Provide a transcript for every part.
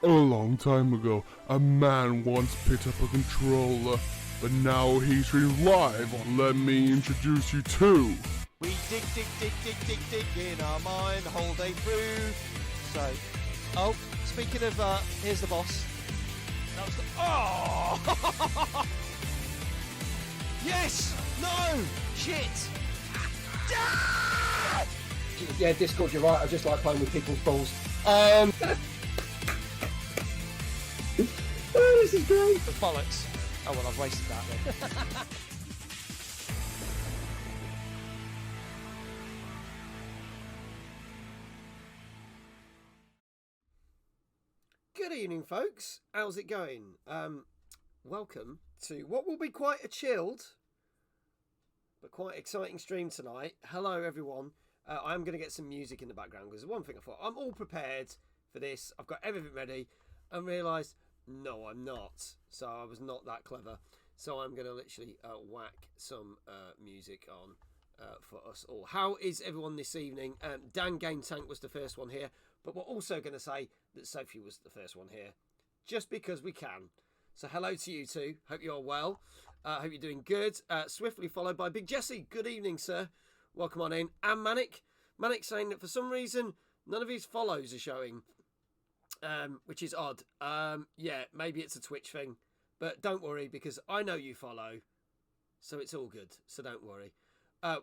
A long time ago, a man once picked up a controller, but now he streams live on Let Me Introduce You To. We dig in our mind the whole day through. So, speaking of, here's the boss. That was the, yes! No! Shit! Yeah, Discord, you're right. I just like playing with people's balls. Oh, this is great. The bollocks. Oh, well, I've wasted that then. Good evening, folks. How's it going? Welcome to what will be quite a chilled but quite exciting stream tonight. Hello, everyone. I'm going to get some music in the background because one thing I thought, I'm all prepared for this. I've got everything ready and realised, no, I'm not. So I was not that clever. So I'm going to literally whack some music on for us all. How is everyone this evening? Dan Game Tank was the first one here, but we're also going to say that Sophie was the first one here, just because we can. So hello to you two. Hope you're well. Hope you're doing good. Swiftly followed by Big Jesse. Good evening, sir. Welcome on in. And Manic. Manic saying that for some reason none of his follows are showing, which is odd. Yeah, maybe it's a Twitch thing, but don't worry because I know you follow, so it's all good. So don't worry.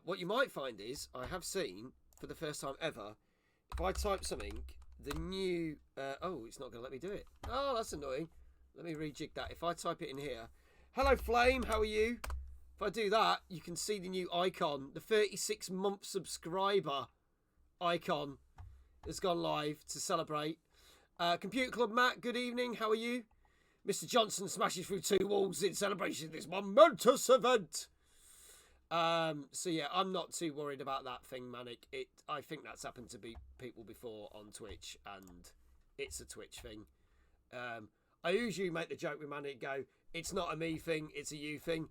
What you might find is I have seen for the first time ever, if I type something, the new oh, it's not going to let me do it. Oh, that's annoying. Let me rejig that. If I type it in here, hello Flame, how are you? If I do that, you can see the new icon, the 36-month subscriber icon has gone live to celebrate. Computer Club Matt, good evening, how are you? Mr. Johnson smashes through 2 walls in celebration of this momentous event. So yeah, I'm not too worried about that thing, Manic. I think that's happened to be people before on Twitch, and it's a Twitch thing. I usually make the joke with Manic, go, it's not a me thing, it's a you thing.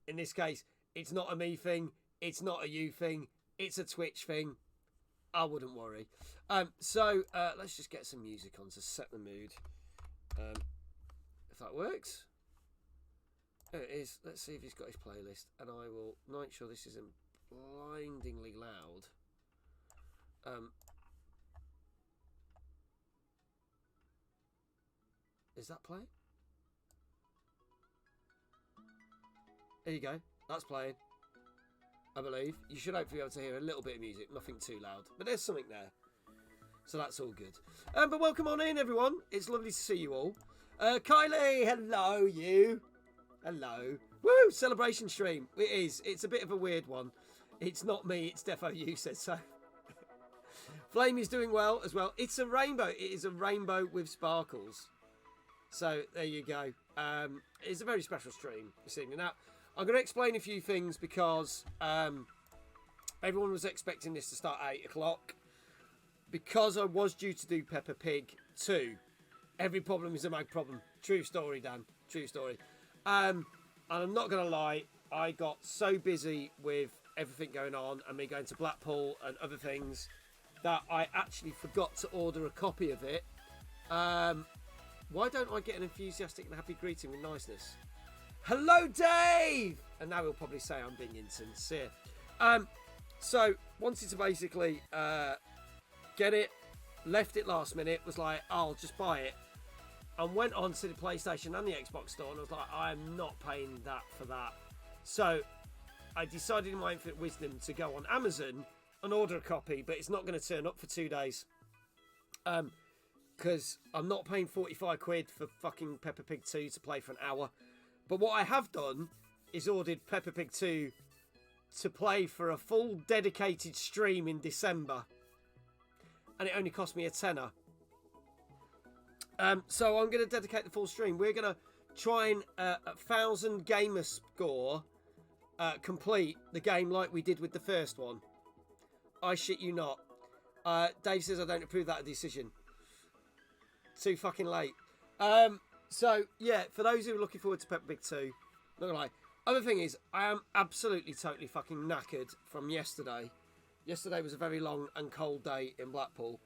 In this case, it's not a me thing, it's not a you thing, it's a Twitch thing. I wouldn't worry. So let's just get some music on to set the mood. If that works. There it is. Let's see if he's got his playlist. And I will make sure this isn't blindingly loud. Is that playing? There you go. That's playing. I believe. You should hopefully be able to hear a little bit of music. Nothing too loud. But there's something there. So that's all good. But welcome on in, everyone. It's lovely to see you all. Kylie, hello, you. Hello. Woo! Celebration stream. It is. It's a bit of a weird one. It's not me. It's defo you said so. Flame is doing well as well. It's a rainbow. It is a rainbow with sparkles. So there you go. It's a very special stream this evening. Now, I'm going to explain a few things because everyone was expecting this to start at 8 o'clock. Because I was due to do Peppa Pig 2. Every problem is a mag problem. True story, Dan. True story. And I'm not going to lie, I got so busy with everything going on and me going to Blackpool and other things that I actually forgot to order a copy of it. Why don't I get an enthusiastic and happy greeting with niceness? Hello, Dave! And now he'll probably say I'm being insincere. So, wanted to basically get it, left it last minute, was like, I'll just buy it. And went on to the PlayStation and the Xbox store and I was like, I am not paying that for that. So, I decided in my infinite wisdom to go on Amazon and order a copy, but it's not going to turn up for 2 days. Because I'm not paying 45 quid for fucking Peppa Pig 2 to play for an hour. But what I have done is ordered Peppa Pig 2 to play for a full dedicated stream in December. And it only cost me a tenner. So I'm going to dedicate the full stream. We're going to try and 1,000 gamer score complete the game like we did with the first one. I shit you not. Dave says I don't approve that decision. Too fucking late. So, yeah, for those who are looking forward to Peppa Pig 2, not gonna lie. Other thing is, I am absolutely, totally fucking knackered from yesterday. Yesterday was a very long and cold day in Blackpool.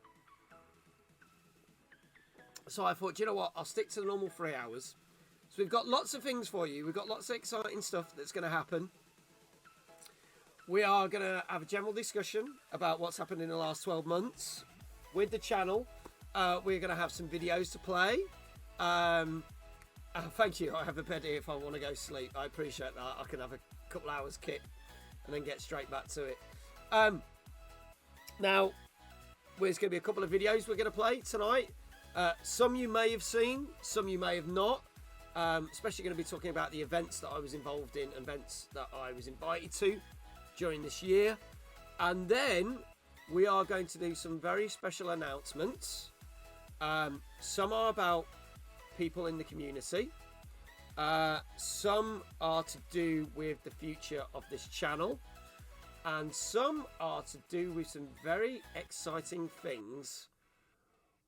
So I thought, you know what, I'll stick to the normal 3 hours. So we've got lots of things for you. We've got lots of exciting stuff that's going to happen. We are going to have a general discussion about what's happened in the last 12 months with the channel. We're going to have some videos to play. Thank you. I have a bed here if I want to go sleep. I appreciate that. I can have a couple hours kit and then get straight back to it. Now, there's going to be a couple of videos we're going to play tonight. Some you may have seen, some you may have not. Especially going to be talking about the events that I was involved in, events that I was invited to during this year. And then we are going to do some very special announcements. Some are about people in the community. Some are to do with the future of this channel. And some are to do with some very exciting things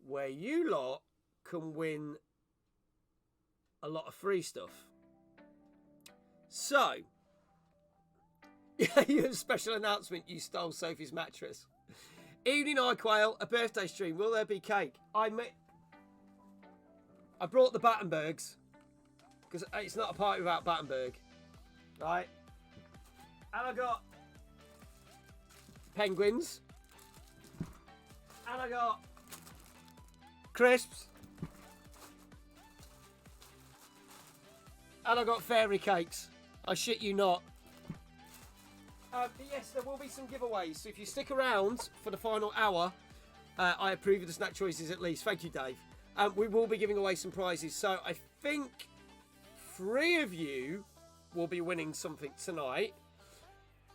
where you lot can win a lot of free stuff. So, yeah, you have a special announcement. You stole Sophie's mattress. Evening Eye Quail, a birthday stream. Will there be cake? I brought the Battenbergs because it's not a party without Battenberg, right? And I got penguins, and I got crisps, and I got fairy cakes. I shit you not. But yes, there will be some giveaways. So if you stick around for the final hour, I approve of the snack choices at least. Thank you, Dave. We will be giving away some prizes. So I think 3 of you will be winning something tonight.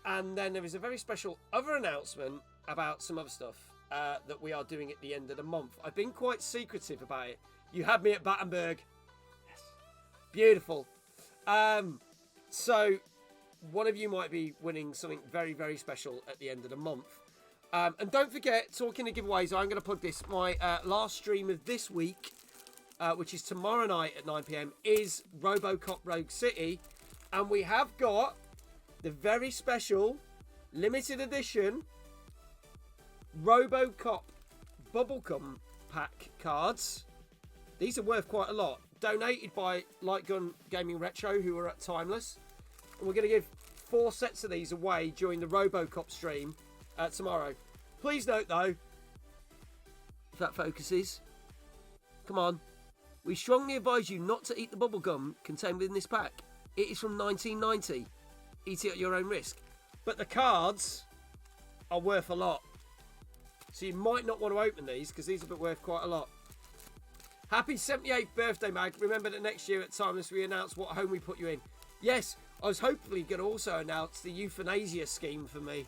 And then there is a very special other announcement about some other stuff that we are doing at the end of the month. I've been quite secretive about it. You had me at Battenberg. Yes. Beautiful. So one of you might be winning something very, very special at the end of the month. And don't forget, talking of giveaways, I'm going to plug this. My last stream of this week, which is tomorrow night at 9 PM, is RoboCop Rogue City. And we have got the very special, limited edition RoboCop Bubblegum Pack cards. These are worth quite a lot. Donated by Lightgun Gaming Retro, who are at Timeless. And we're going to give 4 sets of these away during the RoboCop stream tomorrow. Please note, though, if that focuses, come on. We strongly advise you not to eat the bubblegum contained within this pack. It is from 1990. Eat it at your own risk. But the cards are worth a lot. So you might not want to open these because these are worth quite a lot. Happy 78th birthday, Mag. Remember that next year at Timeless we announce what home we put you in. Yes, I was hopefully going to also announce the euthanasia scheme for me.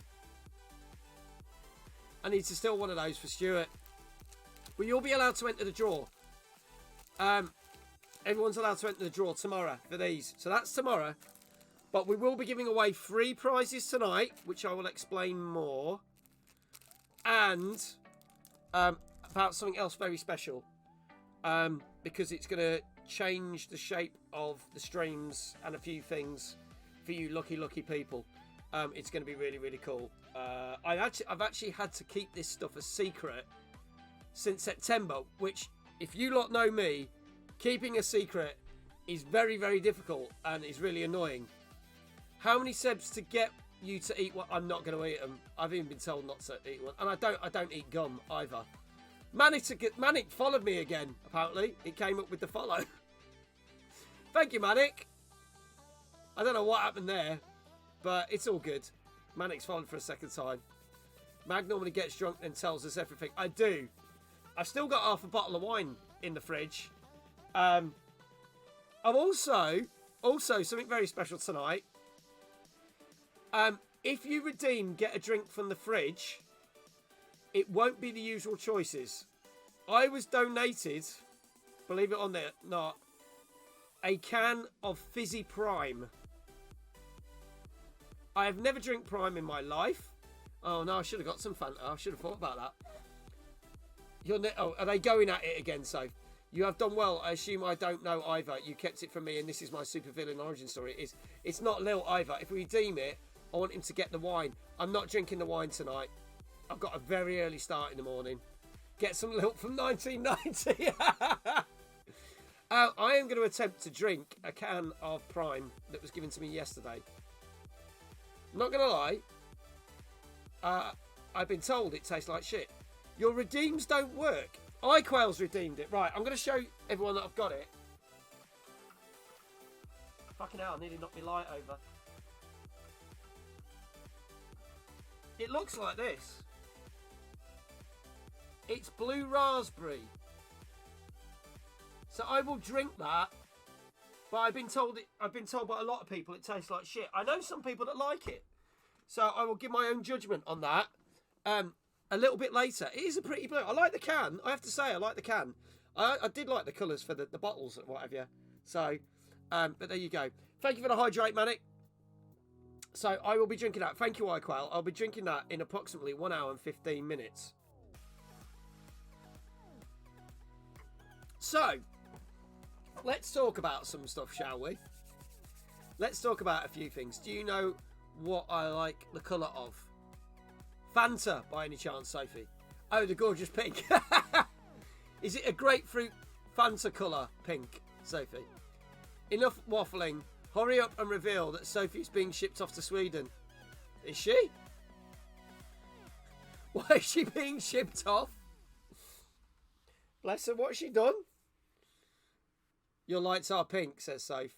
I need to steal one of those for Stuart. But you'll be allowed to enter the draw. Everyone's allowed to enter the draw tomorrow for these. So that's tomorrow. But we will be giving away 3 prizes tonight, which I will explain more. And about something else very special. Because it's going to change the shape of the streams and a few things for you lucky people. It's going to be really, really cool. I've actually had to keep this stuff a secret since September, which, if you lot know me, keeping a secret is very, very difficult and is really annoying. How many Sebs to get you to eat one? I'm not going to eat them. I've even been told not to eat one, and I don't eat gum either. Manic followed me again. Apparently, it came up with the follow. Thank you, Manic. I don't know what happened there, but it's all good. Manic's followed for a second time. Mag normally gets drunk and tells us everything. I do. I've still got half a bottle of wine in the fridge. I've also something very special tonight. If you redeem Get a Drink from the Fridge, it won't be the usual choices. I was donated, believe it or not, a can of Fizzy Prime. I have never drank Prime in my life. Oh no, I should have got some Fanta. I should have thought about that. Are they going at it again, so? You have done well. I assume I don't know either. You kept it from me, and this is my supervillain origin story. It's not Lil either. If we redeem it, I want him to get the wine. I'm not drinking the wine tonight. I've got a very early start in the morning. Get some lilt from 1990. I am going to attempt to drink a can of Prime that was given to me yesterday. I'm not going to lie. I've been told it tastes like shit. Your redeems don't work. iQuail's redeemed it. Right, I'm going to show everyone that I've got it. Fucking hell, I nearly knocked my light over. It looks like this. It's blue raspberry. So I will drink that. But I've been told by a lot of people it tastes like shit. I know some people that like it. So I will give my own judgment on that. A little bit later. It is a pretty blue. I like the can. I have to say, I like the can. I did like the colours for the bottles and what have you. So, but there you go. Thank you for the hydrate, Manic. So I will be drinking that. Thank you, iQuail. I'll be drinking that in approximately 1 hour and 15 minutes. So, let's talk about some stuff, shall we? Let's talk about a few things. Do you know what I like the colour of? Fanta, by any chance, Sophie? Oh, the gorgeous pink. Is it a grapefruit Fanta colour pink, Sophie? Enough waffling. Hurry up and reveal that Sophie's being shipped off to Sweden. Is she? Why is she being shipped off? Bless her, what's she done? Your lights are pink, says Soph.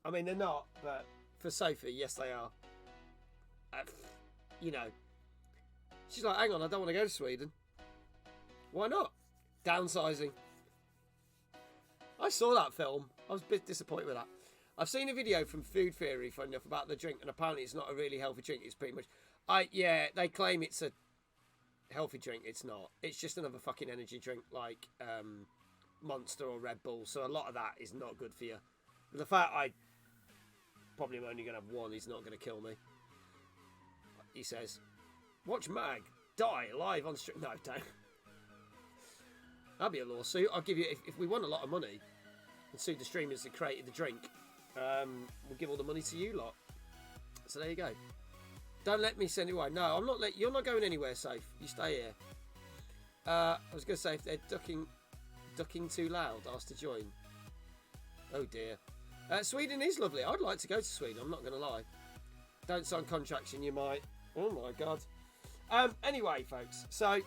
I mean, they're not, but for Sophie, yes, they are. You know. She's like, hang on, I don't want to go to Sweden. Why not? Downsizing. I saw that film. I was a bit disappointed with that. I've seen a video from Food Theory, funny enough, about the drink, and apparently it's not a really healthy drink. It's pretty much... yeah, they claim it's a healthy drink. It's not. It's just another fucking energy drink like Monster or Red Bull. So a lot of that is not good for you. But the fact I probably am only going to have one is not going to kill me. He says, watch Mag die live on stream. No, don't. That'd be a lawsuit. I'll give you, if we won a lot of money and sued the streamers that created the drink, we'll give all the money to you lot. So there you go. Don't let me send you away. No, I'm not. You're not going anywhere, Safe. You stay here. I was going to say if they're ducking too loud, ask to join. Oh dear. Sweden is lovely. I'd like to go to Sweden. I'm not going to lie. Don't sign contracts and you might. Oh my god. Anyway, folks. So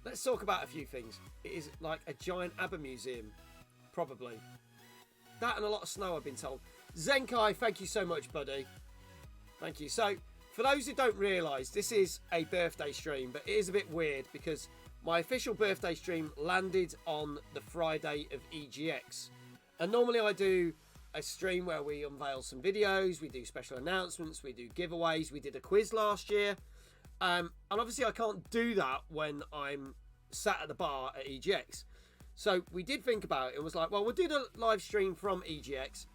let's talk about a few things. It is like a giant ABBA museum, probably. That and a lot of snow, I've been told. Zenkai, thank you so much, buddy. Thank you. So, for those who don't realise, this is a birthday stream, but it is a bit weird because my official birthday stream landed on the Friday of EGX. And normally I do a stream where we unveil some videos, we do special announcements, we do giveaways, we did a quiz last year. And obviously I can't do that when I'm sat at the bar at EGX. So we did think about it and was like, well, we'll do the live stream from EGX,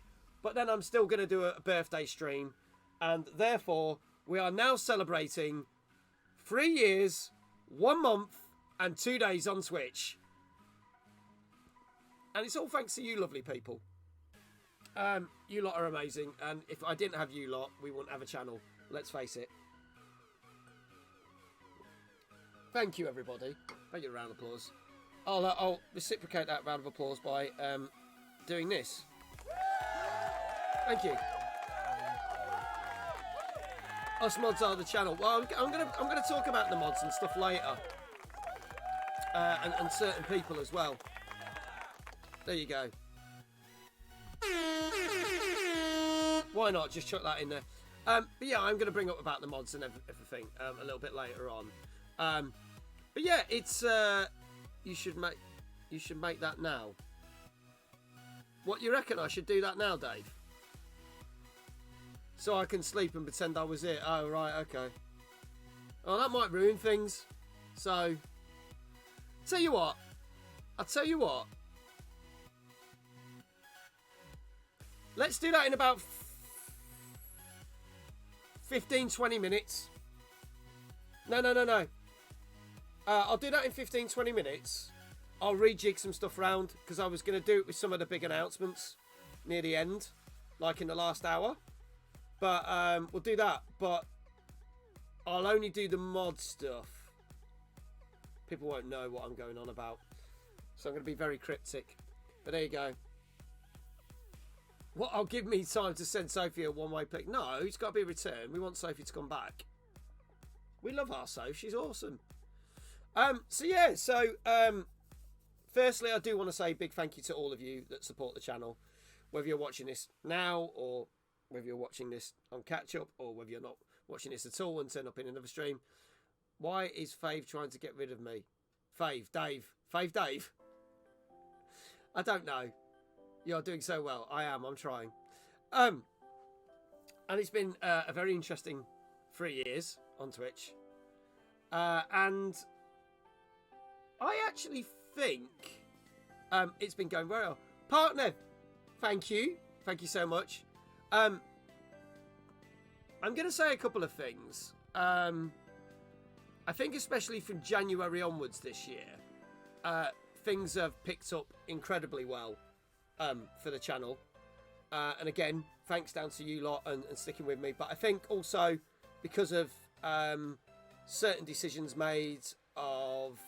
but then I'm still going to do a birthday stream. And therefore, we are now celebrating 3 years, 1 month, and 2 days on Twitch. And it's all thanks to you lovely people. You lot are amazing. And if I didn't have you lot, we wouldn't have a channel. Let's face it. Thank you, everybody. Thank you, a round of applause. I'll reciprocate that round of applause by doing this. Thank you. Us mods are the channel. Well, I'm gonna talk about the mods and stuff later, and certain people as well. There you go. Why not? Just chuck that in there. But yeah, I'm gonna bring up about the mods and everything a little bit later on. But yeah, it's you should make that now. What, you reckon I should do that now, Dave? So I can sleep and pretend I was it. Oh, right, okay. Oh, that might ruin things. So, I'll tell you what. Let's do that in about 15-20 minutes. No. I'll do that in 15-20 minutes. I'll rejig some stuff around because I was going to do it with some of the big announcements near the end, like in the last hour. But we'll do that. But I'll only do the mod stuff people won't know what I'm going on about. So I'm going to be very cryptic. But there you go. What? I'll give me time to send Sophie a one-way pick. No, it's got to be a return. We want Sophie to come back. We love our Sophie. She's awesome. Firstly, I do want to say a big thank you to all of you that support the channel. Whether you're watching this now or whether you're watching this on catch-up or whether you're not watching this at all and turn up in another stream. Why is Fave trying to get rid of me? Fave Dave. I don't know. You're doing so well. I am. I'm trying. And it's been a very interesting 3 years on Twitch. And I actually think it's been going very well. Partner, thank you. Thank you so much. I'm going to say a couple of things. I think especially from January onwards this year, things have picked up incredibly well for the channel. And again, thanks down to you lot and sticking with me. But I think also because of certain decisions made of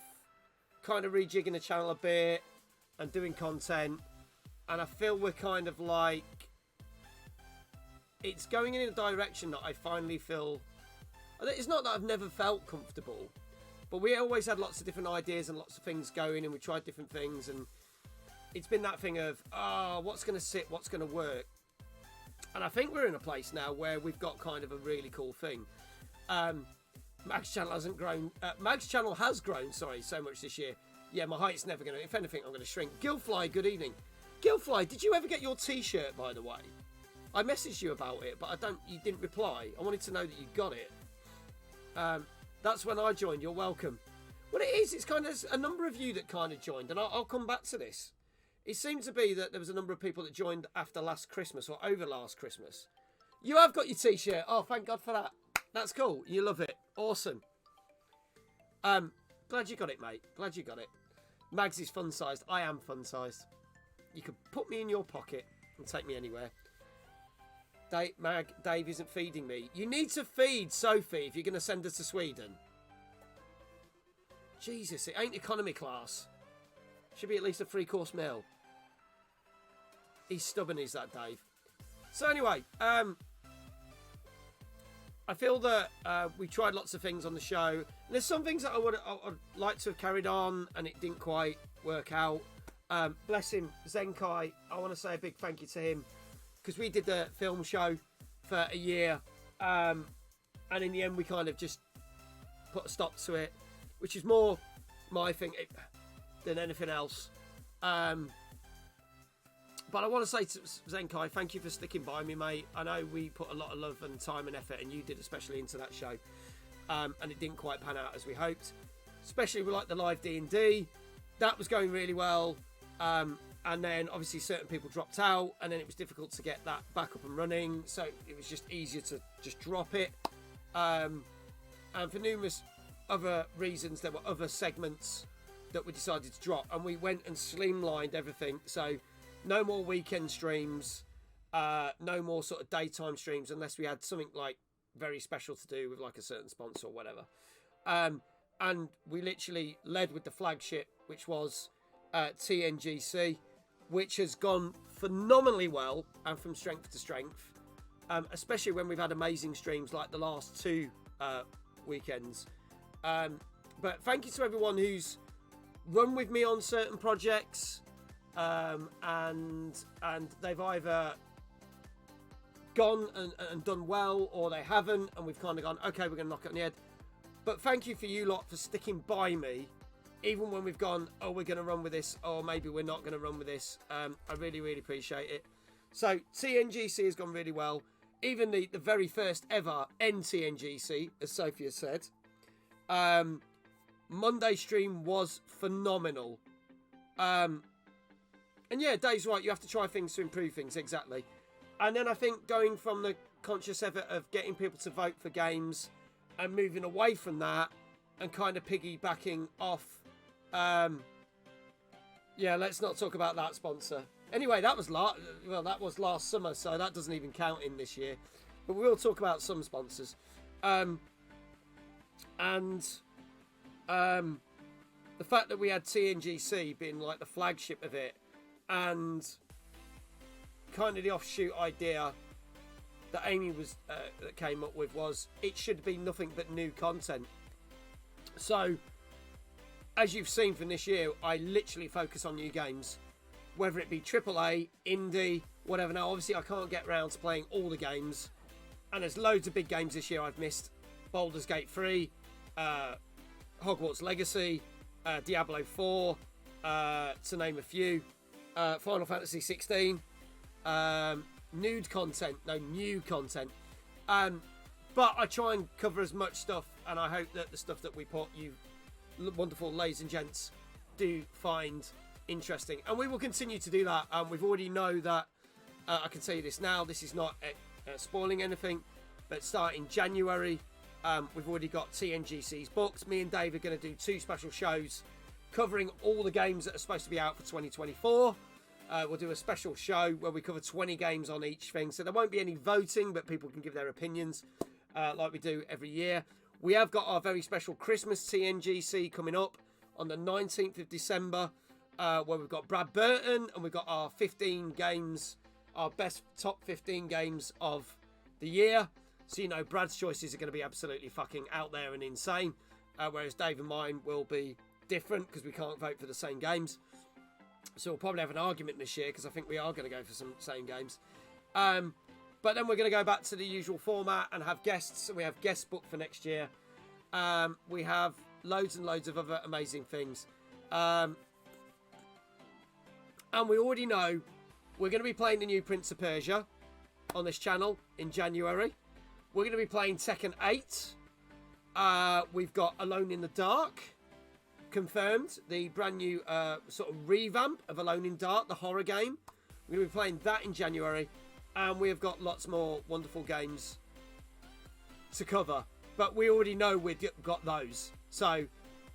kind of rejigging the channel a bit and doing content. And I feel we're kind of like... It's going in a direction that I finally feel... It's not that I've never felt comfortable, but we always had lots of different ideas and lots of things going, and we tried different things, and it's been that thing of, what's going to sit, what's going to work. And I think we're in a place now where we've got kind of a really cool thing. Mag's channel hasn't grown. Mag's channel has grown, so much this year. Yeah, my height's never going to... If anything, I'm going to shrink. Gilfly, good evening. Gilfly, did you ever get your T-shirt, by the way? I messaged you about it, but you didn't reply. I wanted to know that you got it. That's when I joined. You're welcome. What it is, it's kind of a number of you that kind of joined, and I'll come back to this. It seemed to be that there was a number of people that joined after last Christmas or over last Christmas. You have got your T-shirt. Oh, thank God for that. That's cool. You love it. Awesome. Glad you got it, mate. Glad you got it. Mags is fun-sized. I am fun-sized. You could put me in your pocket and take me anywhere. Dave isn't feeding me. You need to feed Sophie if you're going to send her to Sweden. Jesus, it ain't economy class. Should be at least a 3-course meal. He's stubborn, is that Dave? So anyway, I feel that we tried lots of things on the show. And there's some things that I'd like to have carried on, and it didn't quite work out. Bless him, Zenkai. I want to say a big thank you to him, because we did the film show for a year, and in the end we kind of just put a stop to it, which is more my thing than anything else. But I want to say to Zenkai, thank you for sticking by me, mate. I know we put a lot of love and time and effort, and you did, especially into that show, and it didn't quite pan out as we hoped, especially with like the live D&D. That was going really well. And then obviously certain people dropped out, and then it was difficult to get that back up and running, so it was just easier to just drop it. And for numerous other reasons, there were other segments that we decided to drop, and we went and streamlined everything. So no more weekend streams, no more sort of daytime streams, unless we had something like very special to do with like a certain sponsor or whatever. And we literally led with the flagship, which was TNGC, which has gone phenomenally well and from strength to strength, especially when we've had amazing streams like the last 2 weekends. But thank you to everyone who's run with me on certain projects, and they've either gone and done well, or they haven't, and we've kind of gone, okay, we're going to knock it on the head. But thank you for you lot for sticking by me, even when we've gone, oh, we're going to run with this, or maybe we're not going to run with this. I really, really appreciate it. So TNGC has gone really well. Even the very first ever NTNGC, as Sophia said. Monday stream was phenomenal. And yeah, Dave's right. You have to try things to improve things, exactly. And then I think going from the conscious effort of getting people to vote for games and moving away from that and kind of piggybacking off... yeah, let's not talk about that sponsor. Anyway, that was last summer, so that doesn't even count in this year. But we will talk about some sponsors. the fact that we had TNGC being like the flagship of it, and kind of the offshoot idea that Amy was that came up with was it should be nothing but new content. So, as you've seen from this year, I literally focus on new games, whether it be AAA, indie, whatever. Now, obviously, I can't get round to playing all the games, and there's loads of big games this year I've missed. Baldur's Gate 3, Hogwarts Legacy, Diablo 4, to name a few, Final Fantasy 16, new content. But I try and cover as much stuff, and I hope that the stuff that we put, you wonderful ladies and gents, do find interesting. And we will continue to do that. We've already know that, I can tell you this now, this is not spoiling anything, but starting January, we've already got TNGC's books. Me and Dave are going to do 2 special shows covering all the games that are supposed to be out for 2024. We'll do a special show where we cover 20 games on each thing. So there won't be any voting, but people can give their opinions like we do every year. We have got our very special Christmas TNGC coming up on the 19th of December, where we've got Brad Burton, and we've got our 15 games, our best top 15 games of the year. So, you know, Brad's choices are going to be absolutely fucking out there and insane, whereas Dave and mine will be different because we can't vote for the same games. So we'll probably have an argument this year because I think we are going to go for some same games. But then we're going to go back to the usual format and have guests. We have guests booked for next year. We have loads and loads of other amazing things. And we already know we're going to be playing the new Prince of Persia on this channel in January. We're going to be playing Tekken 8. We've got Alone in the Dark confirmed, the brand new sort of revamp of Alone in Dark, the horror game. We're going to be playing that in January. And we have got lots more wonderful games to cover. But we already know we've got those. So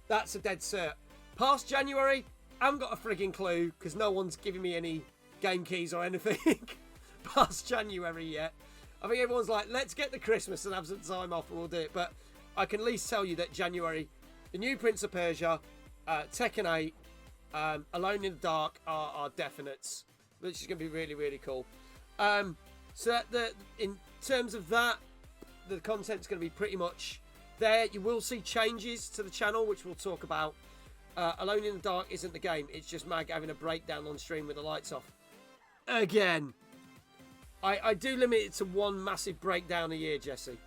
that's a dead cert. Past January, I haven't got a frigging clue because no one's giving me any game keys or anything past January yet. I think everyone's like, let's get the Christmas and have some time off and we'll do it. But I can at least tell you that January, the new Prince of Persia, Tekken 8, Alone in the Dark are definites, which is going to be really, really cool. So that in terms of that, the content's going to be pretty much there. You will see changes to the channel, which we'll talk about. Alone in the Dark isn't the game. It's just Mag having a breakdown on stream with the lights off. Again. I do limit it to one massive breakdown a year, Jesse.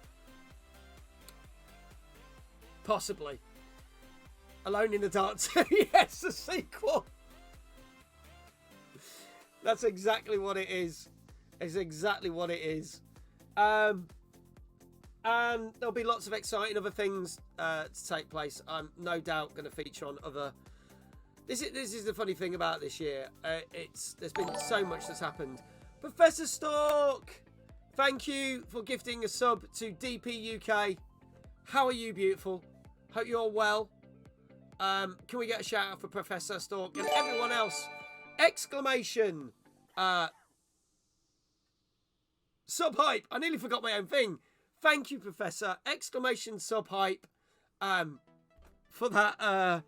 Possibly. Alone in the Dark 2. Yes, the sequel. That's exactly what it is. It's exactly what it is. And there'll be lots of exciting other things to take place. I'm no doubt going to feature on other... This is the funny thing about this year. There's been so much that's happened. Professor Stork! Thank you for gifting a sub to DP UK. How are you, beautiful? Hope you're well. Can we get a shout out for Professor Stork and everyone else? Exclamation! Sub hype! I nearly forgot my own thing. Thank you, Professor! Exclamation sub hype for that.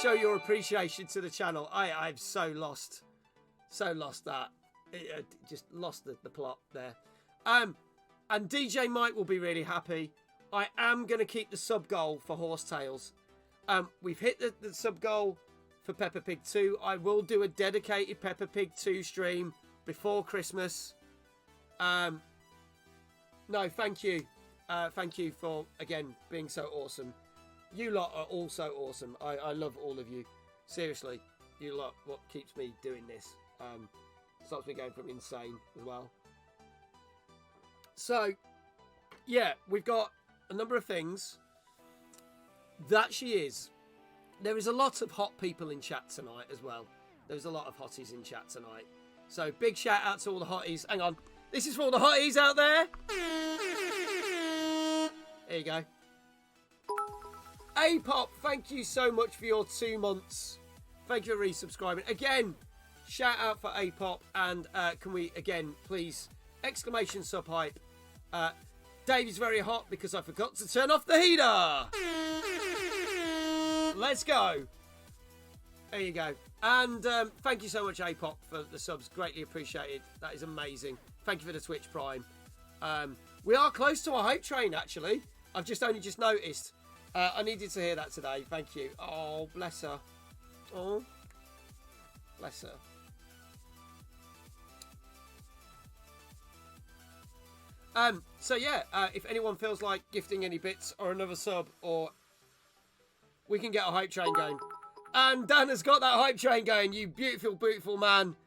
Show your appreciation to the channel. I've so lost that. Just lost the plot there. And DJ Mike will be really happy. I am going to keep the sub goal for Horsetails. We've hit the sub goal for Peppa Pig 2. I will do a dedicated Peppa Pig 2 stream before Christmas. No, thank you. Thank you for, again, being so awesome. You lot are all so awesome. I love all of you. Seriously, you lot, what keeps me doing this. Stops me going from insane as well. So, yeah, we've got a number of things. That she is. There is a lot of hot people in chat tonight as well. There's a lot of hotties in chat tonight. So, big shout out to all the hotties. Hang on. This is for all the hotties out there. There you go. A-Pop, thank you so much for your 2 months. Thank you for resubscribing. Again, shout out for A-Pop. And can we, again, please, exclamation sub hype. Dave is very hot because I forgot to turn off the heater. Let's go. There you go. And thank you so much, APOP, for the subs. Greatly appreciated. That is amazing. Thank you for the Twitch Prime. We are close to a hype train, actually. I've only just noticed. I needed to hear that today. Thank you. Oh, bless her. Oh, bless her. So yeah, if anyone feels like gifting any bits or another sub, or we can get a hype train going. And Dan has got that hype train going, you beautiful, beautiful man.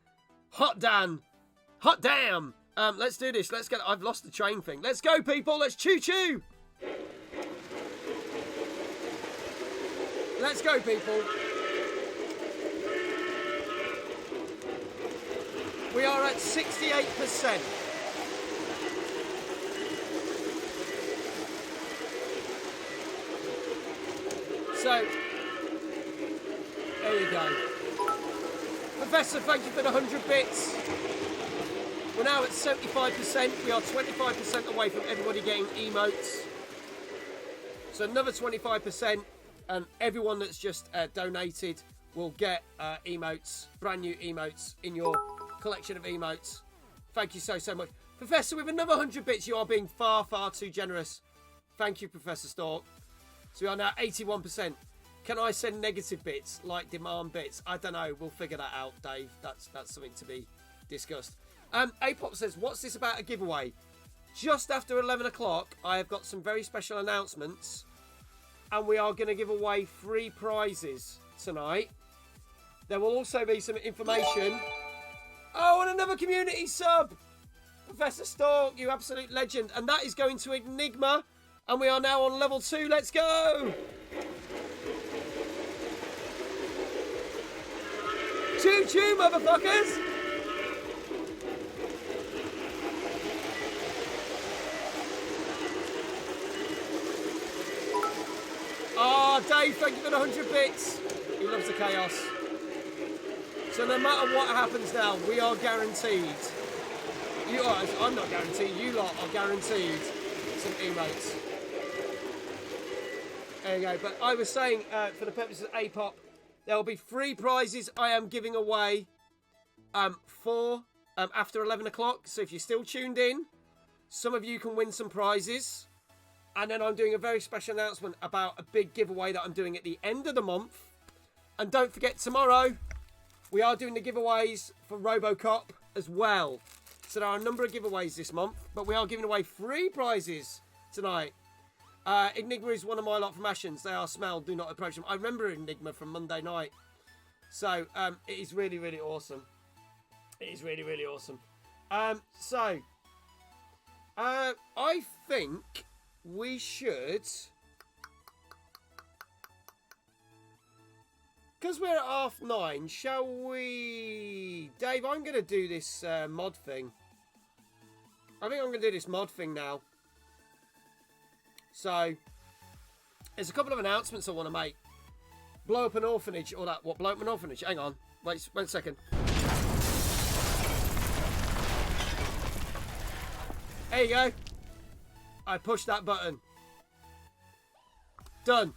Hot Dan. Hot damn. Let's do this. Let's get... I've lost the train thing. Let's go, people. Let's choo-choo. Let's go, people. We are at 68%. So, there you go. Professor, thank you for the 100 bits. We're now at 75%. We are 25% away from everybody getting emotes. So another 25%, and everyone that's just donated will get emotes, brand new emotes in your collection of emotes. Thank you so, so much. Professor, with another 100 bits, you are being far, far too generous. Thank you, Professor Stork. So we are now 81%. Can I send negative bits, like demand bits? I don't know. We'll figure that out, Dave. That's something to be discussed. APOP says, what's this about a giveaway? Just after 11 o'clock, I have got some very special announcements. And we are going to give away 3 prizes tonight. There will also be some information. Oh, and another community sub. Professor Stork, you absolute legend. And that is going to Enigma. And we are now on level 2. Let's go. Choo-choo, motherfuckers. Oh, Dave, thank you for the 100 bits. He loves the chaos. So no matter what happens now, we are guaranteed. I'm not guaranteed. You lot are guaranteed some emotes. There you go. But I was saying, for the purposes of APOP, there will be 3 prizes I am giving away after 11 o'clock. So if you're still tuned in, some of you can win some prizes. And then I'm doing a very special announcement about a big giveaway that I'm doing at the end of the month. And don't forget, tomorrow, we are doing the giveaways for RoboCop as well. So there are a number of giveaways this month. But we are giving away 3 prizes tonight. Enigma is one of my lot from Ashens. They are smelled. Do not approach them. I remember Enigma from Monday night. So it is really, really awesome. It is really, really awesome. I think we should, because we're at 9:30, shall we... Dave, I'm going to do this mod thing. I think I'm going to do this mod thing now. So, there's a couple of announcements I want to make. Blow up an orphanage, or that, what, blow up an orphanage? Hang on, wait a second. There you go. I pushed that button. Done.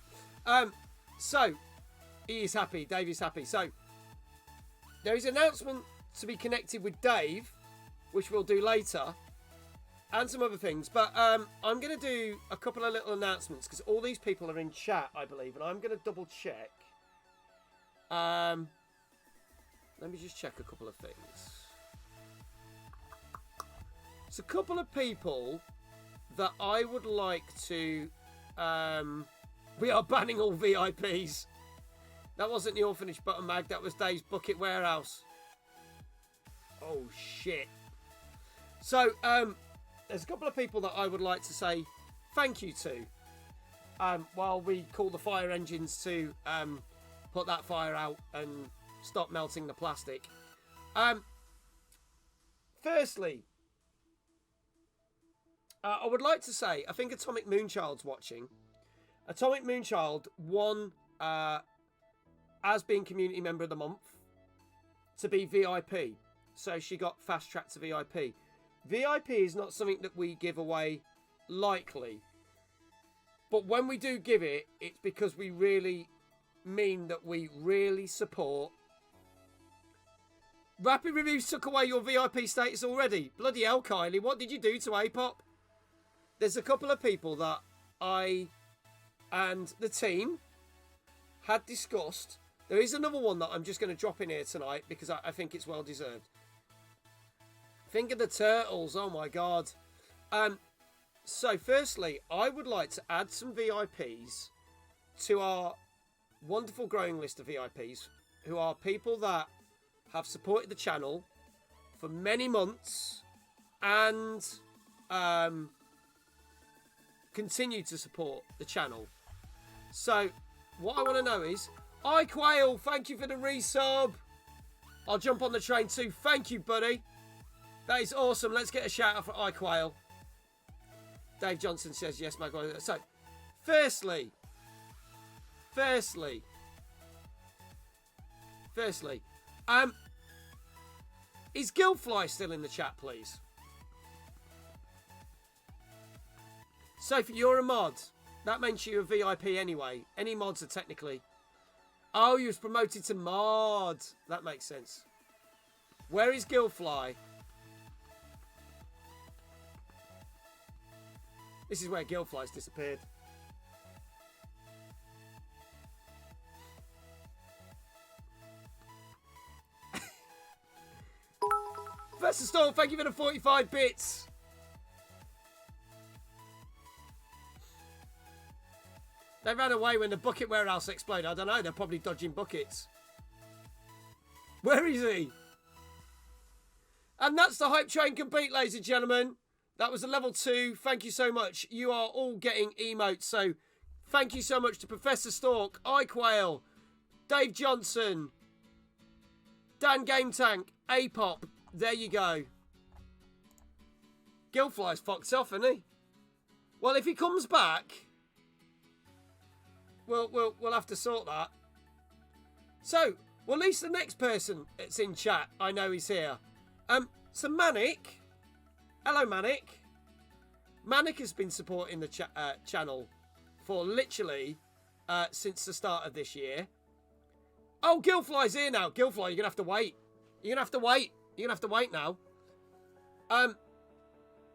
So, he is happy. Dave is happy. So, there is an announcement to be connected with Dave, which we'll do later, and some other things. But I'm going to do a couple of little announcements, because all these people are in chat, I believe, and I'm going to double check. Let me just check a couple of things. It's a couple of people that I would like to... we are banning all VIPs. That wasn't the orphanage button, Mag. That was Dave's Bucket Warehouse. Oh, shit. So, there's a couple of people that I would like to say thank you to. While we call the fire engines to put that fire out and stop melting the plastic. Firstly... I would like to say, I think Atomic Moonchild's watching. Atomic Moonchild won as being Community Member of the Month to be VIP. So she got fast tracked to VIP. VIP is not something that we give away lightly. But when we do give it, it's because we really mean that we really support. Rapid Reviews took away your VIP status already. Bloody hell, Kylie. What did you do to A-Pop? There's a couple of people that I and the team had discussed. There is another one that I'm just going to drop in here tonight because I think it's well deserved. Think of the Turtles. Oh, my God. So, firstly, I would like to add some VIPs to our wonderful growing list of VIPs who are people that have supported the channel for many months and continue to support the channel. So, what I want to know is, iQuail, thank you for the resub. I'll jump on the train too. Thank you, buddy. That is awesome. Let's get a shout out for iQuail. Dave Johnson says yes, Mag. So, firstly, is Guildfly still in the chat, please? Sophie, you're a mod. That means you're a VIP anyway. Any mods are technically. Oh, you was promoted to mod. That makes sense. Where is Guildfly? This is where Guildfly's disappeared. Professor Storm, thank you for the 45 bits. They ran away when the bucket warehouse exploded. I don't know. They're probably dodging buckets. Where is he? And that's the hype train complete, ladies and gentlemen. That was a level 2. Thank you so much. You are all getting emotes. So thank you so much to Professor Stork, iQuail, Dave Johnson, Dan Game Tank, A-Pop. There you go. Guildfly's fucked off, isn't he? Well, if he comes back, we'll have to sort that. So, well, at least the next person that's in chat, I know he's here. So Manic. Hello, Manic. Manic has been supporting the channel for literally since the start of this year. Oh, Guildfly's here now. Guildfly, you're going to have to wait. You're going to have to wait. You're going to have to wait now.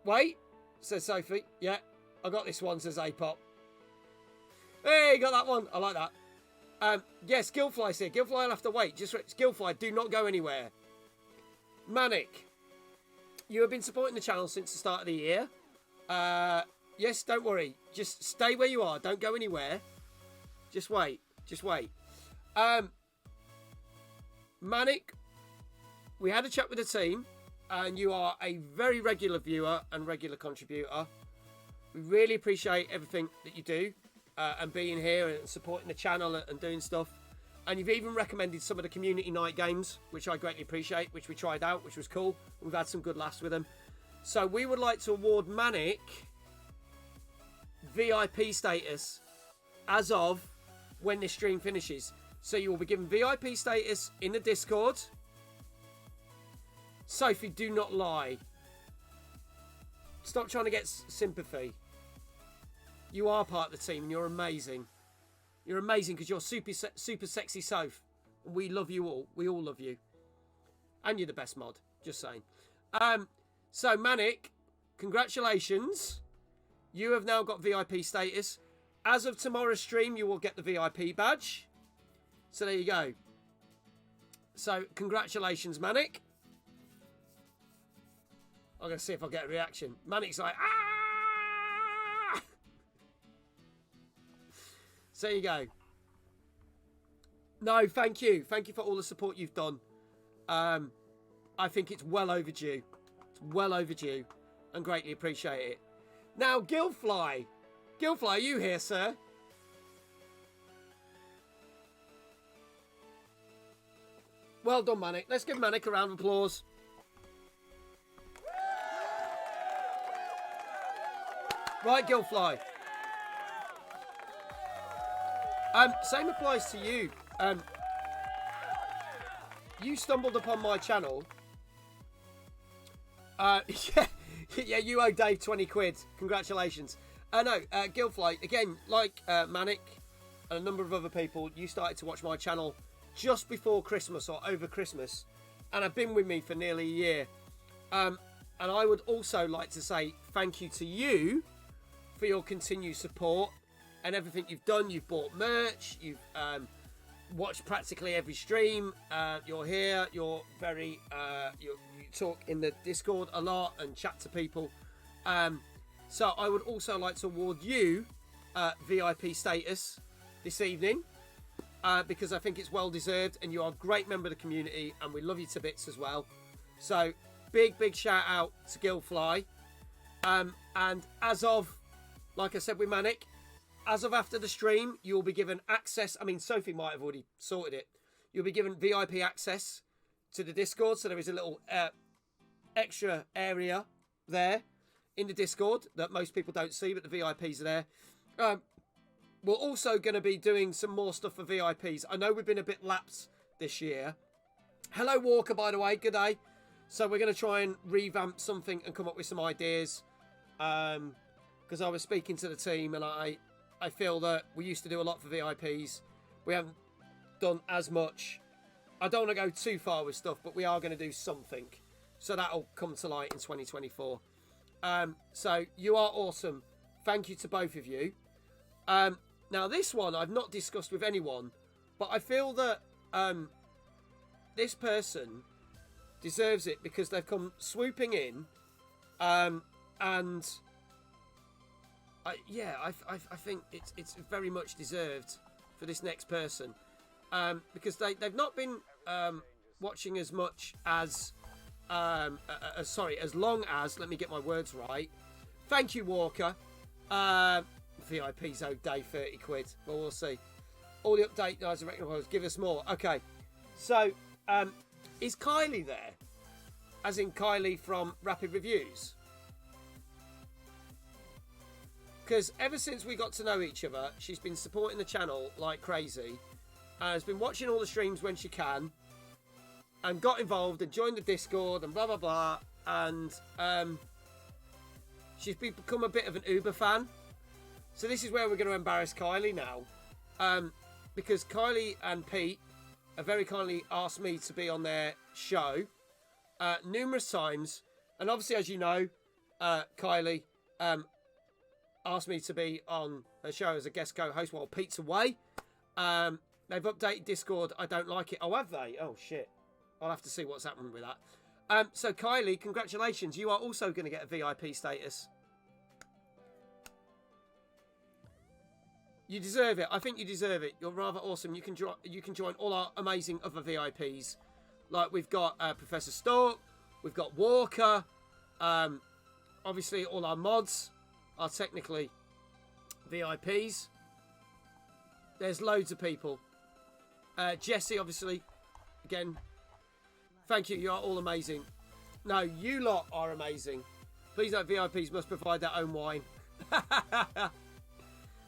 Wait, says Sophie. Yeah, I got this one, says A-Pop. Hey, got that one. I like that. Yes, Guildfly's here. Guildfly will have to wait. Just Guildfly, do not go anywhere. Manic, you have been supporting the channel since the start of the year. Yes, don't worry. Just stay where you are. Don't go anywhere. Just wait. Just wait. Manic, we had a chat with the team, and you are a very regular viewer and regular contributor. We really appreciate everything that you do and being here and supporting the channel and doing stuff. And you've even recommended some of the community night games, which I greatly appreciate, which we tried out, which was cool. We've had some good laughs with them. So we would like to award Manic VIP status as of when this stream finishes. So you will be given VIP status in the Discord. Sophie, do not lie. Stop trying to get sympathy. You are part of the team and you're amazing. You're amazing because you're super sexy Soph. We love you all. We all love you. And you're the best mod. Just saying. So, Manic, congratulations. You have now got VIP status. As of tomorrow's stream, you will get the VIP badge. So, there you go. So, congratulations, Manic. I'm going to see if I get a reaction. Manic's like, ah! So there you go. No, thank you. Thank you for all the support you've done. I think it's well overdue. It's well overdue. And greatly appreciate it. Now, Guildfly. Guildfly, are you here, sir? Well done, Manic. Let's give Manic a round of applause. Right, Guildfly. Same applies to you. You stumbled upon my channel. Yeah, you owe Dave 20 quid. Congratulations. No, Guildfly, again, like Manic, and a number of other people, you started to watch my channel just before Christmas or over Christmas, and have been with me for nearly a year. And I would also like to say thank you to you for your continued support and everything you've done. You've bought merch, you've watched practically every stream, you're here, you're very, you talk in the Discord a lot and chat to people. So I would also like to award you VIP status this evening, because I think it's well deserved, and you are a great member of the community, and we love you to bits as well. So big shout out to Gilfly. And as of, like I said with Manic, as of after the stream, you'll be given access. I mean, Sophie might have already sorted it. You'll be given VIP access to the Discord. So there is a little extra area there in the Discord that most people don't see, but the VIPs are there. We're also going to be doing some more stuff for VIPs. I know we've been a bit lapsed this year. Hello, Walker, by the way. Good day. So we're going to try and revamp something and come up with some ideas. Because I was speaking to the team, and I feel that we used to do a lot for VIPs. We haven't done as much. I don't want to go too far with stuff, but we are going to do something. So that'll come to light in 2024. So you are awesome. Thank you to both of you. Now this one I've not discussed with anyone, but I feel that this person deserves it because they've come swooping in, and I think it's very much deserved for this next person, because they've not been watching as much as as long as, let me get my words right. Thank you, Walker. VIP's owed day 30 quid. Well, we'll see. All the update guys, I reckon, give us more. Okay, so is Kylie there? As in Kylie from Rapid Reviews? Because ever since we got to know each other, she's been supporting the channel like crazy, and has been watching all the streams when she can, and got involved and joined the Discord and blah blah blah, and she's become a bit of an Uber fan. So this is where we're going to embarrass Kylie now, because Kylie and Pete have very kindly asked me to be on their show numerous times, and obviously, as you know, Kylie asked me to be on her show as a guest co-host while Pete's away. They've updated Discord. I don't like it. Oh, have they? Oh, shit. I'll have to see what's happening with that. So, Kylie, congratulations. You are also going to get a VIP status. You deserve it. I think you deserve it. You're rather awesome. You can join all our amazing other VIPs. Like, we've got Professor Stork. We've got Walker. Obviously, all our mods are technically VIPs. There's loads of people. Jesse, obviously, again, thank you. You are all amazing. No, you lot are amazing. Please note, VIPs must provide their own wine.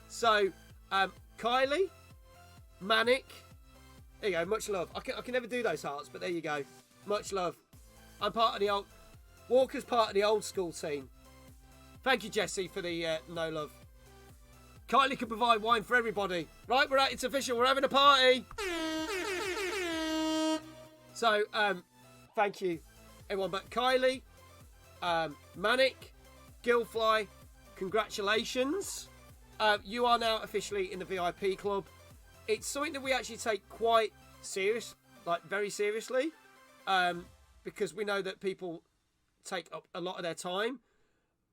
So, Kylie, Manic, there you go. Much love. I can never do those hearts, but there you go. Much love. I'm part of the old. Walker's part of the old school team. Thank you, Jesse, for the no love. Kylie can provide wine for everybody. Right, we're at it's official. We're having a party. So, thank you, everyone. But Kylie, Manic, Gilfly, congratulations. You are now officially in the VIP club. It's something that we actually take quite serious, like very seriously, because we know that people take up a lot of their time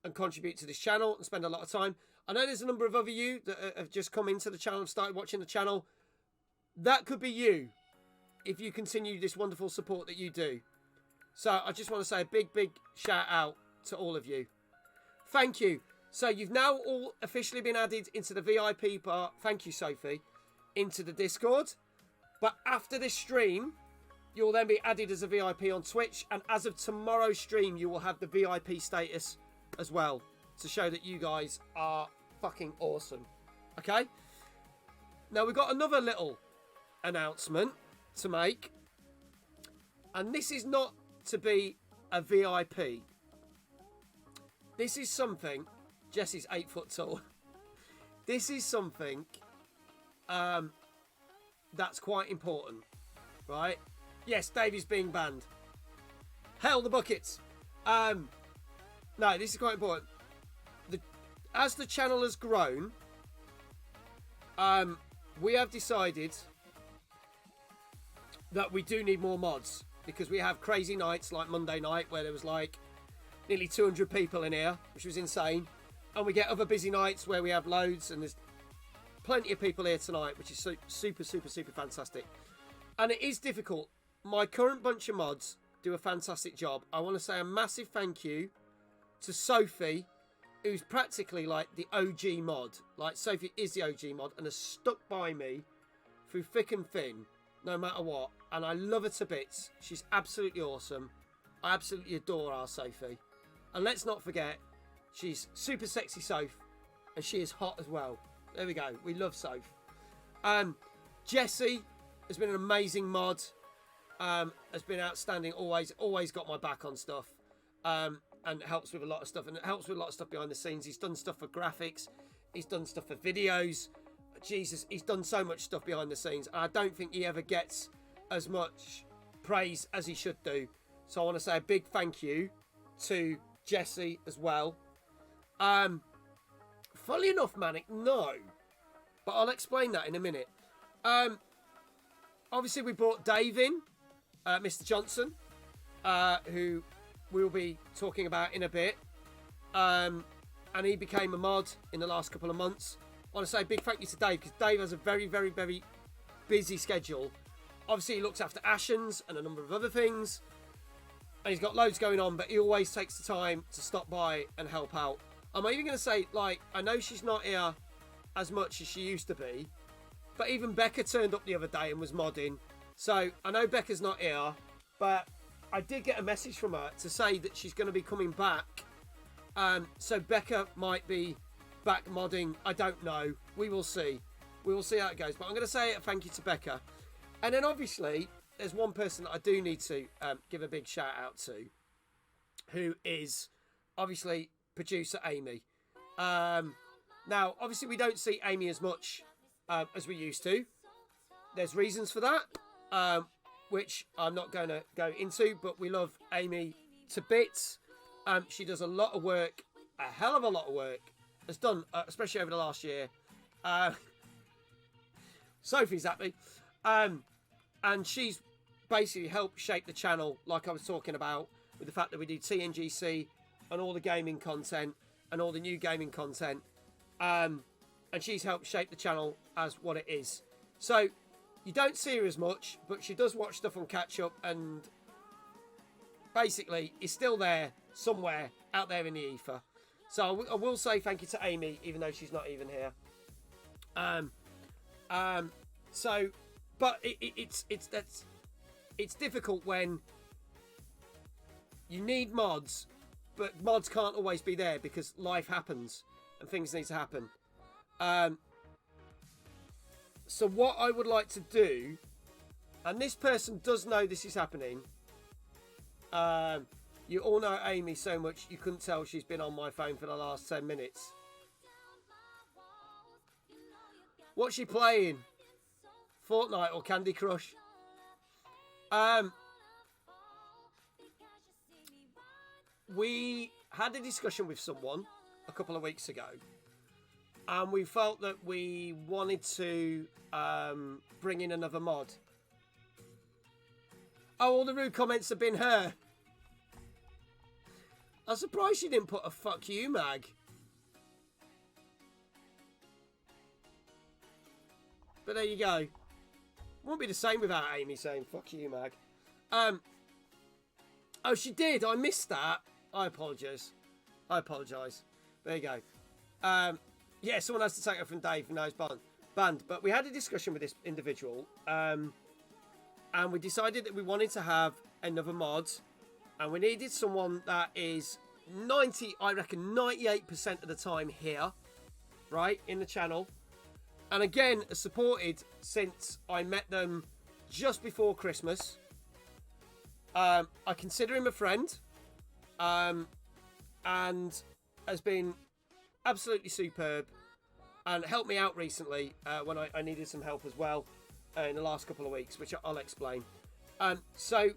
and contribute to this channel and spend a lot of time. I know there's a number of other you that have just come into the channel and started watching the channel. That could be you if you continue this wonderful support that you do. So I just want to say a big shout out to all of you. Thank you. So you've now all officially been added into the VIP part. Thank you, Sophie. Into the Discord. But after this stream, you'll then be added as a VIP on Twitch. And as of tomorrow's stream, you will have the VIP status as well, to show that you guys are fucking awesome. Okay? Now we've got another little announcement to make. And this is not to be a VIP. This is something... Jesse's 8 foot tall. This is something That's quite important, right? Yes, Davey's being banned. Hell, the buckets. No, this is quite important. As the channel has grown, we have decided that we do need more mods, because we have crazy nights like Monday night where there was like nearly 200 people in here, which was insane. And we get other busy nights where we have loads, and there's plenty of people here tonight, which is super, super, super fantastic. And it is difficult. My current bunch of mods do a fantastic job. I want to say a massive thank you to Sophie, who's practically like the OG mod. Like, Sophie is the OG mod and has stuck by me through thick and thin, no matter what. And I love her to bits. She's absolutely awesome. I absolutely adore our Sophie. And let's not forget, she's super sexy Soph, and she is hot as well. There we go. We love Soph. Jesse has been an amazing mod. Has been outstanding. Always got my back on stuff. And helps with a lot of stuff. And it helps with a lot of stuff behind the scenes. He's done stuff for graphics. He's done stuff for videos. Jesus, he's done so much stuff behind the scenes. And I don't think he ever gets as much praise as he should do. So I want to say a big thank you to Jesse as well. Funnily enough, Manic, no. But I'll explain that in a minute. Obviously, we brought Dave in, Mr. Johnson, who we'll be talking about in a bit. And he became a mod in the last couple of months. I want to say a big thank you to Dave, because Dave has a very, very, very busy schedule. Obviously, he looks after Ashens and a number of other things. And he's got loads going on, but he always takes the time to stop by and help out. I'm even going to say, like, I know she's not here as much as she used to be, but even Becca turned up the other day and was modding. So I know Becca's not here, but I did get a message from her to say that she's going to be coming back. So Becca might be back modding. I don't know. We will see. We will see how it goes. But I'm going to say a thank you to Becca. And then obviously, there's one person that I do need to give a big shout out to, who is obviously producer Amy. Now, obviously, we don't see Amy as much as we used to. There's reasons for that, which I'm not going to go into, but we love Amy to bits. She does a lot of work, a hell of a lot of work. Has done, especially over the last year. Sophie's at me. And she's basically helped shape the channel, like I was talking about, with the fact that we do TNGC and all the gaming content and all the new gaming content. And she's helped shape the channel as what it is. So you don't see her as much, but she does watch stuff on Catch Up, and basically is still there somewhere out there in the ether. So I will say thank you to Amy, even though she's not even here. So, but it's difficult when you need mods, but mods can't always be there because life happens and things need to happen. So what I would like to do, and this person does know this is happening. You all know Amy so much you couldn't tell she's been on my phone for the last 10 minutes. What's she playing? Fortnite or Candy Crush? We had a discussion with someone a couple of weeks ago, and we felt that we wanted to bring in another mod. Oh, all the rude comments have been her. I'm surprised she didn't put a fuck you, Mag. But there you go. Won't be the same without Amy saying fuck you, Mag. Oh, she did. I missed that. I apologise. There you go. Yeah, someone has to take her from Dave and knows band. But we had a discussion with this individual, and we decided that we wanted to have another mod, and we needed someone that is 98% of the time here, right, in the channel. And again, supported since I met them just before Christmas. I consider him a friend, and has been absolutely superb. and helped me out recently when I needed some help as well in the last couple of weeks, which I'll explain. So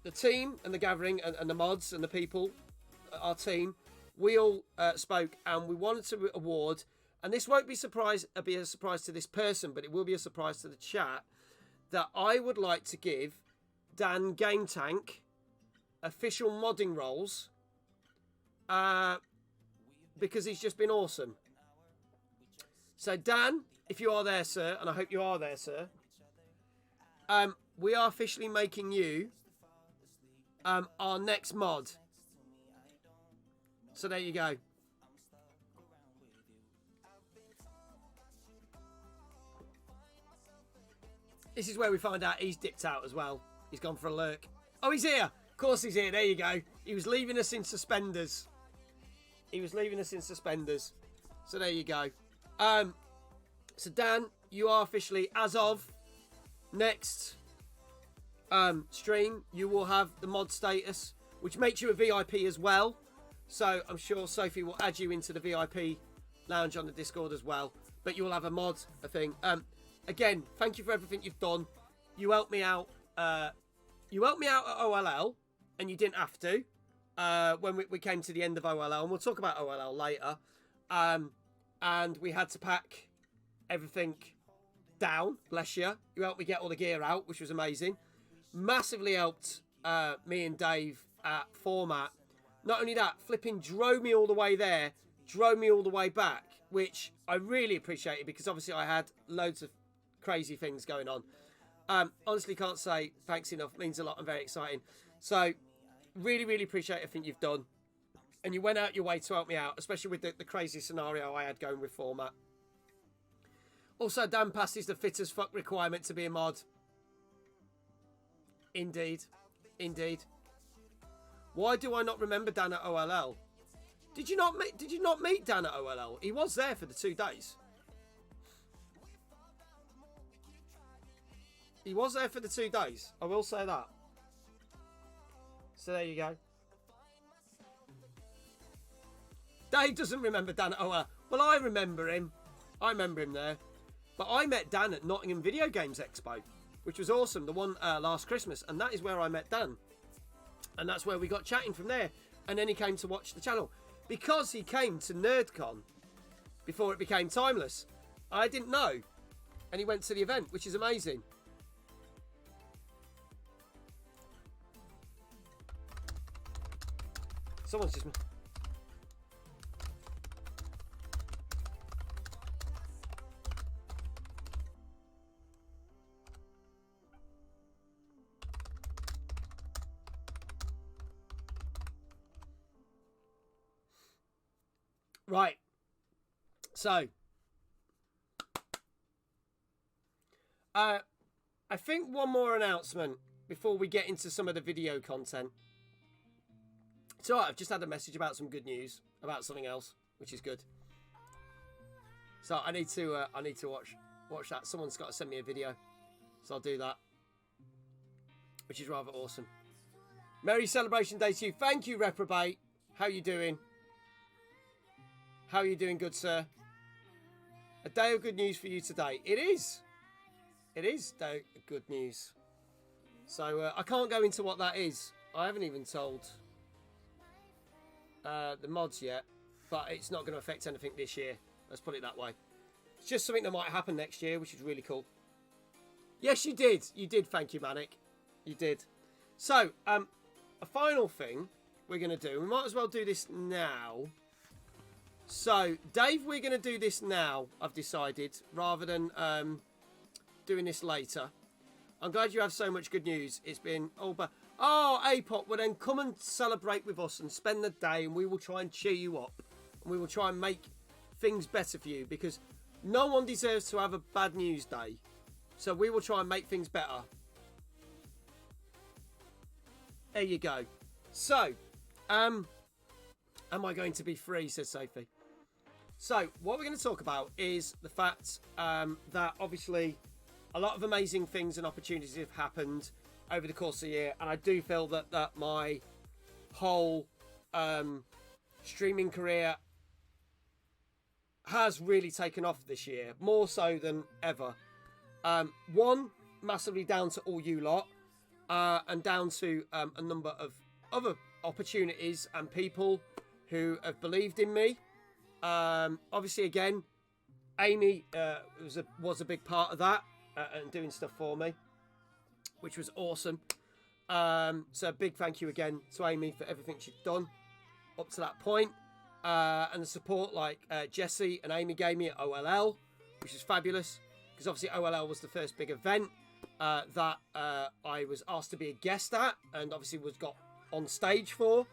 the team and the gathering and the mods and the people, our team, we all spoke, and we wanted to award, and this won't be a surprise to this person, but it will be a surprise to the chat, that I would like to give Dan Game Tank official modding roles because he's just been awesome. So Dan, if you are there, sir, and I hope you are there, sir, we are officially making you our next mod. So there you go. This is where we find out he's dipped out as well. He's gone for a lurk. Oh, he's here. Of course he's here. There you go. He was leaving us in suspenders. So there you go. So Dan, you are officially, as of next stream, you will have the mod status, which makes you a VIP as well. So I'm sure Sophie will add you into the VIP lounge on the Discord as well. But you will have a mod, a thing. Again, thank you for everything you've done. You helped me out. You helped me out at OLL, and you didn't have to when we came to the end of OLL, and we'll talk about OLL later. And we had to pack everything down. Bless you. You helped me get all the gear out, which was amazing. Massively helped me and Dave at Format. Not only that, flipping drove me all the way there, drove me all the way back, which I really appreciated because obviously I had loads of crazy things going on. Honestly, can't say thanks enough. It means a lot and very exciting. So, really, really appreciate everything you've done. And you went out your way to help me out, especially with the crazy scenario I had going with Format. Also, Dan passes the fit as fuck requirement to be a mod. Indeed. Indeed. Why do I not remember Dan at OLL? Did you not meet Dan at OLL? He was there for the 2 days. He was there for the 2 days. I will say that. So there you go. Dave doesn't remember Dan at OLL. Well, I remember him. I remember him there. But I met Dan at Nottingham Video Games Expo, which was awesome. The one last Christmas. And that is where I met Dan. And that's where we got chatting from there. And then he came to watch the channel. Because he came to NerdCon before it became Timeless. I didn't know. And he went to the event, which is amazing. Someone's just... Right. So, I think one more announcement before we get into some of the video content. So I've just had a message about some good news about something else, which is good. So I need to watch that. Someone's got to send me a video, so I'll do that, which is rather awesome. Merry Celebration Day to you. Thank you, Reprobate. How you doing? How are you doing, good sir? A day of good news for you today. It is. It is day of good news. So I can't go into what that is. I haven't even told the mods yet, but it's not going to affect anything this year. Let's put it that way. It's just something that might happen next year, which is really cool. Yes, you did. You did. Thank you, Manic. You did. So, a final thing we're going to do. We might as well do this now. So, Dave, we're going to do this now, I've decided, rather than doing this later. I'm glad you have so much good news. It's been all but... Oh, APOP, well then come and celebrate with us and spend the day, and we will try and cheer you up. And we will try and make things better for you, because no one deserves to have a bad news day. So we will try and make things better. There you go. So, am I going to be free, says Sophie. So, what we're going to talk about is the fact that obviously a lot of amazing things and opportunities have happened over the course of the year, and I do feel that my whole streaming career has really taken off this year, more so than ever. One, massively down to all you lot, and down to a number of other opportunities and people who have believed in me. Obviously, again, Amy was a big part of that and doing stuff for me, which was awesome. So a big thank you again to Amy for everything she's done up to that point. And the support like Jesse and Amy gave me at OLL, which is fabulous, because obviously OLL was the first big event that I was asked to be a guest at, and obviously was got on stage for,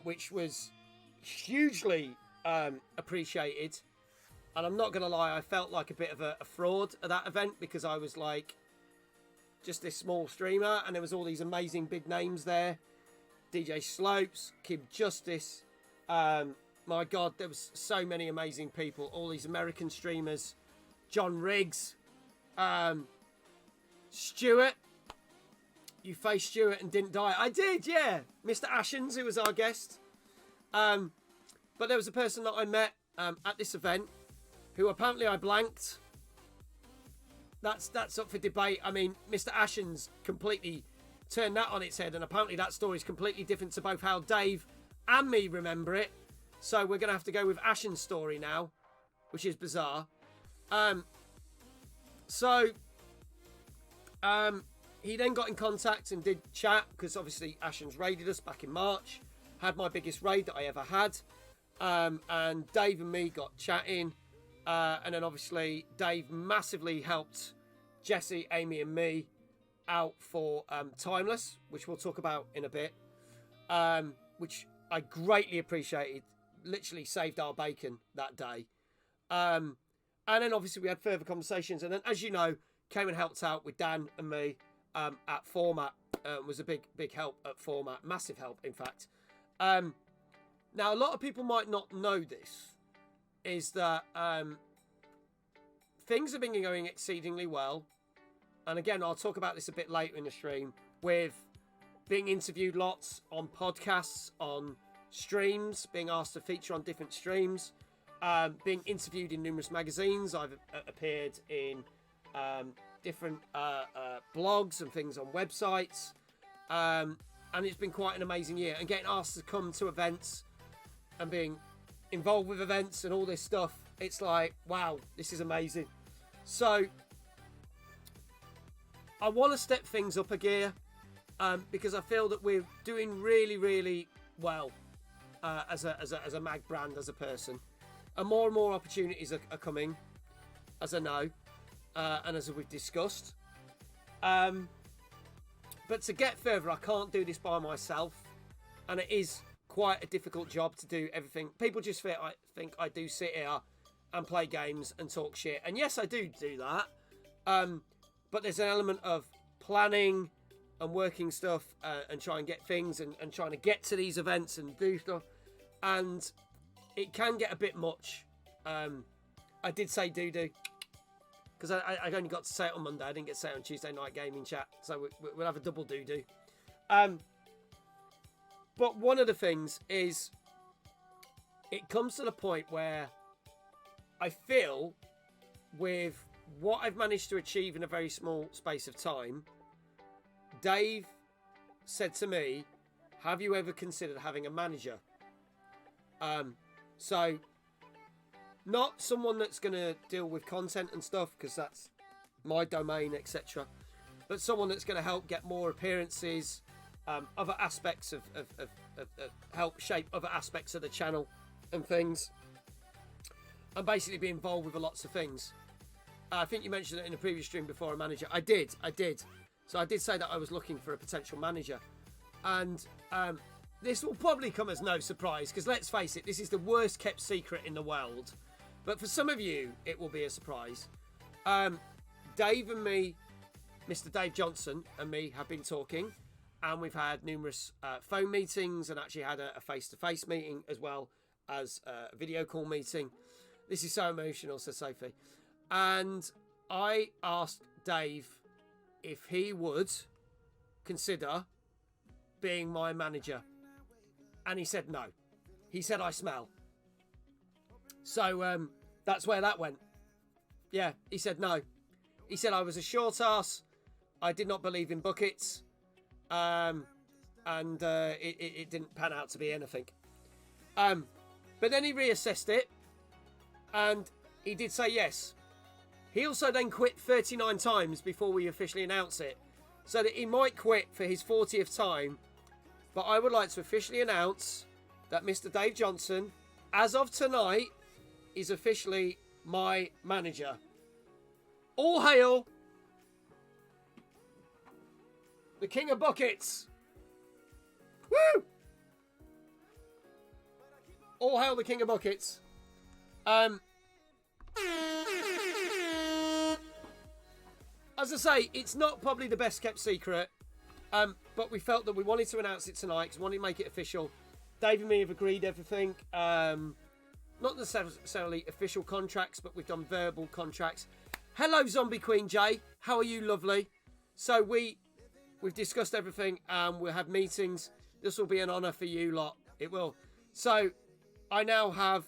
which was hugely appreciated. And I'm not going to lie, I felt like a bit of a fraud at that event, because I was like just this small streamer, and there was all these amazing big names there. DJ Slopes, Kim Justice, my God, there was so many amazing people. All these American streamers, John Riggs, Stuart. You faced Stuart and didn't die. I did, yeah. Mr. Ashens, who was our guest. But there was a person that I met at this event who apparently I blanked. That's up for debate. I mean, Mr. Ashens completely turned that on its head, and apparently that story is completely different to both how Dave and me remember it. So we're going to have to go with Ashen's story now, which is bizarre. He then got in contact and did chat, because obviously Ashen's raided us back in March. Had my biggest raid that I ever had. And Dave and me got chatting. And then obviously Dave massively helped Jesse, Amy and me out for Timeless, which we'll talk about in a bit. Which I greatly appreciated. Literally saved our bacon that day. And then obviously we had further conversations. And then, as you know, came and helped out with Dan and me at Format. Was a big help at Format. Massive help, in fact. Now, a lot of people might not know this, is that things have been going exceedingly well. And again, I'll talk about this a bit later in the stream, with being interviewed lots on podcasts, on streams, being asked to feature on different streams, being interviewed in numerous magazines. I've appeared in different blogs and things on websites. And it's been quite an amazing year. And getting asked to come to events and being involved with events and all this stuff, it's like, wow, this is amazing. So I want to step things up a gear, because I feel that we're doing really, really well as a mag brand, as a person, and more opportunities are coming, as I know, and as we've discussed. But to get further, I can't do this by myself, and it is quite a difficult job to do everything. People just think I do sit here and play games and talk shit, and yes, I do that. But there's an element of planning and working stuff and try and get things and trying to get to these events and do stuff, and it can get a bit much. I did say doo-doo, because I only got to say it on Monday. I didn't get to say it on Tuesday night gaming chat, so we'll have a double doo-doo. But one of the things is, it comes to the point where I feel, with what I've managed to achieve in a very small space of time, Dave said to me, have you ever considered having a manager? So not someone that's going to deal with content and stuff, because that's my domain, etc., but someone that's going to help get more appearances, other aspects of help shape other aspects of the channel and things, and basically be involved with lots of things. I think you mentioned it in a previous stream before, a manager. I did. So I did say that I was looking for a potential manager. And this will probably come as no surprise, because let's face it, this is the worst kept secret in the world. But for some of you, it will be a surprise. Dave and me, Mr. Dave Johnson and me, have been talking, and we've had numerous phone meetings, and actually had a face-to-face meeting as well as a video call meeting. This is so emotional, says Sophie. And I asked Dave if he would consider being my manager, and he said no. He said I smell. So That's where that went. Yeah, he said no. He said I was a short ass. I did not believe in buckets. And it didn't pan out to be anything. But then he reassessed it. And he did say yes. He also then quit 39 times before we officially announce it. So that he might quit for his 40th time. But I would like to officially announce that Mr. Dave Johnson, as of tonight, is officially my manager. All hail the King of Buckets. Woo! All hail the King of Buckets. As I say, it's not probably the best kept secret, but we felt that we wanted to announce it tonight because we wanted to make it official. Dave and me have agreed everything. Not necessarily official contracts, but we've done verbal contracts. Hello, Zombie Queen Jay. How are you, lovely? So we've discussed everything, and we'll have meetings. This will be an honour for you lot. It will. So I now have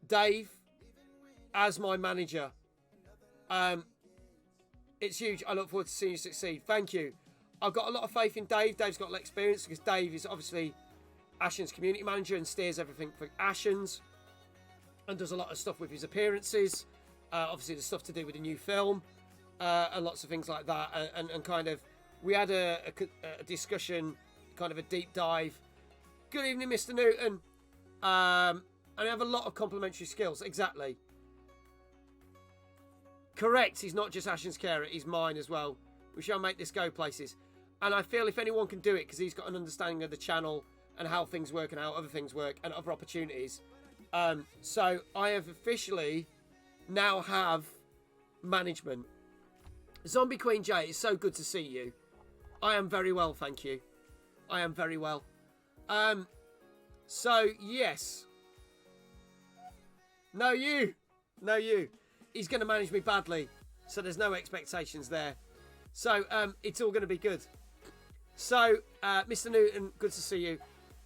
Dave as my manager. It's huge. I look forward to seeing you succeed. Thank you. I've got a lot of faith in Dave. Dave's got a lot of experience because Dave is obviously Ashen's community manager and steers everything for Ashen's and does a lot of stuff with his appearances. Obviously, the stuff to do with the new film and lots of things like that. And kind of, we had a discussion, kind of a deep dive. Good evening, Mr. Newton. And I have a lot of complementary skills. Exactly. Correct. He's not just Ashen's carer. He's mine as well. We shall make this go places. And I feel if anyone can do it, because he's got an understanding of the channel and how things work and how other things work and other opportunities. So I have officially now have management. Zombie Queen J, it's so good to see you. I am very well, thank you. I am very well. So yes. No, you. No, you. He's going to manage me badly. So there's no expectations there. So it's all going to be good. So, Mr. Newton, good to see you.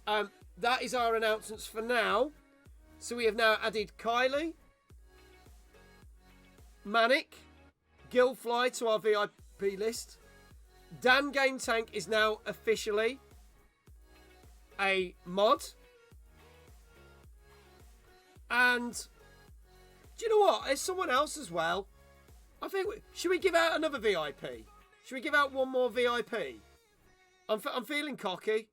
That is our announcements for now. So we have now added Kylie, Manic, Gilfly to our VIP list. Dan Game Tank is now officially a mod. And do you know what? There's someone else as well. I think should we give out another VIP? Should we give out one more VIP? I'm feeling cocky.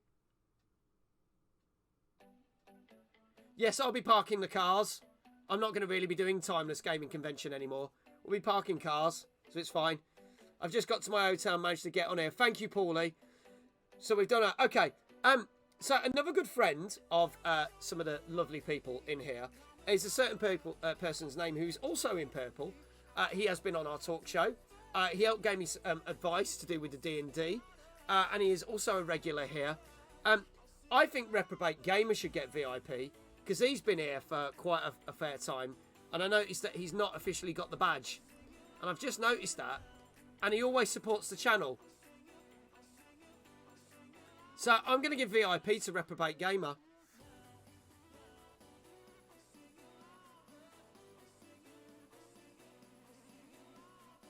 Yes, I'll be parking the cars. I'm not going to really be doing Timeless Gaming Convention anymore. We'll be parking cars, so it's fine. I've just got to my hotel and managed to get on here. Thank you, Paulie. So we've done that. Okay. So another good friend of some of the lovely people in here is a certain person's name who's also in purple. He has been on our talk show. He helped gave me some advice to do with the D&D. And he is also a regular here. I think Reprobate Gamer should get VIP because he's been here for quite a fair time. And I noticed that he's not officially got the badge. And I've just noticed that. And he always supports the channel. So I'm going to give VIP to Reprobate Gamer.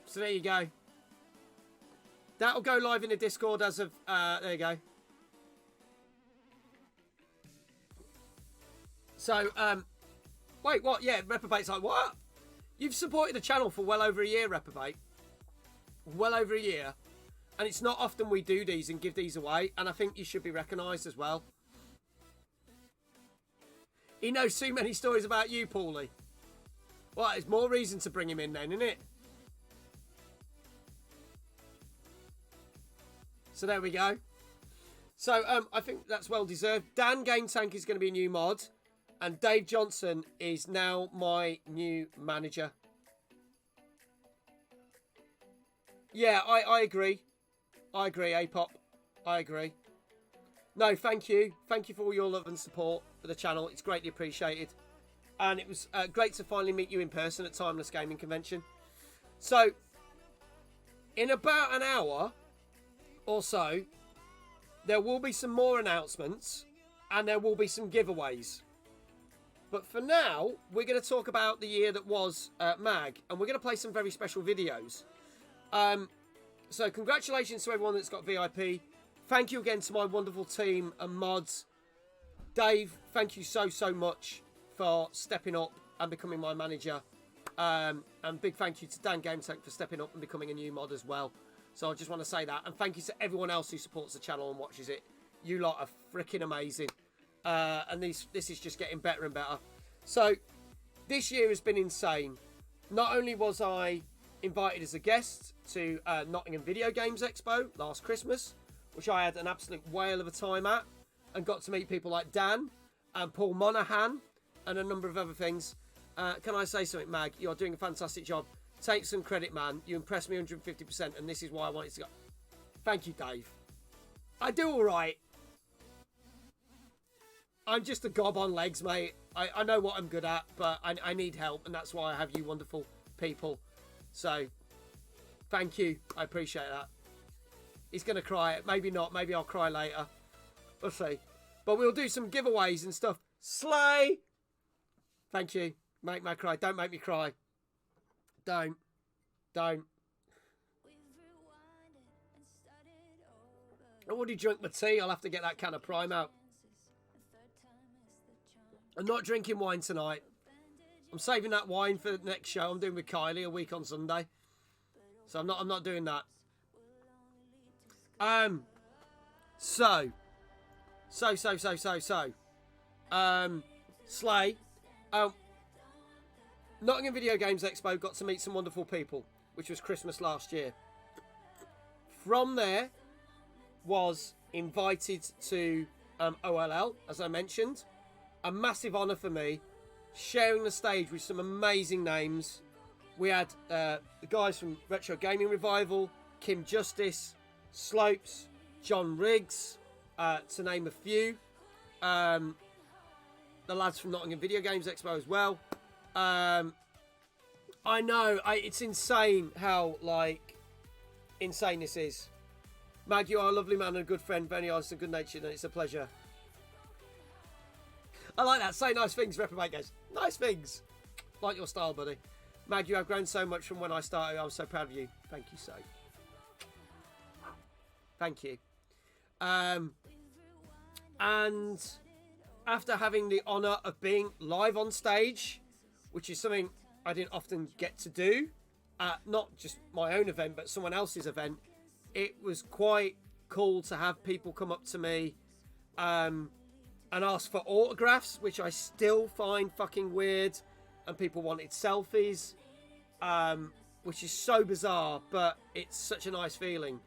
So there you go. That'll go live in the Discord as of... there you go. So, wait, what? Yeah, Reprobate's like, what? You've supported the channel for well over a year, Reprobate. Well over a year. And it's not often we do these and give these away. And I think you should be recognised as well. He knows too many stories about you, Paulie. Well, there's more reason to bring him in then, isn't it? So there we go. So I think that's well deserved. Dan Game Tank is going to be a new mod. And Dave Johnson is now my new manager. Yeah, I agree. I agree, Apop. I agree. No, thank you. Thank you for all your love and support for the channel. It's greatly appreciated. And it was great to finally meet you in person at Timeless Gaming Convention. So, in about an hour or so, there will be some more announcements and there will be some giveaways. But for now, we're going to talk about the year that was MAG, and we're going to play some very special videos. So congratulations to everyone that's got VIP. Thank you again to my wonderful team and mods. Dave, thank you so much for stepping up and becoming my manager. And big thank you to Dan GameTech for stepping up and becoming a new mod as well. So I just want to say that. And thank you to everyone else who supports the channel and watches it. You lot are freaking amazing. And this is just getting better and better. So this year has been insane. Not only was I invited as a guest to Nottingham Video Games Expo last Christmas, which I had an absolute whale of a time at, and got to meet people like Dan and Paul Monahan and a number of other things. Can I say something, Mag? You are doing a fantastic job. Take some credit, man. You impressed me 150%, and this is why I wanted to go. Thank you, Dave. I do all right. I'm just a gob on legs, mate. I know what I'm good at, but I need help, and that's why I have you wonderful people. So, thank you. I appreciate that. He's going to cry. Maybe not. Maybe I'll cry later. We'll see. But we'll do some giveaways and stuff. Slay! Thank you. Make me cry. Don't make me cry. Don't. Don't. I already drunk my tea. I'll have to get that can of Prime out. I'm not drinking wine tonight. I'm saving that wine for the next show I'm doing with Kylie a week on Sunday. So I'm not doing that. Slay. Nottingham Video Games Expo, got to meet some wonderful people, which was Christmas last year. From there, was invited to OLL, as I mentioned. A massive honour for me, sharing the stage with some amazing names. We had the guys from Retro Gaming Revival, Kim Justice, Slopes, John Riggs, to name a few. The lads from Nottingham Video Games Expo as well. I know, it's insane how, insane this is. Mag, you are a lovely man and a good friend, very honest and good-natured, and it's a pleasure. I like that. Say nice things, Reprobate goes. Nice things. Like your style, buddy. Mag, you have grown so much from when I started. I'm so proud of you. Thank you so. Thank you. And after having the honour of being live on stage, which is something I didn't often get to do, at not just my own event, but someone else's event, it was quite cool to have people come up to me and ask for autographs, which I still find fucking weird, and people wanted selfies, which is so bizarre, but it's such a nice feeling.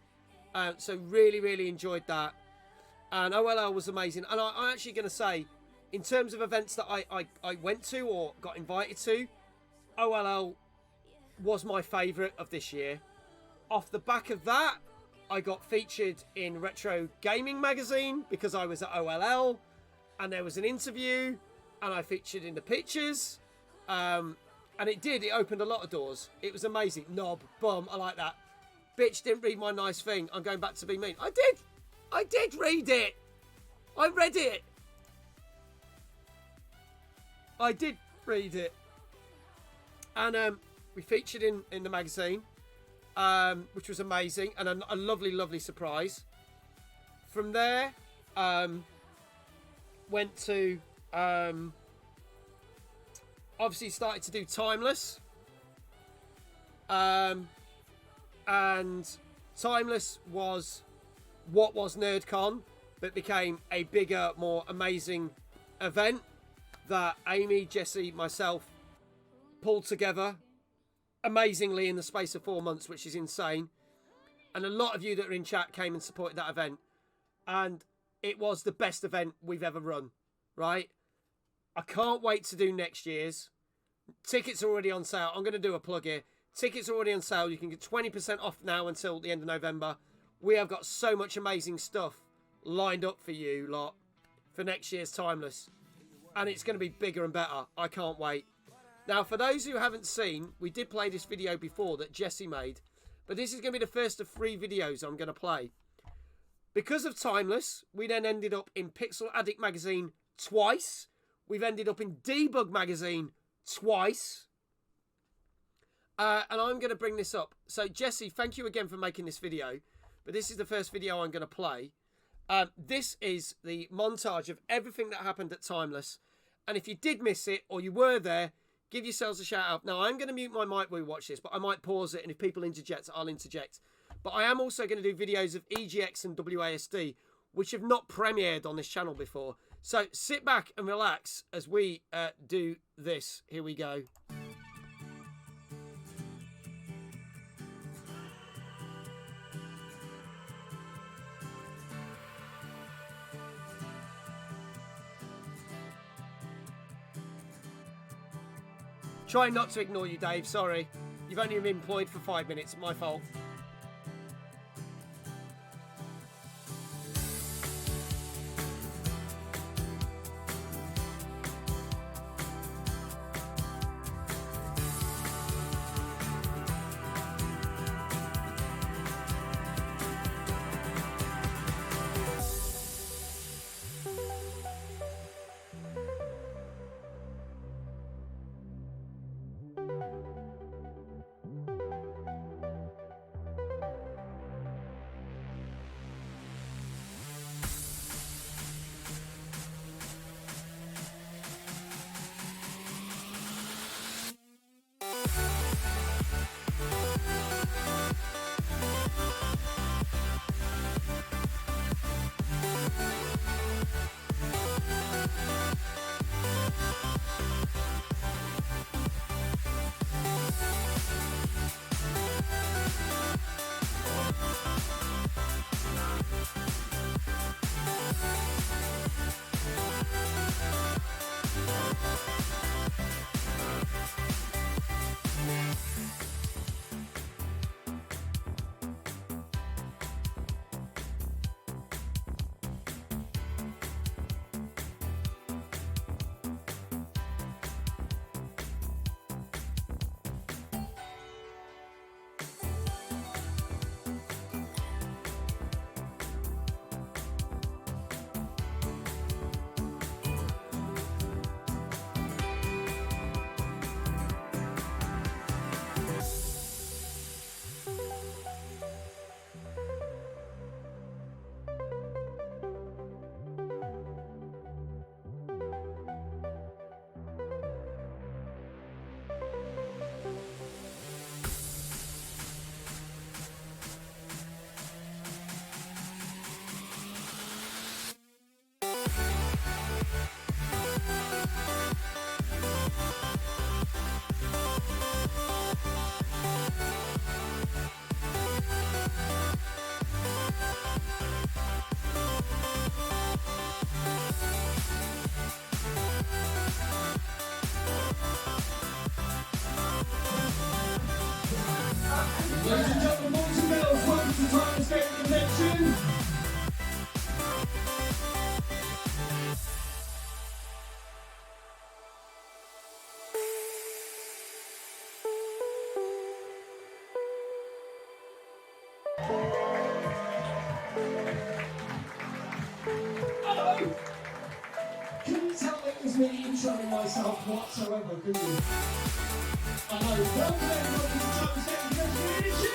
So really enjoyed that, and OLL was amazing. And I'm actually going to say, in terms of events that I went to or got invited to, OLL was my favourite of this year. Off the back of that, I got featured in Retro Gaming Magazine because I was at OLL, and there was an interview, and I featured in the pictures, and it opened a lot of doors. It was amazing. Knob, bum, I like that. Bitch didn't read my nice thing. I'm going back to be mean. I did read it. I read it. I did read it. And we featured in the magazine, which was amazing, and a lovely surprise. From there, went to obviously started to do Timeless, and Timeless was what was NerdCon, but became a bigger, more amazing event that Amy, Jesse, myself pulled together amazingly in the space of 4 months, which is insane. And a lot of you that are in chat came and supported that event, and it was the best event we've ever run, right? I can't wait to do next year's. Tickets are already on sale. I'm going to do a plug here. Tickets are already on sale. You can get 20% off now until the end of November. We have got so much amazing stuff lined up for you lot for next year's Timeless. And it's going to be bigger and better. I can't wait. Now, for those who haven't seen, we did play this video before that Jesse made. But this is going to be the first of 3 videos I'm going to play. Because of Timeless, we then ended up in Pixel Addict magazine twice, We've ended up in Debug magazine twice. And I'm going to bring this up. So, Jesse, thank you again for making this video. But this is the first video I'm going to play. This is the montage of everything that happened at Timeless. And if you did miss it, or you were there, give yourselves a shout out. Now, I'm going to mute my mic while we watch this, but I might pause it. And if people interject, I'll interject. But I am also going to do videos of EGX and WASD, which have not premiered on this channel before. So sit back and relax as we do this. Here we go. Try not to ignore you, Dave. Sorry. You've only been employed for 5 minutes. My fault. Ladies and gentlemen, boys and girls, welcome to Timeless Gaming Convention. Hello! Couldn't tell it was me introing myself whatsoever, could you? I know. Welcome everybody to Timeless Gaming Convention.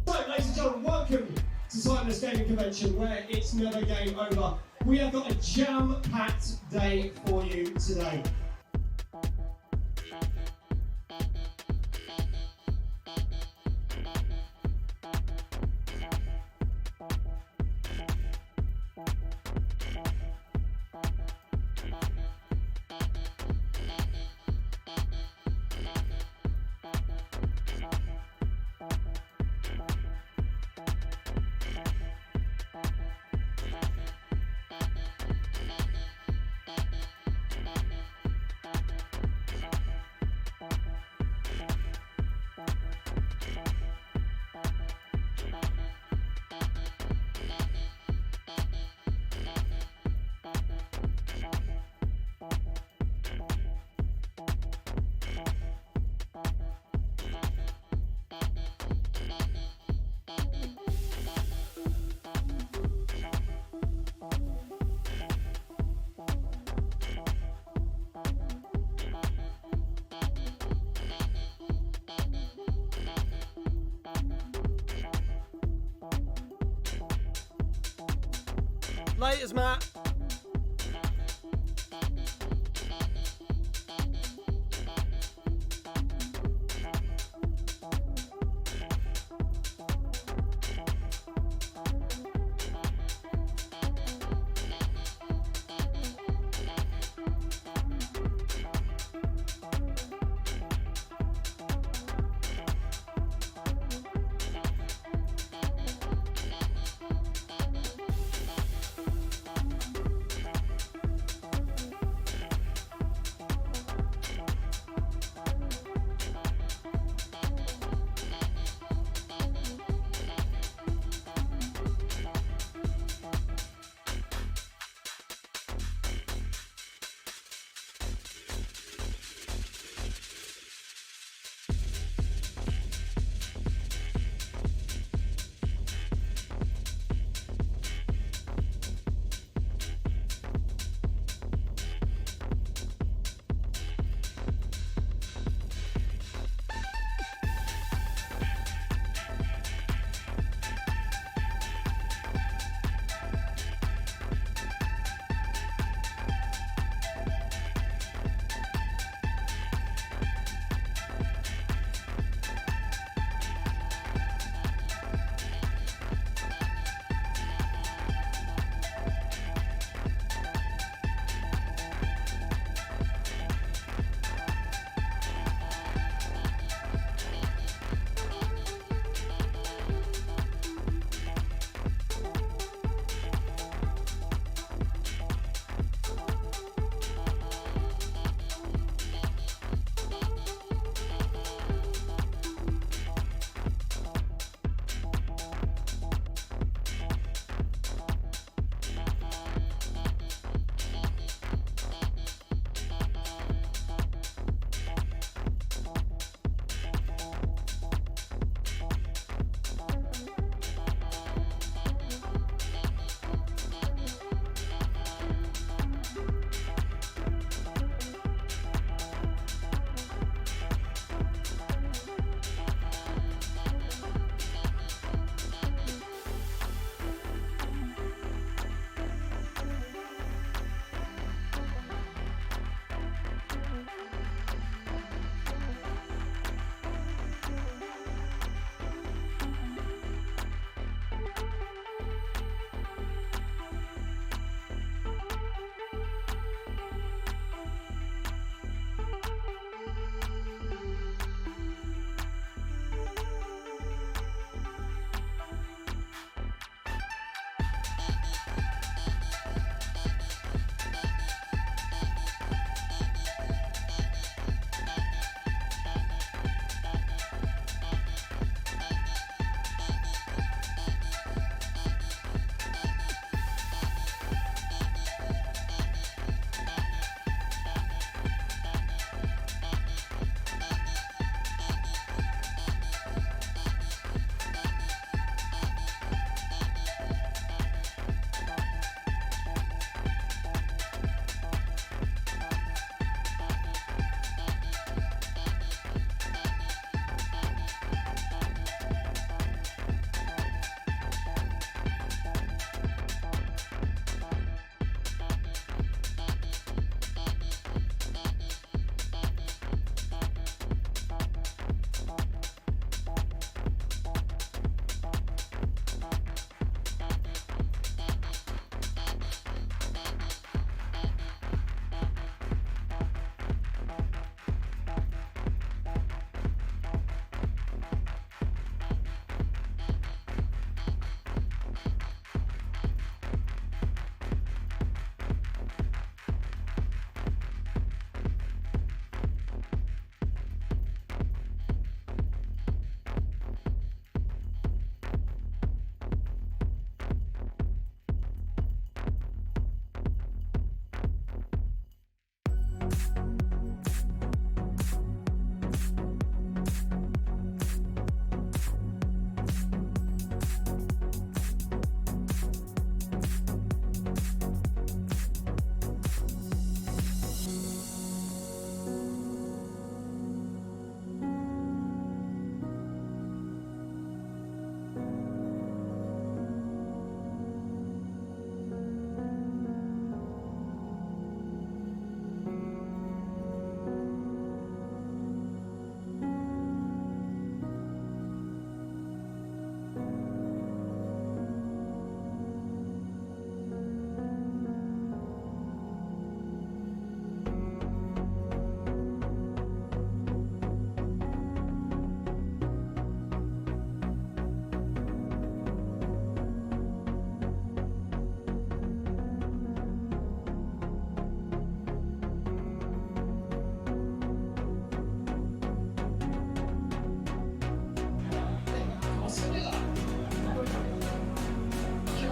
So, ladies and gentlemen, welcome to Timeless Gaming Convention, where it's never game over. We have got a jam-packed day for you today. Laters, Matt.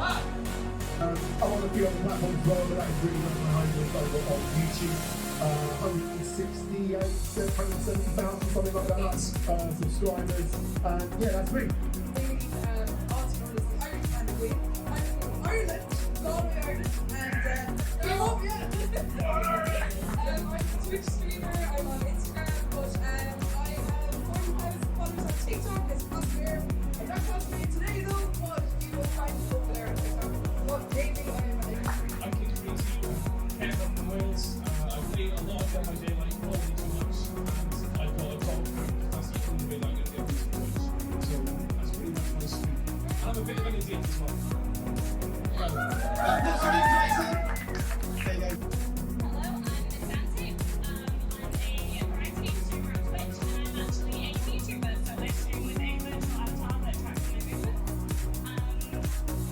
I'm on a few other platforms as well, but that is really much my home over on YouTube. 168, 170,000, something like that, subscribers. And yeah, that's me. Article is the Irish man of Ireland, Galway, Ireland, and I'm a Twitch streamer, I'm on Instagram, but I have 40,000 followers on TikTok. It's Cosmere. I'm not Cosmere today though, but you will find me over there on TikTok. But gaming, I am an extreme. I'm King Crazy, Cat up in Wales. I play a lot of them. I do like probably too much. And I've got a top that's equally big. I'm going to get these points. So that's pretty much my stream. And I'm a bit of an idiot as well. There you go. Hello, I'm Asante. I'm a variety YouTuber on Twitch, and I'm actually a YouTuber, so I stream with a virtual avatar that tracks my movements.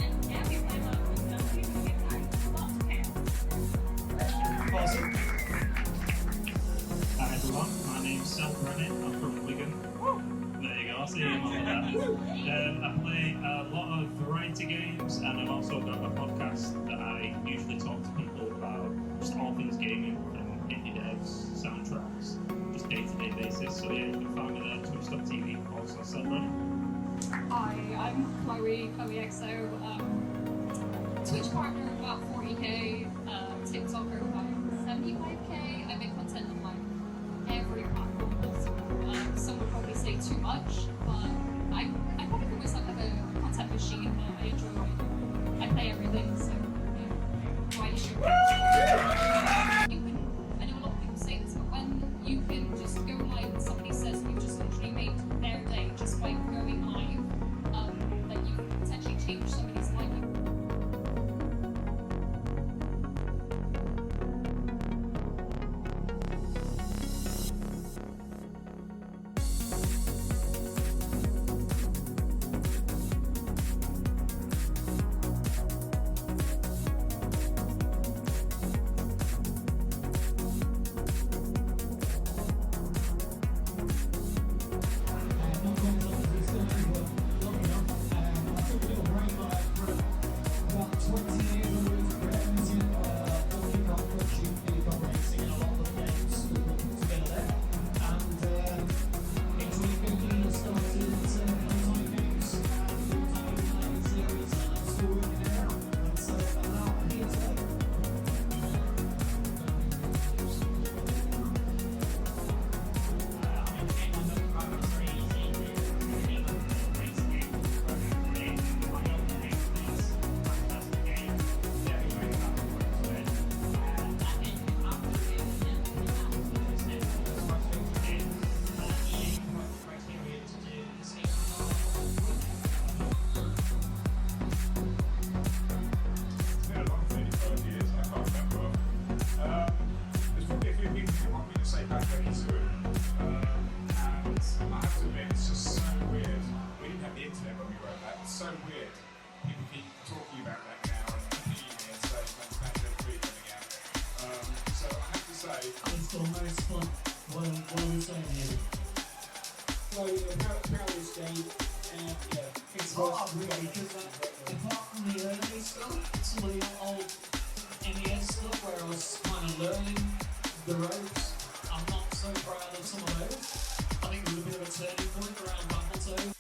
And yeah, we play a lot of cool stuff. We have a good time. Lots of chaos. Awesome. Hi everyone, my name's Sel Brennan, I'm from Wigan. There you go, I see him over there. I play a lot of variety games, and I've also got a podcast that I usually talk to people about just all things gaming, from indie devs, soundtracks, just day-to-day basis. So yeah, you can find me there, twitch.tv, also Sel Brennan. Hi, I'm Chloe XO. Twitch partner about 40k, TikToker about 75k. I make content on like every platform possible. Some would probably say too much, but I probably call myself like a content machine. I enjoy it. I play everything, so yeah, why you should. You can, I know a lot of people say this, but when you can just go live and somebody says you just literally made their day just by going live, that you can potentially change somebody's life. So weird. People keep talking about that now and feeling it and saying that's Banjo 3 coming out. So I have to say, It's still nice fun. What are we saying here? well, Power's game, yeah, It's hard really because apart from the early stuff, some of the old NES stuff where I was kind of learning the ropes, I'm not so proud of some of those. I think there was a bit of a turning point around Battletoads.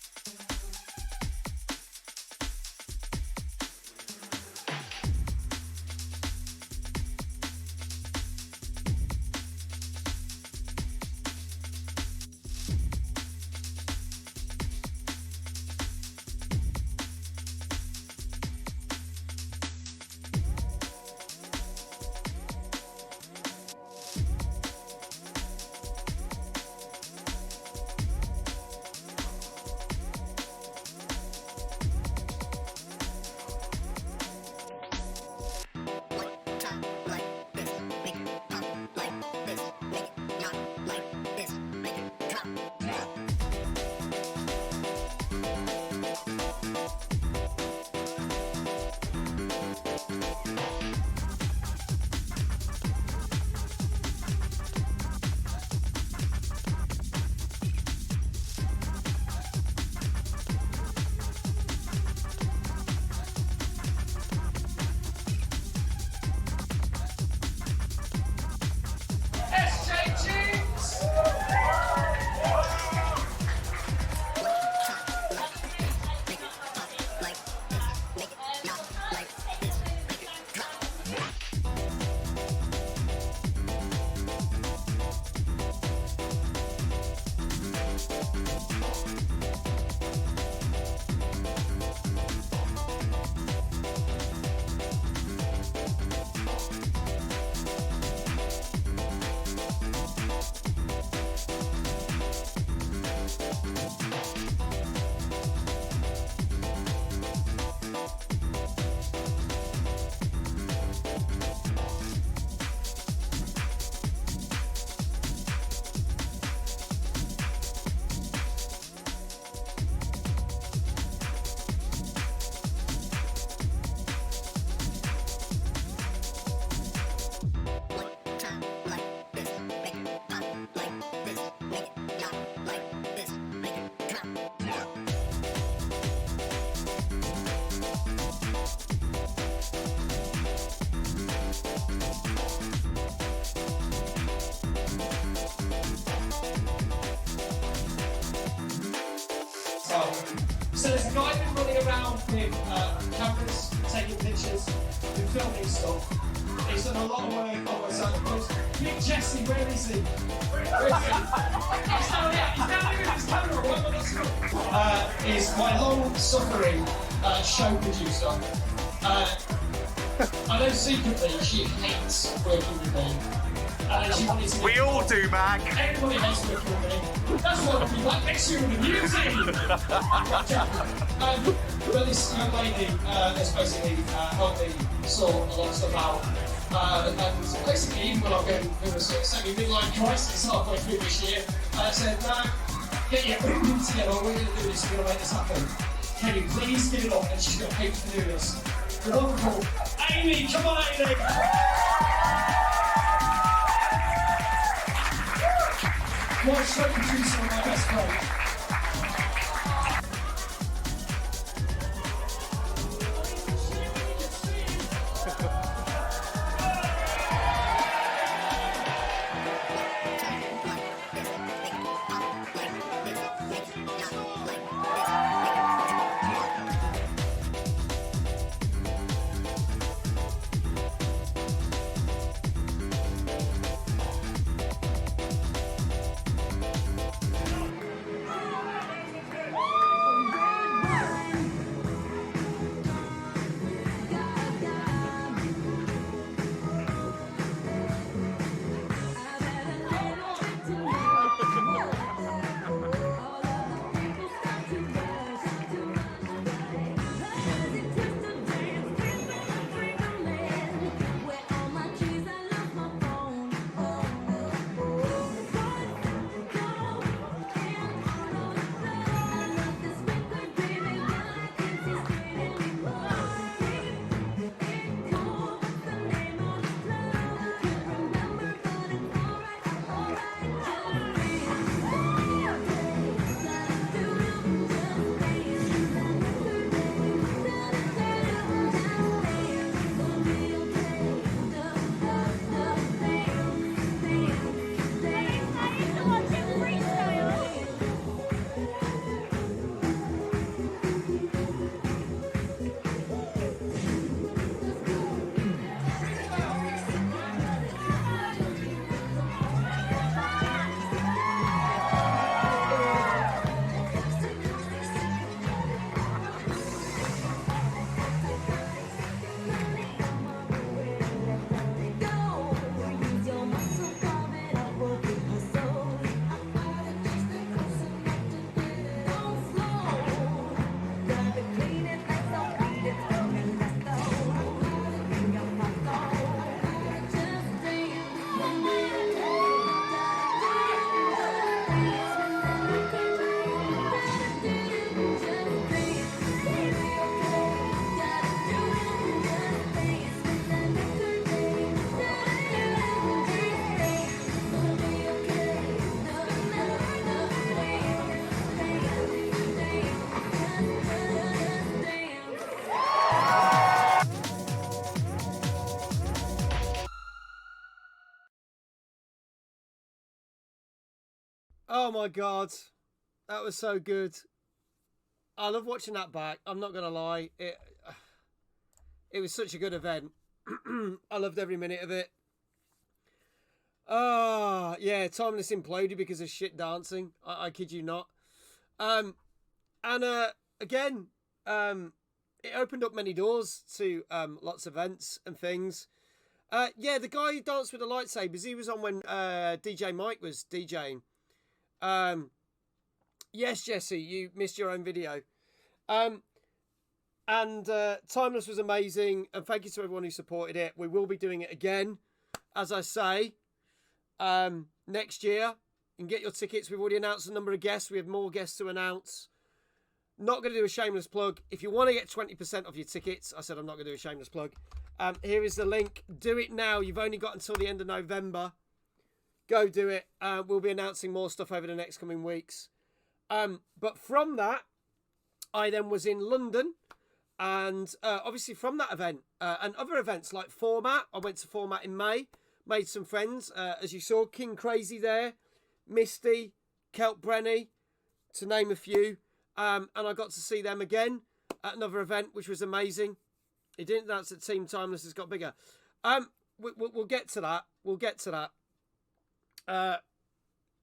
well. So there's a guy been running around with cameras, taking pictures, and filming stuff. He's done a lot of work on my side of the post. Big Jesse, where is he? Where is he? He's down here with his camera. Where am I? Is my long-suffering show producer. I know secretly she hates working with me. She wanted to We all do, Mac. Everybody hates working with me. That's why we'll be back next year with a new team. But this young lady has basically helped me sort a lot of stuff out. And basically, even when I'm going through a sort of semi-midlife crisis halfway through this year, I said, no, get your together, we're going to do this, we're going to make this happen. Can you please get it off? And she's going to pay to do this. The wonderful Amy, come on, Amy! My show producer and my best friend. Oh my god, that was so good. I love watching that back. I'm not gonna lie, it was such a good event. I loved every minute of it. Ah, yeah, Timeless imploded because of shit dancing. I kid you not. Again, it opened up many doors to lots of events and things. Yeah, the guy who danced with the lightsabers, he was on when DJ Mike was DJing. Yes, Jesse, you missed your own video. Timeless was amazing, and thank you to everyone who supported it. We will be doing it again, as I say, next year. You can get your tickets. We've already announced a number of guests. We have more guests to announce. Not going to do a shameless plug. If you want to get 20% off your tickets, I said I'm not going to do a shameless plug. Here is the link. Do it now. You've only got until the end of November. Go do it. We'll be announcing more stuff over the next coming weeks. But from that, I then was in London. And obviously from that event and other events like Format, I went to Format in May. Made some friends. As you saw, King Crazy there. Misty, Kelp Brenny, to name a few. and I got to see them again at another event, which was amazing. It didn't. That's at Team Timeless has got bigger. We'll get to that. We'll get to that.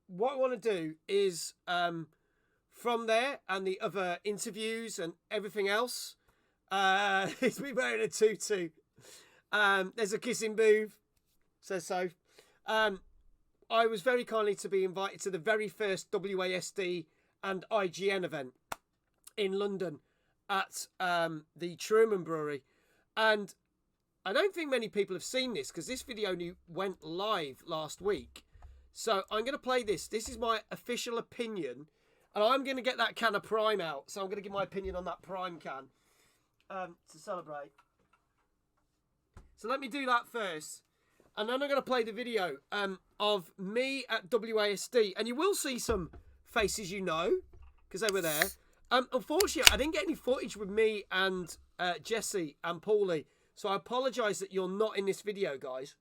What I want to do is from there and the other interviews and everything else. He's been wearing a tutu. There's a kissing booth. Says so. I was very kindly to be invited to the very first WASD and IGN event in London at the Truman Brewery. And I don't think many people have seen this because this video only went live last week. So I'm going to play this. This is my official opinion. And I'm going to get that can of Prime out. So I'm going to give my opinion on that Prime can to celebrate. So let me do that first. And then I'm going to play the video of me at WASD. And you will see some faces you know, because they were there. Unfortunately, I didn't get any footage with me and Jesse and Paulie. So I apologise that you're not in this video, guys.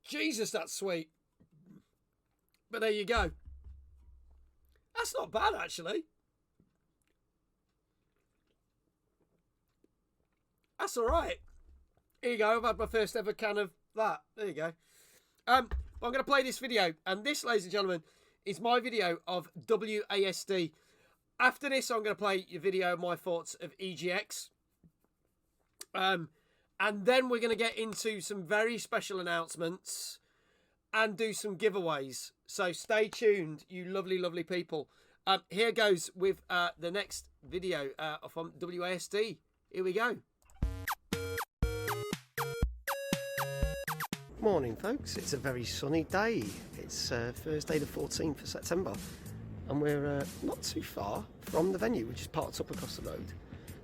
Jesus, that's sweet. But there you go. That's not bad, actually. That's all right. Here you go. I've had my first ever can of that. There you go. I'm going to play this video. And this, ladies and gentlemen, is my video of WASD. After this, I'm going to play your video of my thoughts of EGX. And then we're going to get into some very special announcements and do some giveaways. So stay tuned, you lovely, lovely people. Here goes with the next video from WASD. Here we go. Morning, folks. It's a very sunny day. It's Thursday the 14th of September. And we're not too far from the venue, which is parked up across the road.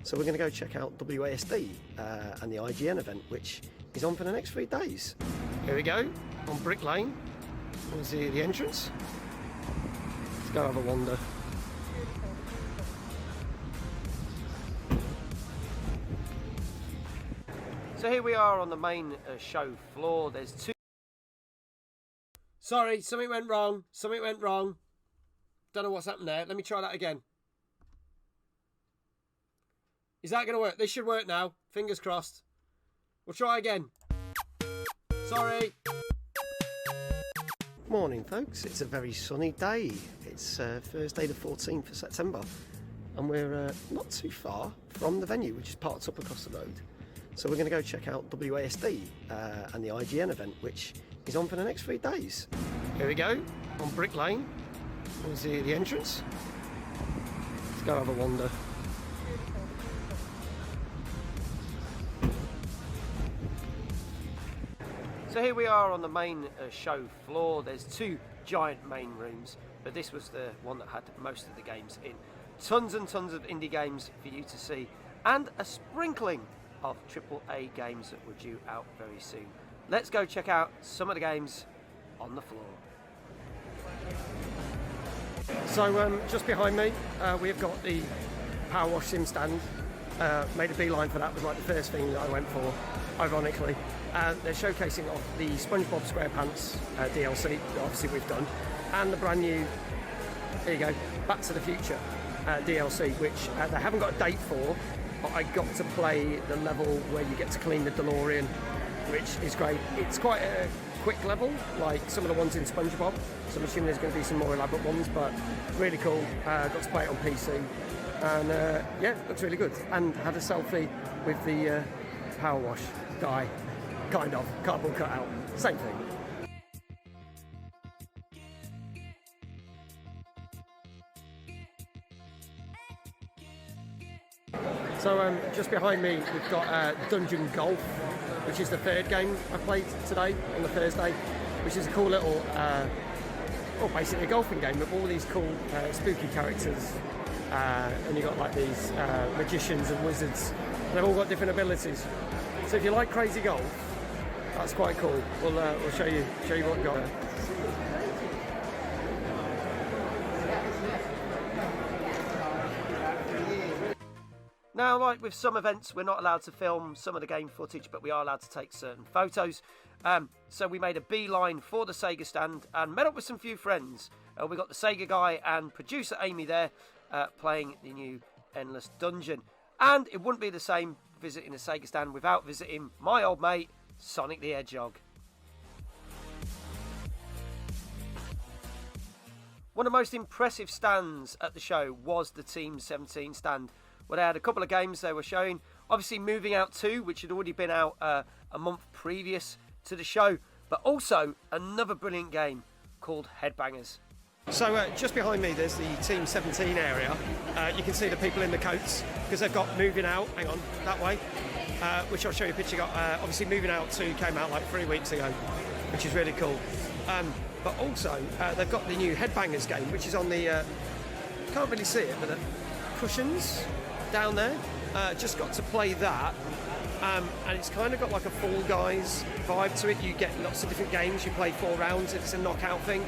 So we're going to go check out WASD and the IGN event, which is on for the next 3 days. Here we go, on Brick Lane. You see the entrance. Let's go have a wander. So here we are on the main show floor. There's two... Sorry, something went wrong. Something went wrong. Don't know what's happened there. Let me try that again. Is that going to work? This should work now. Fingers crossed. We'll try again. Sorry. Morning, folks. It's a very sunny day. It's Thursday the 14th of September. And we're not too far from the venue, which is parked up across the road. So we're going to go check out WASD and the IGN event, which is on for the next 3 days. Here we go, on Brick Lane. You see the entrance. Let's go have a wander. So here we are on the main show floor. There's two giant main rooms, but this was the one that had most of the games in. Tons and tons of indie games for you to see, and a sprinkling of AAA games that were due out very soon. Let's go check out some of the games on the floor. So just behind me, we've got the Power Wash Sim stand. Made a beeline for that, was like the first thing that I went for, ironically. They're showcasing off the SpongeBob SquarePants DLC, that obviously we've done, and the brand new, there you go, Back to the Future DLC, which they haven't got a date for, but I got to play the level where you get to clean the DeLorean, which is great. It's quite a quick level, like some of the ones in SpongeBob, so I'm assuming there's going to be some more elaborate ones, but really cool. Got to play it on PC, and yeah, looks really good. And had a selfie with the Power Wash guy, kind of, cardboard cutout, same thing. So just behind me we've got Dungeon Golf, which is the third game I played today on the Thursday, which is a cool little, well, basically a golfing game with all these cool spooky characters, and you've got like these magicians and wizards. They've all got different abilities. So if you like crazy golf, that's quite cool. We'll show you what we've got. Now, like with some events, we're not allowed to film some of the game footage, but we are allowed to take certain photos. So we made a beeline for the Sega stand and met up with some few friends. We got the Sega guy and producer Amy there playing the new Endless Dungeon. And it wouldn't be the same visiting a Sega stand without visiting my old mate, Sonic the Hedgehog. One of the most impressive stands at the show was the Team 17 stand, where they had a couple of games they were showing. Obviously Moving Out 2, which had already been out a month previous to the show, but also another brilliant game called Headbangers. So just behind me there's the Team 17 area. You can see the people in the coats because they've got Moving Out, hang on, that way, which I'll show you a picture. Obviously Moving Out 2 came out like 3 weeks ago, which is really cool. But also they've got the new Headbangers game, which is on the, can't really see it, but the cushions down there. Just got to play that. And it's kind of got like a Fall Guys vibe to it. You get lots of different games. You play 4 rounds. It's a knockout thing.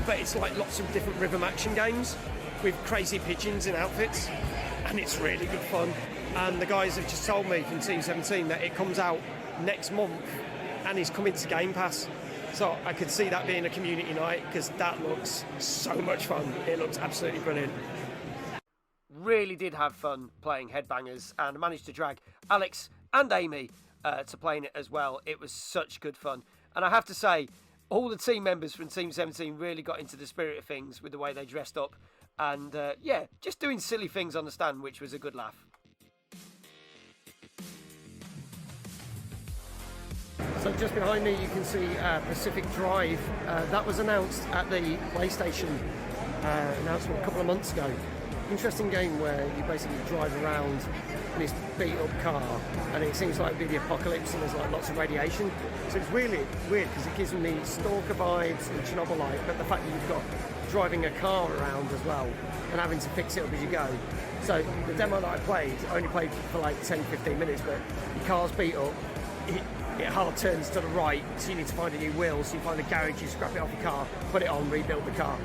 But it's like lots of different rhythm action games with crazy pigeons in outfits. And it's really good fun. And the guys have just told me from Team 17 that it comes out next month and is coming to Game Pass. So I could see that being a community night because that looks so much fun. It looks absolutely brilliant. Really did have fun playing Headbangers and managed to drag Alex and Amy to playing it as well. It was such good fun. And I have to say, all the team members from Team 17 really got into the spirit of things with the way they dressed up. And yeah, just doing silly things on the stand, which was a good laugh. So just behind me you can see Pacific Drive. That was announced at the PlayStation announcement a couple of months ago. Interesting game where you basically drive around in this beat up car and it seems like it'd be the apocalypse and there's like lots of radiation. So it's really weird because it gives me Stalker vibes and Chernobyl-like, but the fact that you've got driving a car around as well and having to fix it up as you go. So the demo that I only played for like 10-15 minutes, but your car's beat up, it hard turns to the right, so you need to find a new wheel, so you find a garage, you scrap it off your car, put it on, rebuild the car.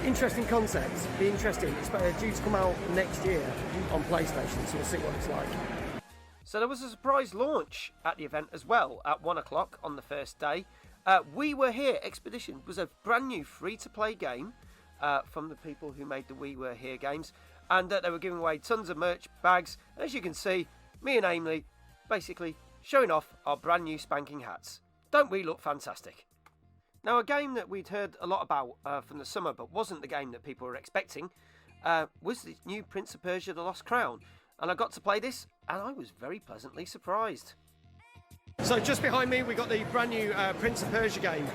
Interesting concept, be interesting. It's due to come out next year on PlayStation, so we'll see what it's like. So there was a surprise launch at the event as well at 1 o'clock on the first day. We Were Here Expedition was a brand new free-to-play game from the people who made the We Were Here games, and they were giving away tons of merch bags. And as you can see, me and Amy basically showing off our brand new spanking hats. Don't we look fantastic? Now, a game that we'd heard a lot about from the summer, but wasn't the game that people were expecting, was the new Prince of Persia: The Lost Crown. And I got to play this, and I was very pleasantly surprised. So just behind me, we got the brand new Prince of Persia game,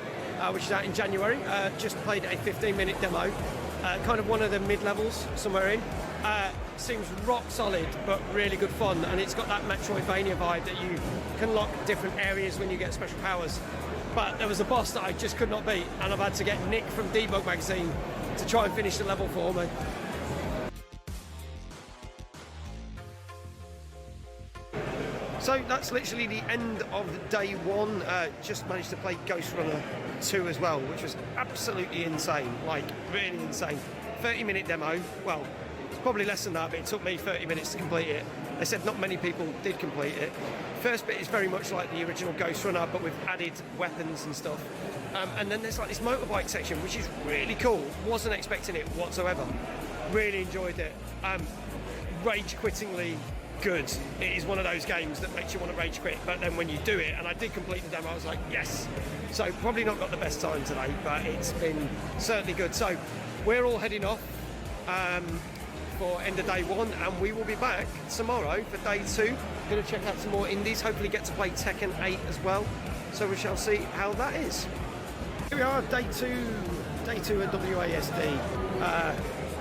which is out in January. Just played a 15-minute demo, kind of one of the mid-levels somewhere in. Seems rock solid, but really good fun, and it's got that Metroidvania vibe that you can lock different areas when you get special powers. But there was a boss that I just could not beat, and I've had to get Nick from Debug Magazine to try and finish the level for me. So that's literally the end of day one. Just managed to play Ghost Runner 2 as well, which was absolutely insane, like really insane. 30-minute demo, well, it's probably less than that, but it took me 30 minutes to complete it. They said not many people did complete it. First bit is very much like the original Ghost Runner, but with added weapons and stuff. And then there's like this motorbike section, which is really cool. Wasn't expecting it whatsoever. Really enjoyed it. Rage-quittingly good. It is one of those games that makes you want to rage quit, but then when you do it, and I did complete the demo, I was like, yes. So probably not got the best time today, but it's been certainly good. So we're all heading off for end of day one, and we will be back tomorrow for day two. Going to check out some more indies, hopefully get to play Tekken 8 as well. So we shall see how that is. Here we are, day two at WASD.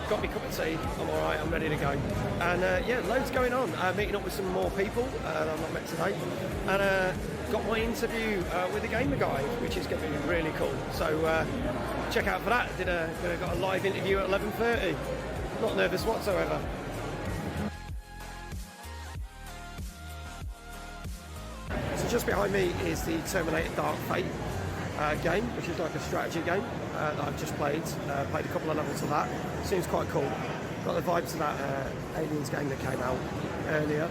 Got me a cup of tea, I'm alright, I'm ready to go. And yeah, loads going on. Meeting up with some more people that I've not met today. And got my interview with the Gamer Guy, which is going to be really cool. So check out for that. Got a live interview at 11:30. Not nervous whatsoever. So just behind me is the Terminator Dark Fate game, which is like a strategy game that I've just played. Played a couple of levels of that. Seems quite cool. Got the vibes of that Aliens game that came out earlier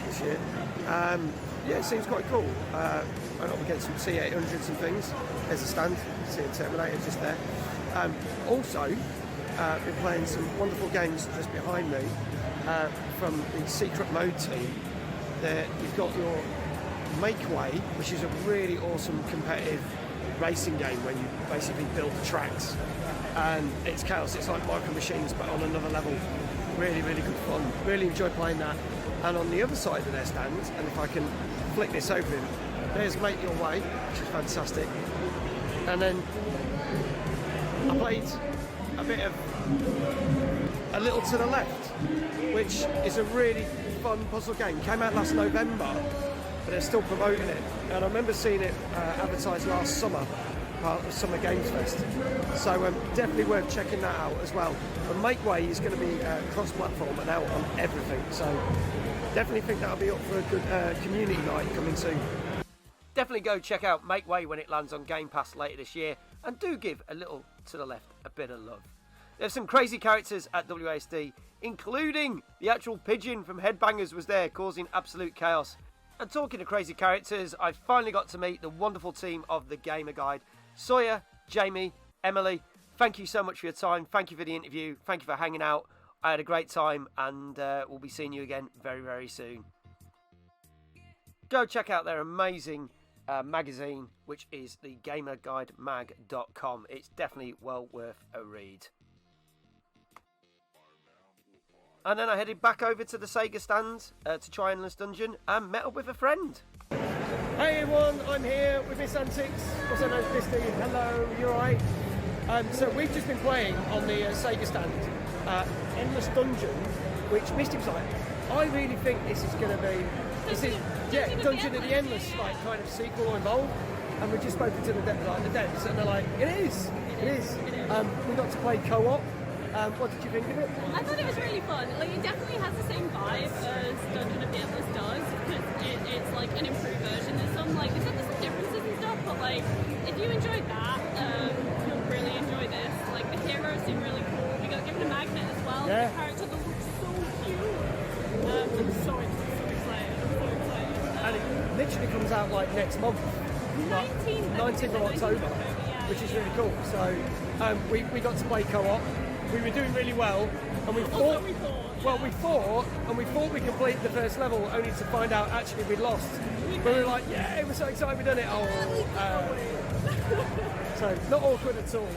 this year. Yeah, it seems quite cool. Went up against some C800s and things. There's a stand, see a Terminator just there. Also, been playing some wonderful games just behind me from the Secret Mode team. There, you've got your Make Way, which is a really awesome competitive racing game where you basically build the tracks, and it's chaos. It's like Micro Machines but on another level. Really, really good fun. Really enjoy playing that. And on the other side of their stand, and if I can flick this open, there's Make Your Way, which is fantastic. And then I played a bit of A Little to the Left, which is a really fun puzzle game. Came out last November, but they're still promoting it. And I remember seeing it advertised last summer, part of Summer Games Fest. So definitely worth checking that out as well. But Make Way is going to be cross-platform and out on everything. So definitely think that'll be up for a good community night coming soon. Definitely go check out Make Way when it lands on Game Pass later this year, and do give A Little to the Left a bit of love. There's some crazy characters at WASD, including the actual pigeon from Headbangers was there, causing absolute chaos. And talking of crazy characters, I finally got to meet the wonderful team of the Gamer Guide. Sawyer, Jamie, Emily, thank you so much for your time. Thank you for the interview. Thank you for hanging out. I had a great time, and we'll be seeing you again very, very soon. Go check out their amazing magazine, which is the gamerguidemag.com. It's definitely well worth a read. And then I headed back over to the Sega stand to try Endless Dungeon and met up with a friend. Hey everyone, I'm here with Miss Antics, also known as Misty. Hello, you alright? So we've just been playing on the Sega stand Endless Dungeon, which Misty was like, I really think this is going to be... Dungeon of the Endless, like kind of sequel or involved. And we've just spoken to the devs, and they're like, it is. We got to play co-op. What did you think of it? I thought it was really fun. Like, it definitely has the same vibe as Dungeon of the Endless does, because it's like an improved version. There's some differences and stuff, but like, if you enjoyed that, you'll really enjoy this. Like, the heroes seem really cool. We got given a magnet as well. Yeah. The character that looks so cute. I'm so excited. And it literally comes out like next month. 19th of October, which is really cool. So we got to play co-op. We were doing really well, and we thought we completed the first level, only to find out actually we'd lost. But we were like, yeah, we're so excited we done it. So not awkward at all.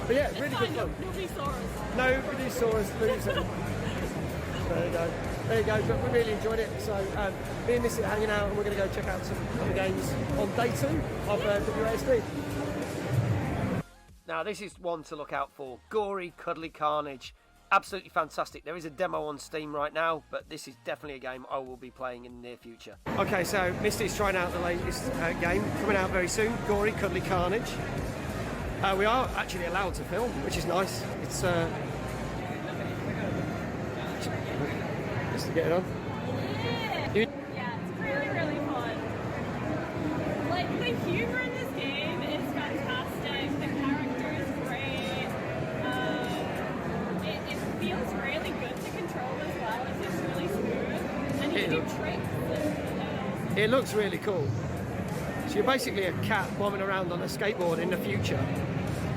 But yeah, really good fun. Nobody saw us losing. There you go. But we really enjoyed it. So me and Missy are hanging out, and we're going to go check out some other games on day 2 of WASD. Now, this is one to look out for. Gory Cuddly Carnage. Absolutely fantastic. There is a demo on Steam right now, but this is definitely a game I will be playing in the near future. Okay, so Misty's trying out the latest game, coming out very soon. Gory Cuddly Carnage. We are actually allowed to film, which is nice. It's just to get it on. Yeah, it's really, really fun. Like, the humor in this game is fantastic. The character is great. It feels really good to control as well. It's just really smooth. And you can do tricks. It looks really cool. So you're basically a cat bombing around on a skateboard in the future.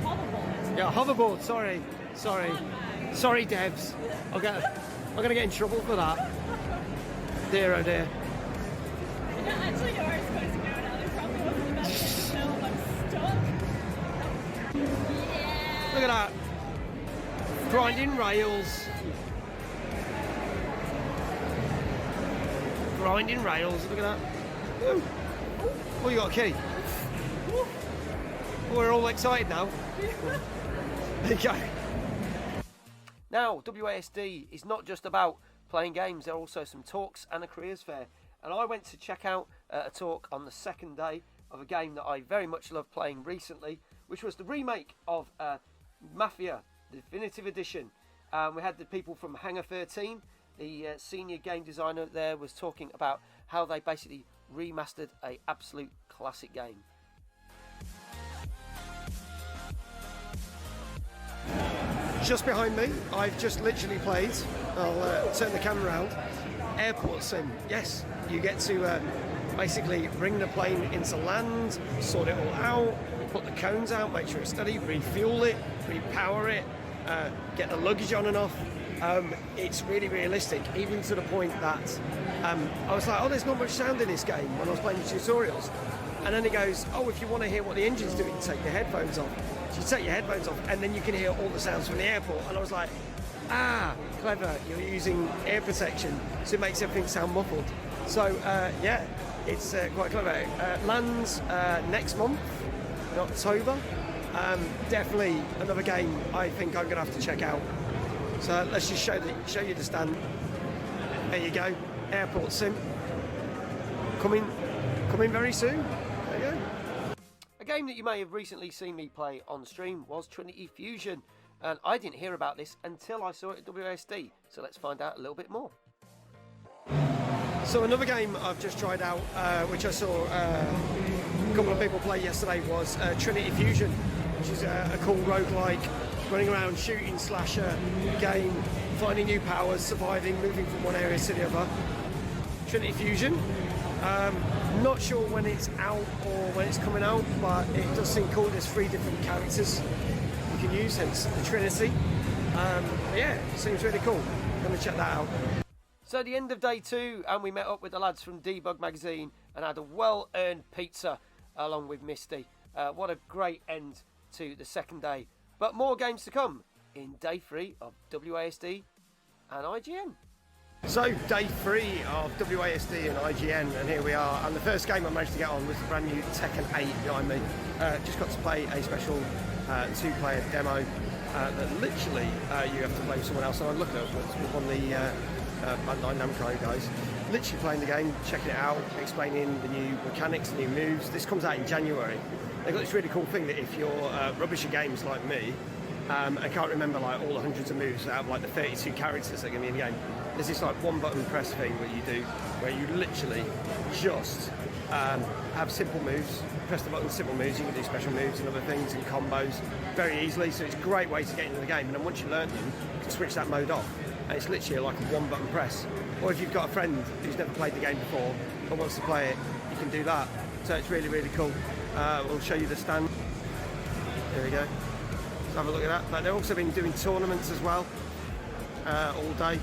Hoverboard. Yeah, hoverboard. Sorry, devs. I'm gonna get in trouble for that. Dear oh dear. I don't actually know where it's supposed to go now. This probably wasn't the best way to film. I'm stuck. Yeah. Look at that. Grinding rails. Grinding rails. Look at that. Ooh. Oh, you got a key. Oh, we're all excited now. There you go. Now, WASD is not just about playing games. There are also some talks and a careers fair. And I went to check out a talk on the second day of a game that I very much loved playing recently, which was the remake of Mafia, the Definitive Edition. We had the people from Hangar 13. The senior game designer there was talking about how they basically remastered an absolute classic game. just behind me, I've just literally played, I'll turn the camera around, Airport Sim. Yes, you get to basically bring the plane into land, sort it all out, put the cones out, make sure it's steady, refuel it, repower it, get the luggage on and off. It's really realistic, even to the point that I was like, oh, there's not much sound in this game when I was playing the tutorials. And then it goes, oh, if you want to hear what the engine's doing, take your headphones off. So you take your headphones off, and then you can hear all the sounds from the airport. And I was like, ah, clever, you're using air protection, so it makes everything sound muffled. So, yeah, it's quite clever. Lands next month, in October. Definitely another game I think I'm going to have to check out. So let's just show you the stand. There you go, Airport Sim. Coming very soon. There you go. A game that you may have recently seen me play on stream was Trinity Fusion, and I didn't hear about this until I saw it at WASD. So let's find out a little bit more. So another game I've just tried out, which I saw a couple of people play yesterday, was Trinity Fusion, which is a cool roguelike, running around shooting slasher game, finding new powers, surviving, moving from one area to the other. Trinity Fusion. Not sure when it's out or when it's coming out, but it does seem cool. There's 3 different characters you can use, hence the Trinity. Yeah, it seems really cool. I'm going to check that out. So the end of day 2, and we met up with the lads from Debug Magazine and had a well-earned pizza along with Misty. What a great end to the second day. But more games to come in day 3 of WASD and IGN. So day 3 of WASD and IGN, and here we are. And the first game I managed to get on was the brand new Tekken 8 behind me. Just got to play a special 2-player demo that literally you have to play with someone else. And I'm looking at it with one of the Bandai Namco guys, literally playing the game, checking it out, explaining the new mechanics, the new moves. This comes out in January. They've got this really cool thing that if you're rubbish at games like me, and can't remember like all the hundreds of moves out of like the 32 characters that are going to be in the game, there's this like one button press thing that you do where you literally just have simple moves, press the button, simple moves, you can do special moves and other things and combos very easily. So it's a great way to get into the game, and then once you learn them, you can switch that mode off, and it's literally like a one button press. Or if you've got a friend who's never played the game before but wants to play it, you can do that. So it's really, really cool. We'll show you the stand. There we go. Let's have a look at that. But they've also been doing tournaments as well all day.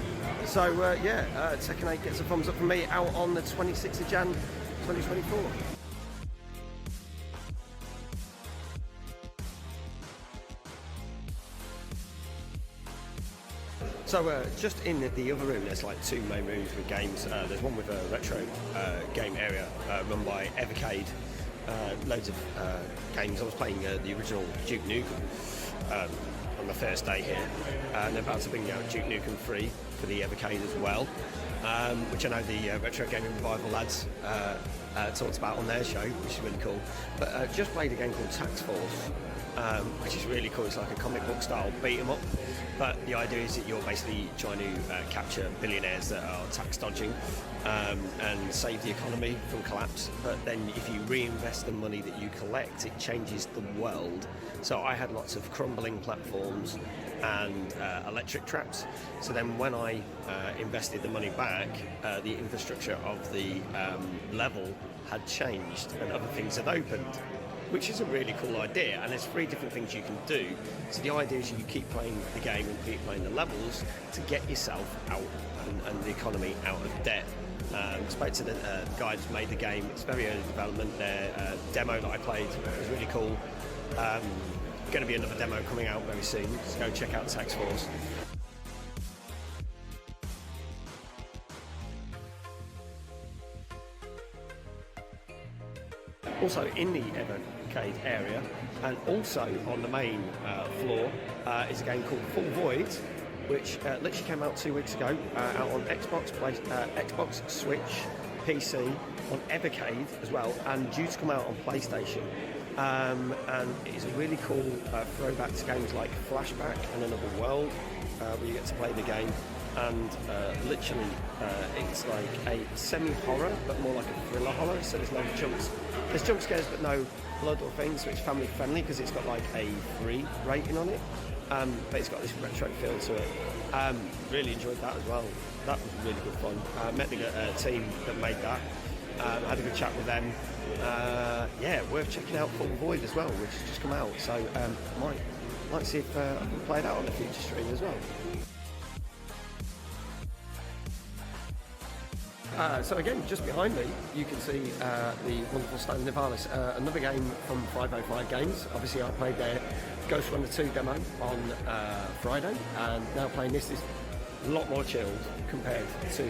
So yeah, Tekken 8 gets a thumbs up from me, out on the 26th of Jan 2024. So just in the other room, there's like 2 main rooms with games. There's one with a retro game area run by Evercade. Loads of games. I was playing the original Duke Nukem on the first day here, and they're about to bring out Duke Nukem 3 for the Evercade as well, which I know the Retro Gaming Revival lads talked about on their show, which is really cool. But just played a game called Tax Force, which is really cool. It's like a comic book style beat 'em up, but the idea is that you're basically trying to capture billionaires that are tax dodging and save the economy from collapse. But then if you reinvest the money that you collect, it changes the world. So I had lots of crumbling platforms and electric traps. So then when I invested the money back, the infrastructure of the level had changed and other things had opened, which is a really cool idea. And there's 3 different things you can do. So the idea is you keep playing the game and keep playing the levels to get yourself out and the economy out of debt. Spoke to the guys who made the game. It's very early development. Their demo that I played was really cool. Going to be another demo coming out very soon, so go check out Tax Force. Also in the Evercade area, and also on the main floor, is a game called Full Void, which literally came out 2 weeks ago, out on Xbox, Switch, PC, on Evercade as well, and due to come out on PlayStation. And it is a really cool throwback to games like Flashback and Another World, where you get to play the game. And literally, it's like a semi-horror, but more like a thriller horror. So there's no jumps. There's jump scares, but no blood or things. So it's family friendly because it's got like a 3 rating on it. but it's got this retro feel to it. Really enjoyed that as well. That was really good fun. Met the team that made that. Had a good chat with them. Yeah, worth checking out Full Void as well, which has just come out. So might see if I can play that on a future stream as well. So again, just behind me, you can see the wonderful Stan Nivalis, another game from 505 Games. Obviously, I played their Ghost Runner 2 demo on Friday, and now playing this is a lot more chilled compared to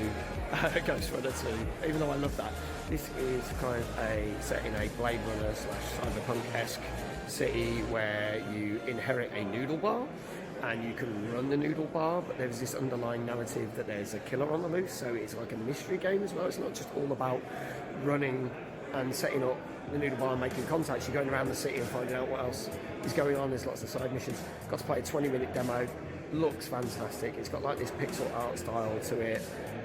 Ghost Runner 2, even though I love that. This is kind of set in a Blade Runner / cyberpunk-esque city where you inherit a noodle bar, and you can run the noodle bar, but there's this underlying narrative that there's a killer on the loose, so it's like a mystery game as well. It's not just all about running and setting up the noodle bar and making contacts. You're going around the city and finding out what else is going on. There's lots of side missions. Got to play a 20-minute demo. Looks fantastic. It's got like this pixel art style to it,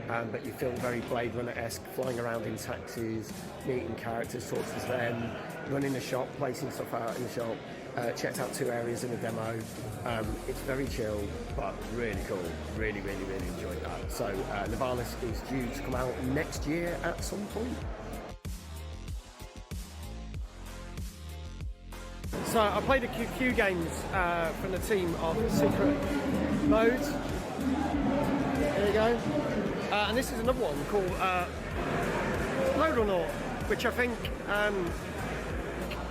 but you feel very Blade Runner-esque, flying around in taxis, meeting characters, talking to them, running the shop, placing stuff out in the shop. Checked out 2 areas in the demo. It's very chill, but really cool. Really enjoyed that. So Nivalis is due to come out next year at some point. So I played a QQ games from the team of Secret Modes. There you go. And this is another one called Loadonaut, which I think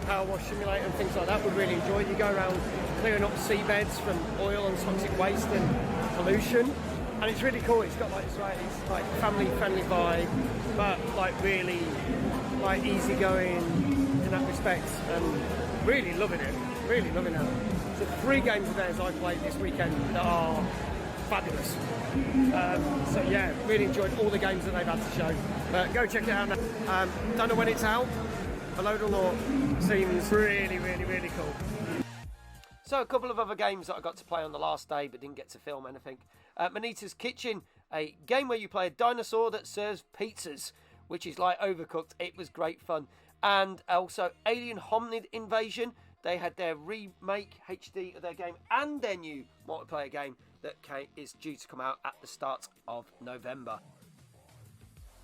Power Wash Simulator and things like that would really enjoy. You go around clearing up seabeds from oil and toxic waste and pollution, and it's really cool. It's got like this like family-friendly vibe, but like really like easygoing in that respect, and really loving it. Really loving it. So 3 games of theirs I played this weekend that are fabulous. So yeah, really enjoyed all the games that they've had to show. But go check it out now. Don't know when it's out. Loadonaut seems really cool. So a couple of other games that I got to play on the last day but didn't get to film anything. Manita's Kitchen, a game where you play a dinosaur that serves pizzas, which is like Overcooked. It was great fun. And also Alien Hominid Invasion. They had their remake HD of their game and their new multiplayer game that is due to come out at the start of November.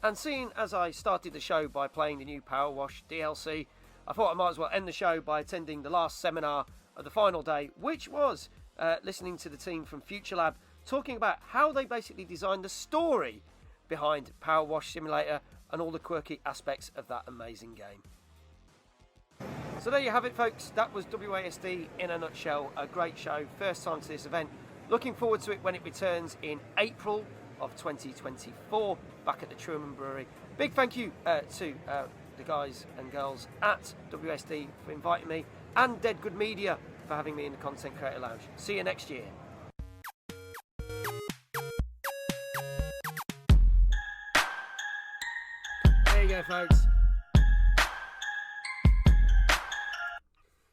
And seeing as I started the show by playing the new Power Wash DLC, I thought I might as well end the show by attending the last seminar of the final day, which was listening to the team from Future Lab talking about how they basically designed the story behind Power Wash Simulator and all the quirky aspects of that amazing game. So there you have it, folks. That was WASD in a nutshell. A great show. First time to this event. Looking forward to it when it returns in April of 2024 back at the Truman Brewery. Big thank you to the guys and girls at WSD for inviting me, and Dead Good Media for having me in the Content Creator Lounge. See you next year. There you go, folks.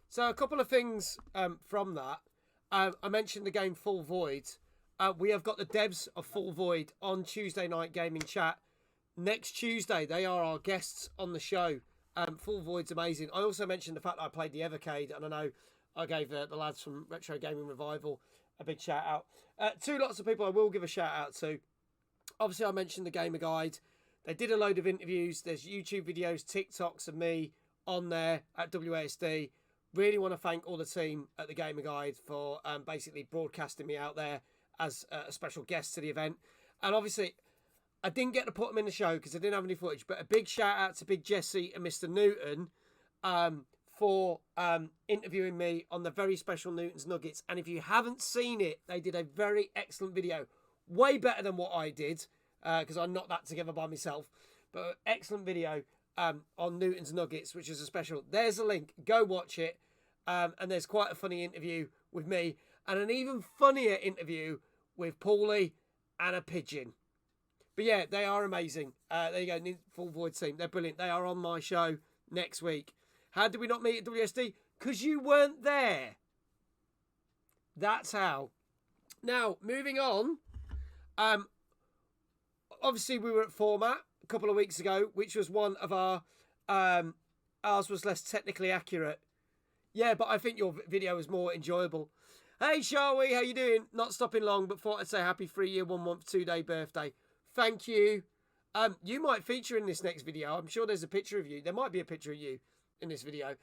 So a couple of things from that. I mentioned the game Full Void. We have got the devs of Full Void on Tuesday Night Gaming Chat. Next Tuesday, they are our guests on the show. Full Void's amazing. I also mentioned the fact that I played the Evercade, and I know I gave the lads from Retro Gaming Revival a big shout out. 2 lots of people I will give a shout out to. Obviously, I mentioned the Gamer Guide. They did a load of interviews. There's YouTube videos, TikToks of me on there at WASD. Really want to thank all the team at the Gamer Guide for basically broadcasting me out there as a special guest to the event. And obviously, I didn't get to put them in the show because I didn't have any footage, but a big shout out to Big Jesse and Mr. Newton for interviewing me on the very special Newton's Nuggets. And if you haven't seen it, they did a very excellent video. Way better than what I did because I knocked that together by myself. But excellent video on Newton's Nuggets, which is a special. There's a link. Go watch it. And there's quite a funny interview with me and an even funnier interview with Paulie and a pigeon. But yeah, they are amazing. There you go, Full Void team. They're brilliant. They are on my show next week. How did we not meet at WSD? Because you weren't there. That's how. Now, moving on. Obviously, we were at Format a couple of weeks ago, which was one of our... ours was less technically accurate. Yeah, but I think your video was more enjoyable. Hey, Sharwi, how you doing? Not stopping long, but thought I'd say happy 3 year, 1 month, 2 day birthday. Thank you. You might feature in this next video. I'm sure there's a picture of you. There might be a picture of you in this video.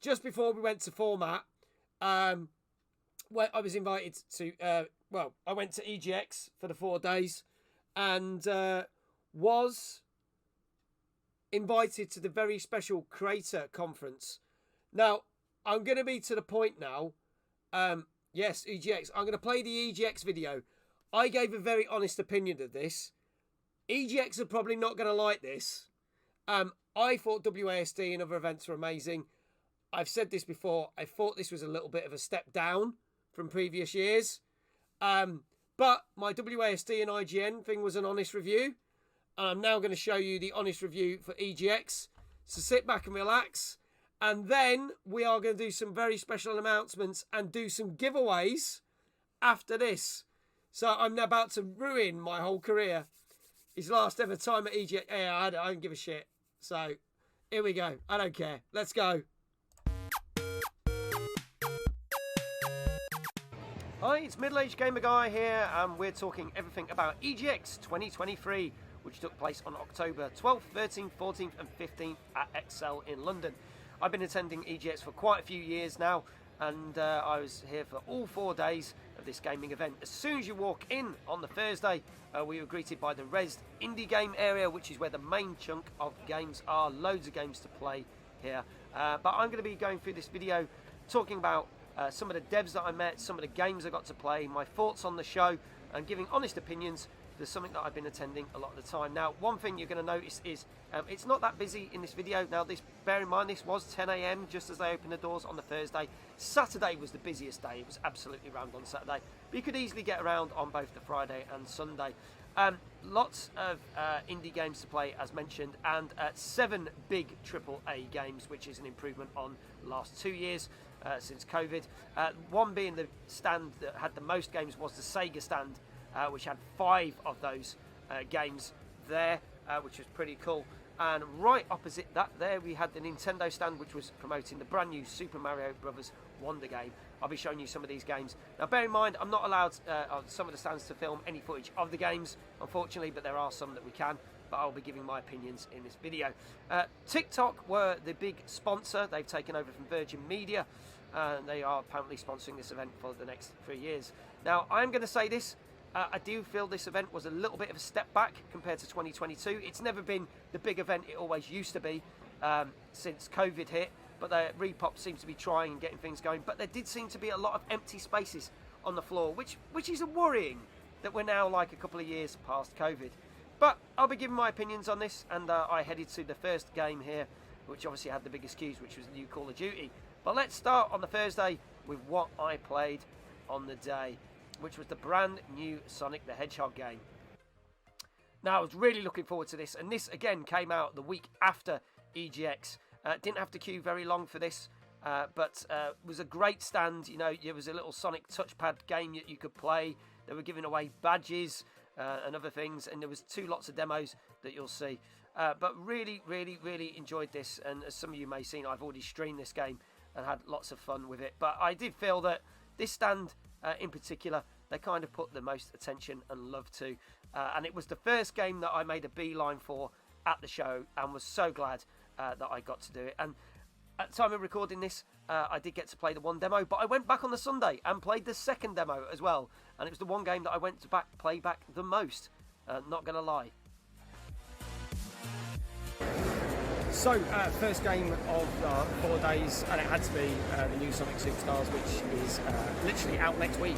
Just before we went to format, where I was invited to, I went to EGX for the 4 days and was invited to the very special Creator Conference. Now, I'm going to be to the point now. Yes, EGX. I'm going to play the EGX video. I gave a very honest opinion of this. EGX are probably not going to like this. I thought WASD and other events were amazing. I've said this before. I thought this was a little bit of a step down from previous years. But my WASD and IGN thing was an honest review. And I'm now going to show you the honest review for EGX. So sit back and relax. And then we are going to do some very special announcements and do some giveaways after this. So I'm now about to ruin my whole career. His last ever time at EGX. Yeah, I don't give a shit. So here we go. I don't care. Let's go. Hi, it's Middle-Aged Gamer Guy here, and we're talking everything about EGX 2023, which took place on October 12th, 13th, 14th and 15th at Excel in London. I've been attending EGX for quite a few years now, and I was here for all 4 days of this gaming event. As soon as you walk in on the Thursday, we were greeted by the Res Indie Game area, which is where the main chunk of games are. Loads of games to play here. But I'm going to be going through this video talking about some of the devs that I met, some of the games I got to play, my thoughts on the show, and giving honest opinions. There's something that I've been attending a lot of the time. Now, one thing you're going to notice is it's not that busy in this video. Now, bear in mind, this was 10 AM just as they opened the doors on the Thursday. Saturday was the busiest day. It was absolutely rammed on Saturday. But you could easily get around on both the Friday and Sunday. Lots of indie games to play, as mentioned, and 7 big AAA games, which is an improvement on the last 2 years since COVID. One being the stand that had the most games was the Sega stand, which had 5 of those games there, which was pretty cool. And right opposite that there we had the Nintendo stand, which was promoting the brand new Super Mario Bros. Wonder game. I'll be showing you some of these games. Now bear in mind, I'm not allowed on some of the stands to film any footage of the games, unfortunately, but there are some that we can. But I'll be giving my opinions in this video. TikTok were the big sponsor. They've taken over from Virgin Media, and they are apparently sponsoring this event for the next 3 years. Now, I'm going to say this. I do feel this event was a little bit of a step back compared to 2022. It's never been the big event it always used to be since COVID hit, but the Repop seems to be trying and getting things going. But there did seem to be a lot of empty spaces on the floor, which is worrying that we're now like a couple of years past COVID. But I'll be giving my opinions on this, and I headed to the first game here, which obviously had the biggest queues, which was the new Call of Duty. But let's start on the Thursday with what I played on the day, which was the brand new Sonic the Hedgehog game. Now, I was really looking forward to this, and this again came out the week after EGX. Didn't have to queue very long for this, but it was a great stand. You know, it was a little Sonic touchpad game that you could play. They were giving away badges and other things, and there was 2 lots of demos that you'll see. But really, really, really enjoyed this, and as some of you may have seen, I've already streamed this game and had lots of fun with it. But I did feel that this stand in particular, they kind of put the most attention and love to. And it was the first game that I made a beeline for at the show, and was so glad that I got to do it. And at the time of recording this, I did get to play the one demo, but I went back on the Sunday and played the second demo as well. And it was the one game that I went to play back the most, not going to lie. So, first game of 4 days, and it had to be the new Sonic Superstars, which is literally out next week.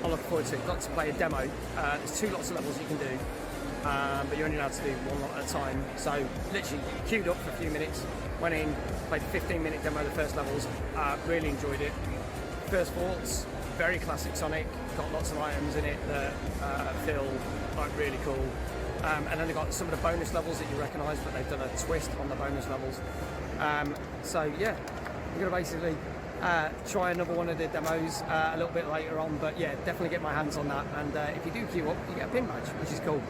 I'm looking forward to it. Got to play a demo. There's 2 lots of levels you can do, but you're only allowed to do 1 lot at a time. So, literally queued up for a few minutes, went in, played a 15-minute demo of the first levels. Really enjoyed it. First thoughts, very classic Sonic. Got lots of items in it that feel like really cool. And then they've got some of the bonus levels that you recognise, but they've done a twist on the bonus levels. So yeah, I'm going to basically try another one of the demos a little bit later on. But yeah, definitely get my hands on that. And if you do queue up, you get a pin badge, which is cool.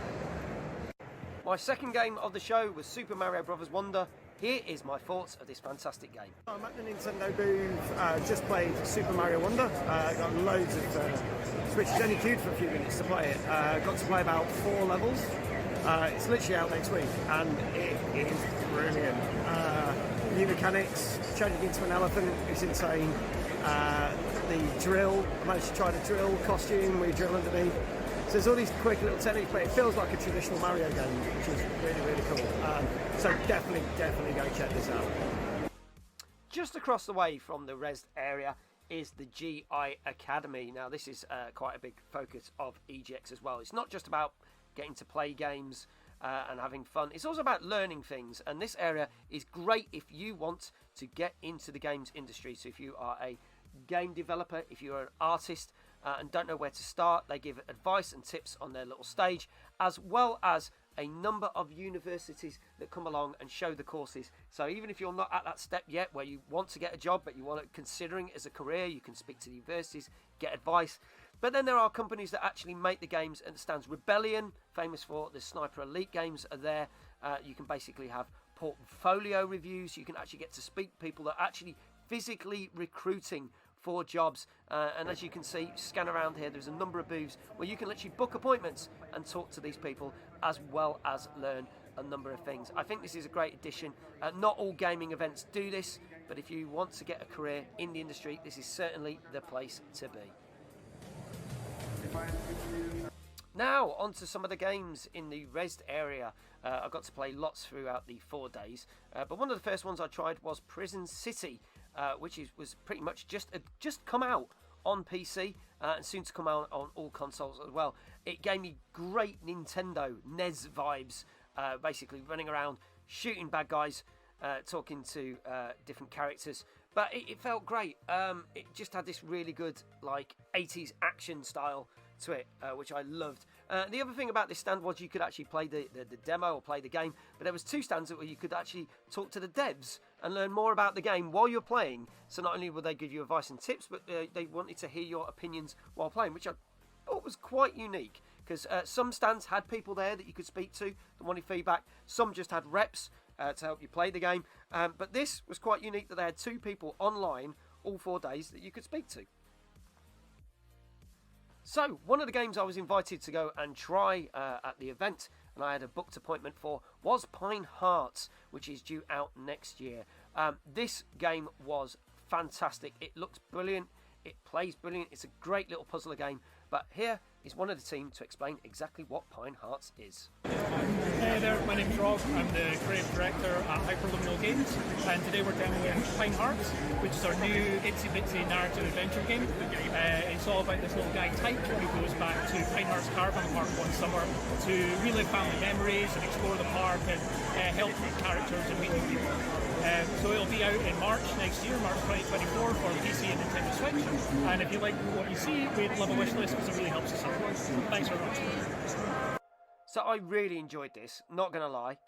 My second game of the show was Super Mario Bros. Wonder. Here is my thoughts of this fantastic game. I'm at the Nintendo booth, just played Super Mario Wonder, got loads of Switches, only queued for a few minutes to play it, got to play about 4 levels. It's literally out next week and it is brilliant. New mechanics, changing into an elephant is insane. The drill, I managed to try the drill costume where you drill underneath. So there's all these quick little techniques, but it feels like a traditional Mario game, which is really, really cool. So definitely go check this out. Just across the way from the Res area is the GI Academy. Now this is quite a big focus of EGX as well. It's not just about getting to play games and having fun. It's also about learning things, and this area is great if you want to get into the games industry. So if you are a game developer, if you're an artist and don't know where to start, they give advice and tips on their little stage, as well as a number of universities that come along and show the courses. So even if you're not at that step yet where you want to get a job but you want to considering it as a career, you can speak to the universities, get advice. But then there are companies that actually make the games and it stands. Rebellion, famous for the Sniper Elite games, are there. You can basically have portfolio reviews. You can actually get to speak to people that are actually physically recruiting for jobs. And as you can see, scan around here, there's a number of booths where you can literally book appointments and talk to these people as well as learn a number of things. I think this is a great addition. Not all gaming events do this, but if you want to get a career in the industry, this is certainly the place to be. Now, on to some of the games in the Res area. I got to play lots throughout the 4 days, but one of the first ones I tried was Prison City, which was pretty much just come out on PC and soon to come out on all consoles as well. It gave me great Nintendo NES vibes, basically running around, shooting bad guys, talking to different characters. But it felt great. It just had this really good, like, 80s action style to it, which I loved. The other thing about this stand was you could actually play the demo or play the game, but there was 2 stands where you could actually talk to the devs and learn more about the game while you're playing. So not only will they give you advice and tips, but they wanted to hear your opinions while playing, which I thought was quite unique, because some stands had people there that you could speak to that wanted feedback. Some just had reps to help you play the game, but this was quite unique that they had 2 people online all 4 days that you could speak to. So one of the games I was invited to go and try at the event, and I had a booked appointment for, was Pine Hearts, which is due out next year. This game was fantastic. It looks brilliant, it plays brilliant, it's a great little puzzler game, but here is one of the team to explain exactly what Pine Hearts is. Hey there, my name's Rob. I'm the creative director at Hyperluminal Games, and today we're demoing Pine Hearts, which is our new itsy-bitsy narrative adventure game. It's all about this little guy Tyke who goes back to Pine Hearts Caravan Park one summer to relive family memories and explore the park and help characters and meet new people. So it'll be out in March next year, March 2024, for PC and Nintendo Switch. And if you like what you see, we'd love a wish list because it really helps us out. Thanks very much. So I really enjoyed this, not going to lie.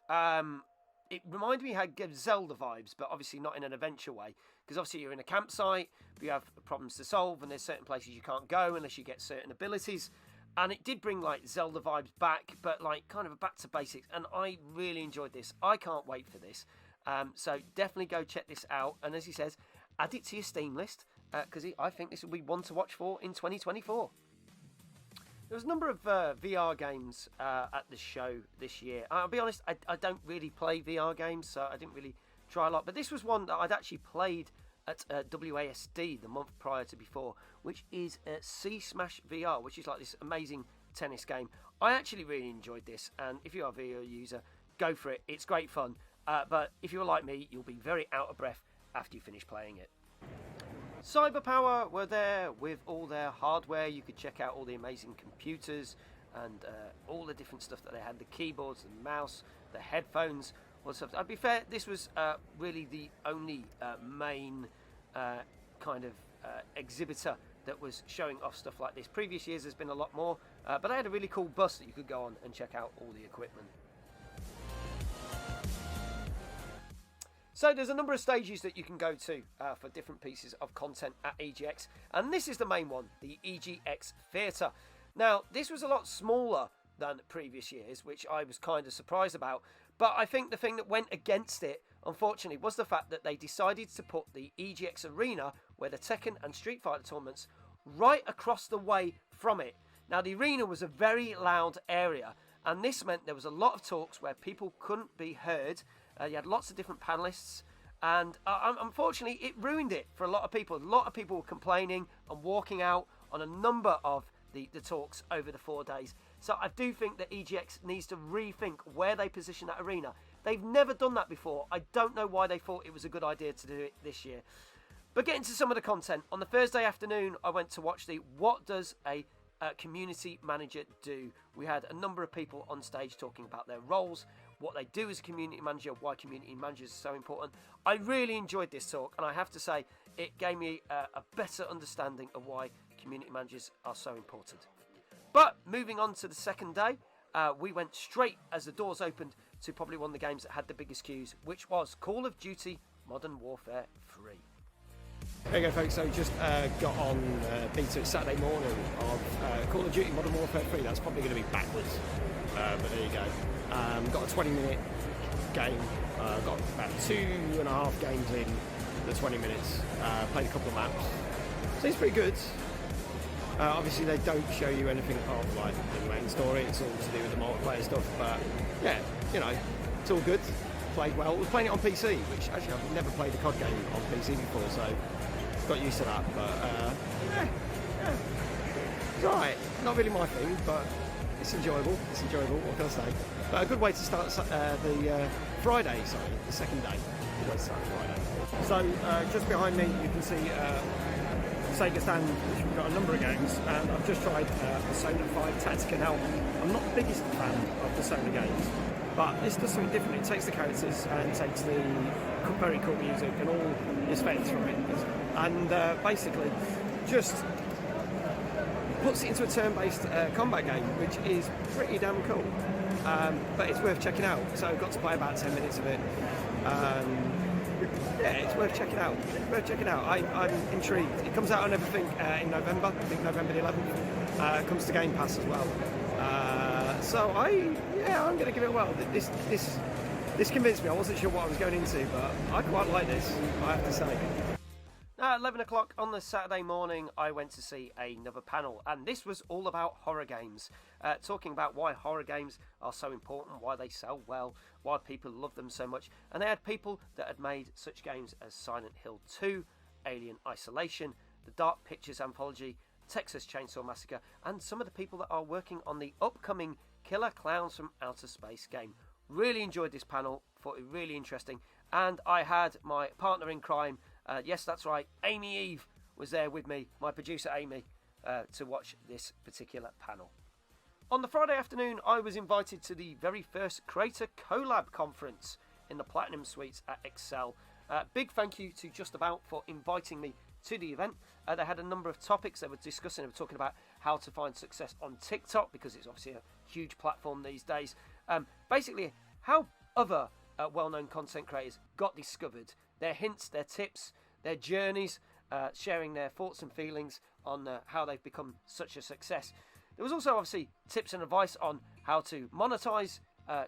It reminded me how it gives Zelda vibes, but obviously not in an adventure way. Because obviously you're in a campsite, but you have problems to solve, and there's certain places you can't go unless you get certain abilities. And it did bring like Zelda vibes back, but like kind of back to basics. And I really enjoyed this. I can't wait for this. So definitely go check this out. And as he says, add it to your Steam list, because I think this will be one to watch for in 2024. There was a number of VR games at the show this year. I'll be honest, I don't really play VR games, so I didn't really try a lot. But this was one that I'd actually played at WASD the month prior to before, which is Sea Smash VR, which is like this amazing tennis game. I actually really enjoyed this, and if you're a VR user, go for it. It's great fun. But if you're like me, you'll be very out of breath after you finish playing it. Cyberpower were there with all their hardware. You could check out all the amazing computers and all the different stuff that they had, the keyboards, the mouse, the headphones, all the stuff. I'd be fair, this was really the only main kind of exhibitor that was showing off stuff like this. Previous years there's been a lot more, but they had a really cool bus that you could go on and check out all the equipment. So there's a number of stages that you can go to for different pieces of content at EGX, and this is the main one, the EGX Theatre. Now, this was a lot smaller than previous years, which I was kind of surprised about, But I think the thing that went against it, unfortunately, was the fact that they decided to put the EGX Arena, where the Tekken and Street Fighter tournaments, right across the way from it. Now, the arena was a very loud area, and this meant there was a lot of talks where people couldn't be heard. You had lots of different panelists, and unfortunately, it ruined it for a lot of people. A lot of people were complaining and walking out on a number of the talks over the 4 days. So I do think that EGX needs to rethink where they position that arena. They've never done that before. I don't know why they thought it was a good idea to do it this year. But getting to some of the content, on the Thursday afternoon, I went to watch the What Does a Community Manager Do? We had a number of people on stage talking about their roles, what they do as a community manager, why community managers are so important. I really enjoyed this talk, and I have to say, it gave me a better understanding of why community managers are so important. But moving on to the second day, we went straight as the doors opened to probably one of the games that had the biggest queues, which was Call of Duty Modern Warfare 3. There you go, folks. So just got on beta Saturday morning of Call of Duty Modern Warfare 3. That's probably going to be backwards, but there you go. Got a 20-minute game. Got about 2.5 games in the 20 minutes. Played a couple of maps. Seems pretty good. Obviously, they don't show you anything of like the main story. It's all to do with the multiplayer stuff. But yeah, you know, it's all good. Played well. I was playing it on PC, which actually I've never played a COD game on PC before, so got used to that. But yeah, it's alright. Not really my thing, but it's enjoyable. It's enjoyable. What can I say? But a good way to start the Friday. Sorry, the second day. Good way to start Friday. So just behind me, you can see Sega stand, which we've got a number of games, and I've just tried Persona 5 Tactica. Now, I'm not the biggest fan of Persona games, but this does something different. It takes the characters and takes the very cool music and all the effects from it, and basically just puts it into a turn-based combat game, which is pretty damn cool. But it's worth checking out. So I've got to play about 10 minutes of it. Yeah, it's worth checking out. I'm intrigued. It comes out on everything in November. I think November the 11th. Comes to Game Pass as well. So I'm going to give it a whirl. This convinced me. I wasn't sure what I was going into, but I quite like this, I have to say. Now, at 11 o'clock on the Saturday morning, I went to see another panel, and this was all about horror games, talking about why horror games are so important, why they sell well, why people love them so much. And they had people that had made such games as Silent Hill 2, Alien Isolation, the Dark Pictures Anthology, Texas Chainsaw Massacre, and some of the people that are working on the upcoming Killer Clowns from Outer Space game. Really enjoyed this panel, thought it really interesting, and I had my partner in crime, yes, that's right, Amy Eve was there with me, my producer Amy, to watch this particular panel. On the Friday afternoon, I was invited to the very first Creator Collab conference in the Platinum Suites at Excel. Big thank you to Just About for inviting me to the event. They had a number of topics they were discussing. They were talking about how to find success on TikTok, because it's obviously a huge platform these days. Basically, how other well-known content creators got discovered, their hints, their tips, their journeys, sharing their thoughts and feelings on how they've become such a success. There was also obviously tips and advice on how to monetize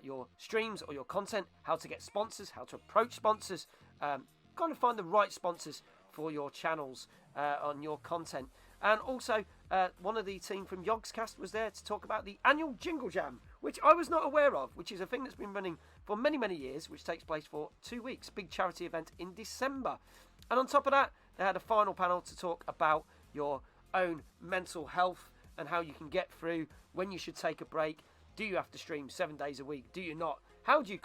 your streams or your content, how to get sponsors, how to approach sponsors, kind of find the right sponsors for your channels on your content. And also, one of the team from Yogscast was there to talk about the annual Jingle Jam, which I was not aware of, which is a thing that's been running for many, many years, which takes place for 2 weeks. Big charity event in December. And on top of that, they had a final panel to talk about your own mental health and how you can get through, when you should take a break. Do you have to stream 7 days a week? Do you not? How do you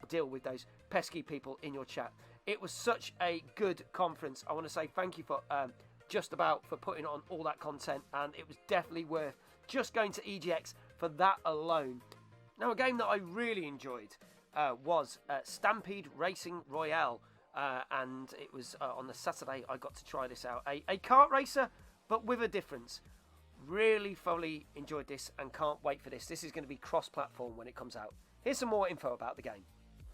deal with those pesky people in your chat? It was such a good conference. I want to say thank you for Just About for putting on all that content, and it was definitely worth just going to EGX for that alone. Now, a game that I really enjoyed was Stampede Racing Royale, and it was on the Saturday I got to try this out. A kart racer, but with a difference. Really thoroughly enjoyed this and can't wait for this. This is going to be cross-platform when it comes out. Here's some more info about the game.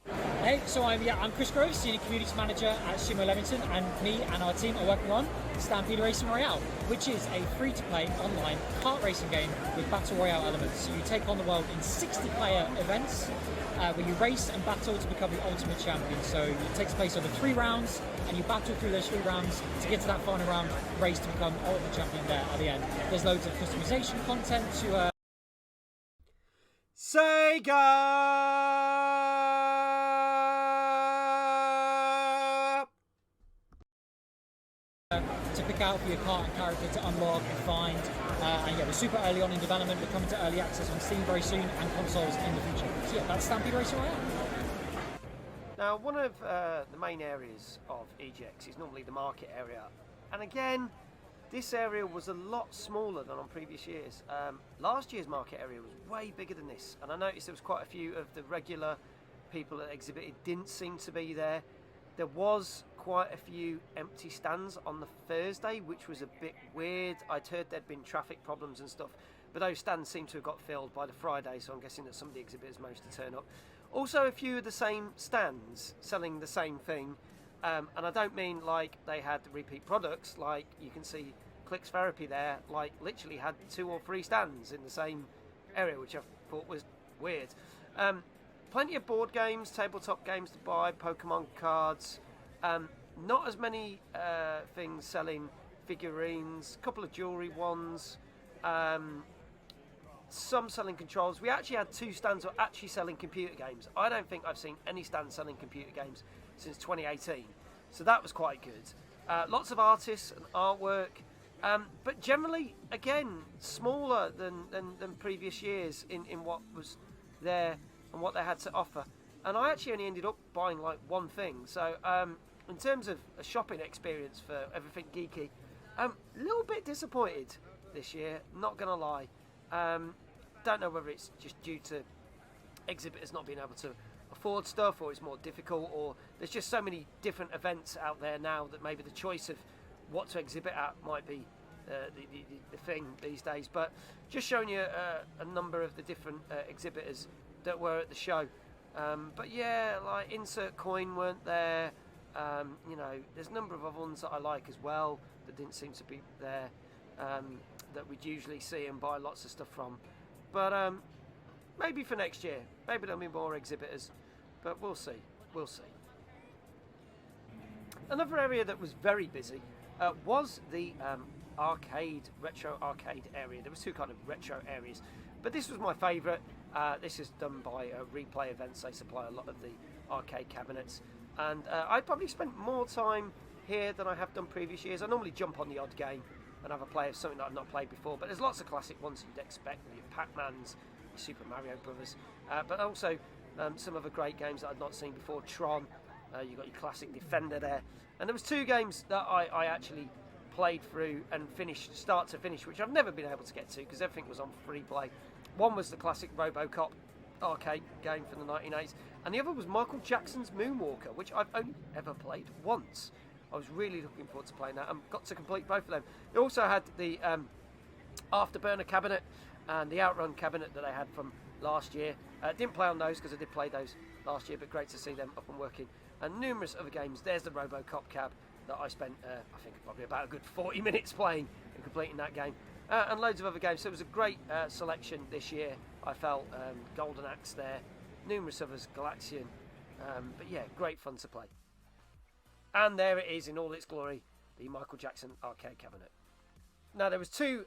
Hey, so I'm Chris Groves, Senior Community Manager at Sumo Leamington, and me and our team are working on Stampede Racing Royale, which is a free-to-play online kart racing game with battle royale elements. So you take on the world in 60-player events where you race and battle to become the ultimate champion. So it takes place over 3 rounds, and you battle through those 3 rounds to get to that final round race to become ultimate champion there at the end. There's loads of customization content to Sega! to pick out for your kart and character to unlock and find. And yeah, we're super early on in development. We're coming to early access on Steam very soon and consoles in the future. So yeah, that's Stampede Racing Royale. Now, one of the main areas of EGX is normally the market area. And again, this area was a lot smaller than on previous years. Last year's market area was way bigger than this. And I noticed there was quite a few of the regular people that exhibited didn't seem to be there. There was quite a few empty stands on the Thursday, which was a bit weird. I'd heard there'd been traffic problems and stuff, but those stands seem to have got filled by the Friday, so I'm guessing that some of the exhibitors managed to turn up. Also, a few of the same stands selling the same thing, and I don't mean like they had repeat products, like you can see Clicks Therapy there, like literally had 2 or 3 stands in the same area, which I thought was weird. Plenty of board games, tabletop games to buy, Pokemon cards. Not as many things selling figurines, a couple of jewellery ones, some selling controls. We actually had 2 stands that were actually selling computer games. I don't think I've seen any stand selling computer games since 2018, so that was quite good. Lots of artists and artwork, but generally, again, smaller than previous years in what was there and what they had to offer. And I actually only ended up buying like 1 thing. So in terms of a shopping experience for everything geeky, a little bit disappointed this year, not gonna lie. Don't know whether it's just due to exhibitors not being able to afford stuff, or it's more difficult, or there's just so many different events out there now that maybe the choice of what to exhibit at might be the thing these days. But just showing you a number of the different exhibitors that were at the show. But yeah, like Insert Coin weren't there. You know, there's a number of other ones that I like as well that didn't seem to be there, that we'd usually see and buy lots of stuff from. But maybe for next year, maybe there'll be more exhibitors, but we'll see. We'll see. Another area that was very busy was the retro arcade area. There was 2 kind of retro areas, but this was my favourite. This is done by Replay Events. They supply a lot of the arcade cabinets, and I probably spent more time here than I have done previous years. I normally jump on the odd game and have a play of something that I've not played before, but there's lots of classic ones you'd expect, your Pac-Mans, your Super Mario Brothers, but also some other great games that I'd not seen before. Tron, you've got your classic Defender there, and there was 2 games that I actually played through and finished start to finish, which I've never been able to get to because everything was on free play. One was the classic RoboCop arcade game from the 1980s, and the other was Michael Jackson's Moonwalker, which I've only ever played once. I was really looking forward to playing that and got to complete both of them. They also had the Afterburner cabinet and the Outrun cabinet that I had from last year. Didn't play on those because I did play those last year, but great to see them up and working. And numerous other games. There's the RoboCop cab that I spent, I think, probably about a good 40 minutes playing and completing that game. And loads of other games. So it was a great selection this year. I felt Golden Axe there, numerous others, Galaxian. But yeah, great fun to play. And there it is in all its glory, the Michael Jackson arcade cabinet. Now, there was 2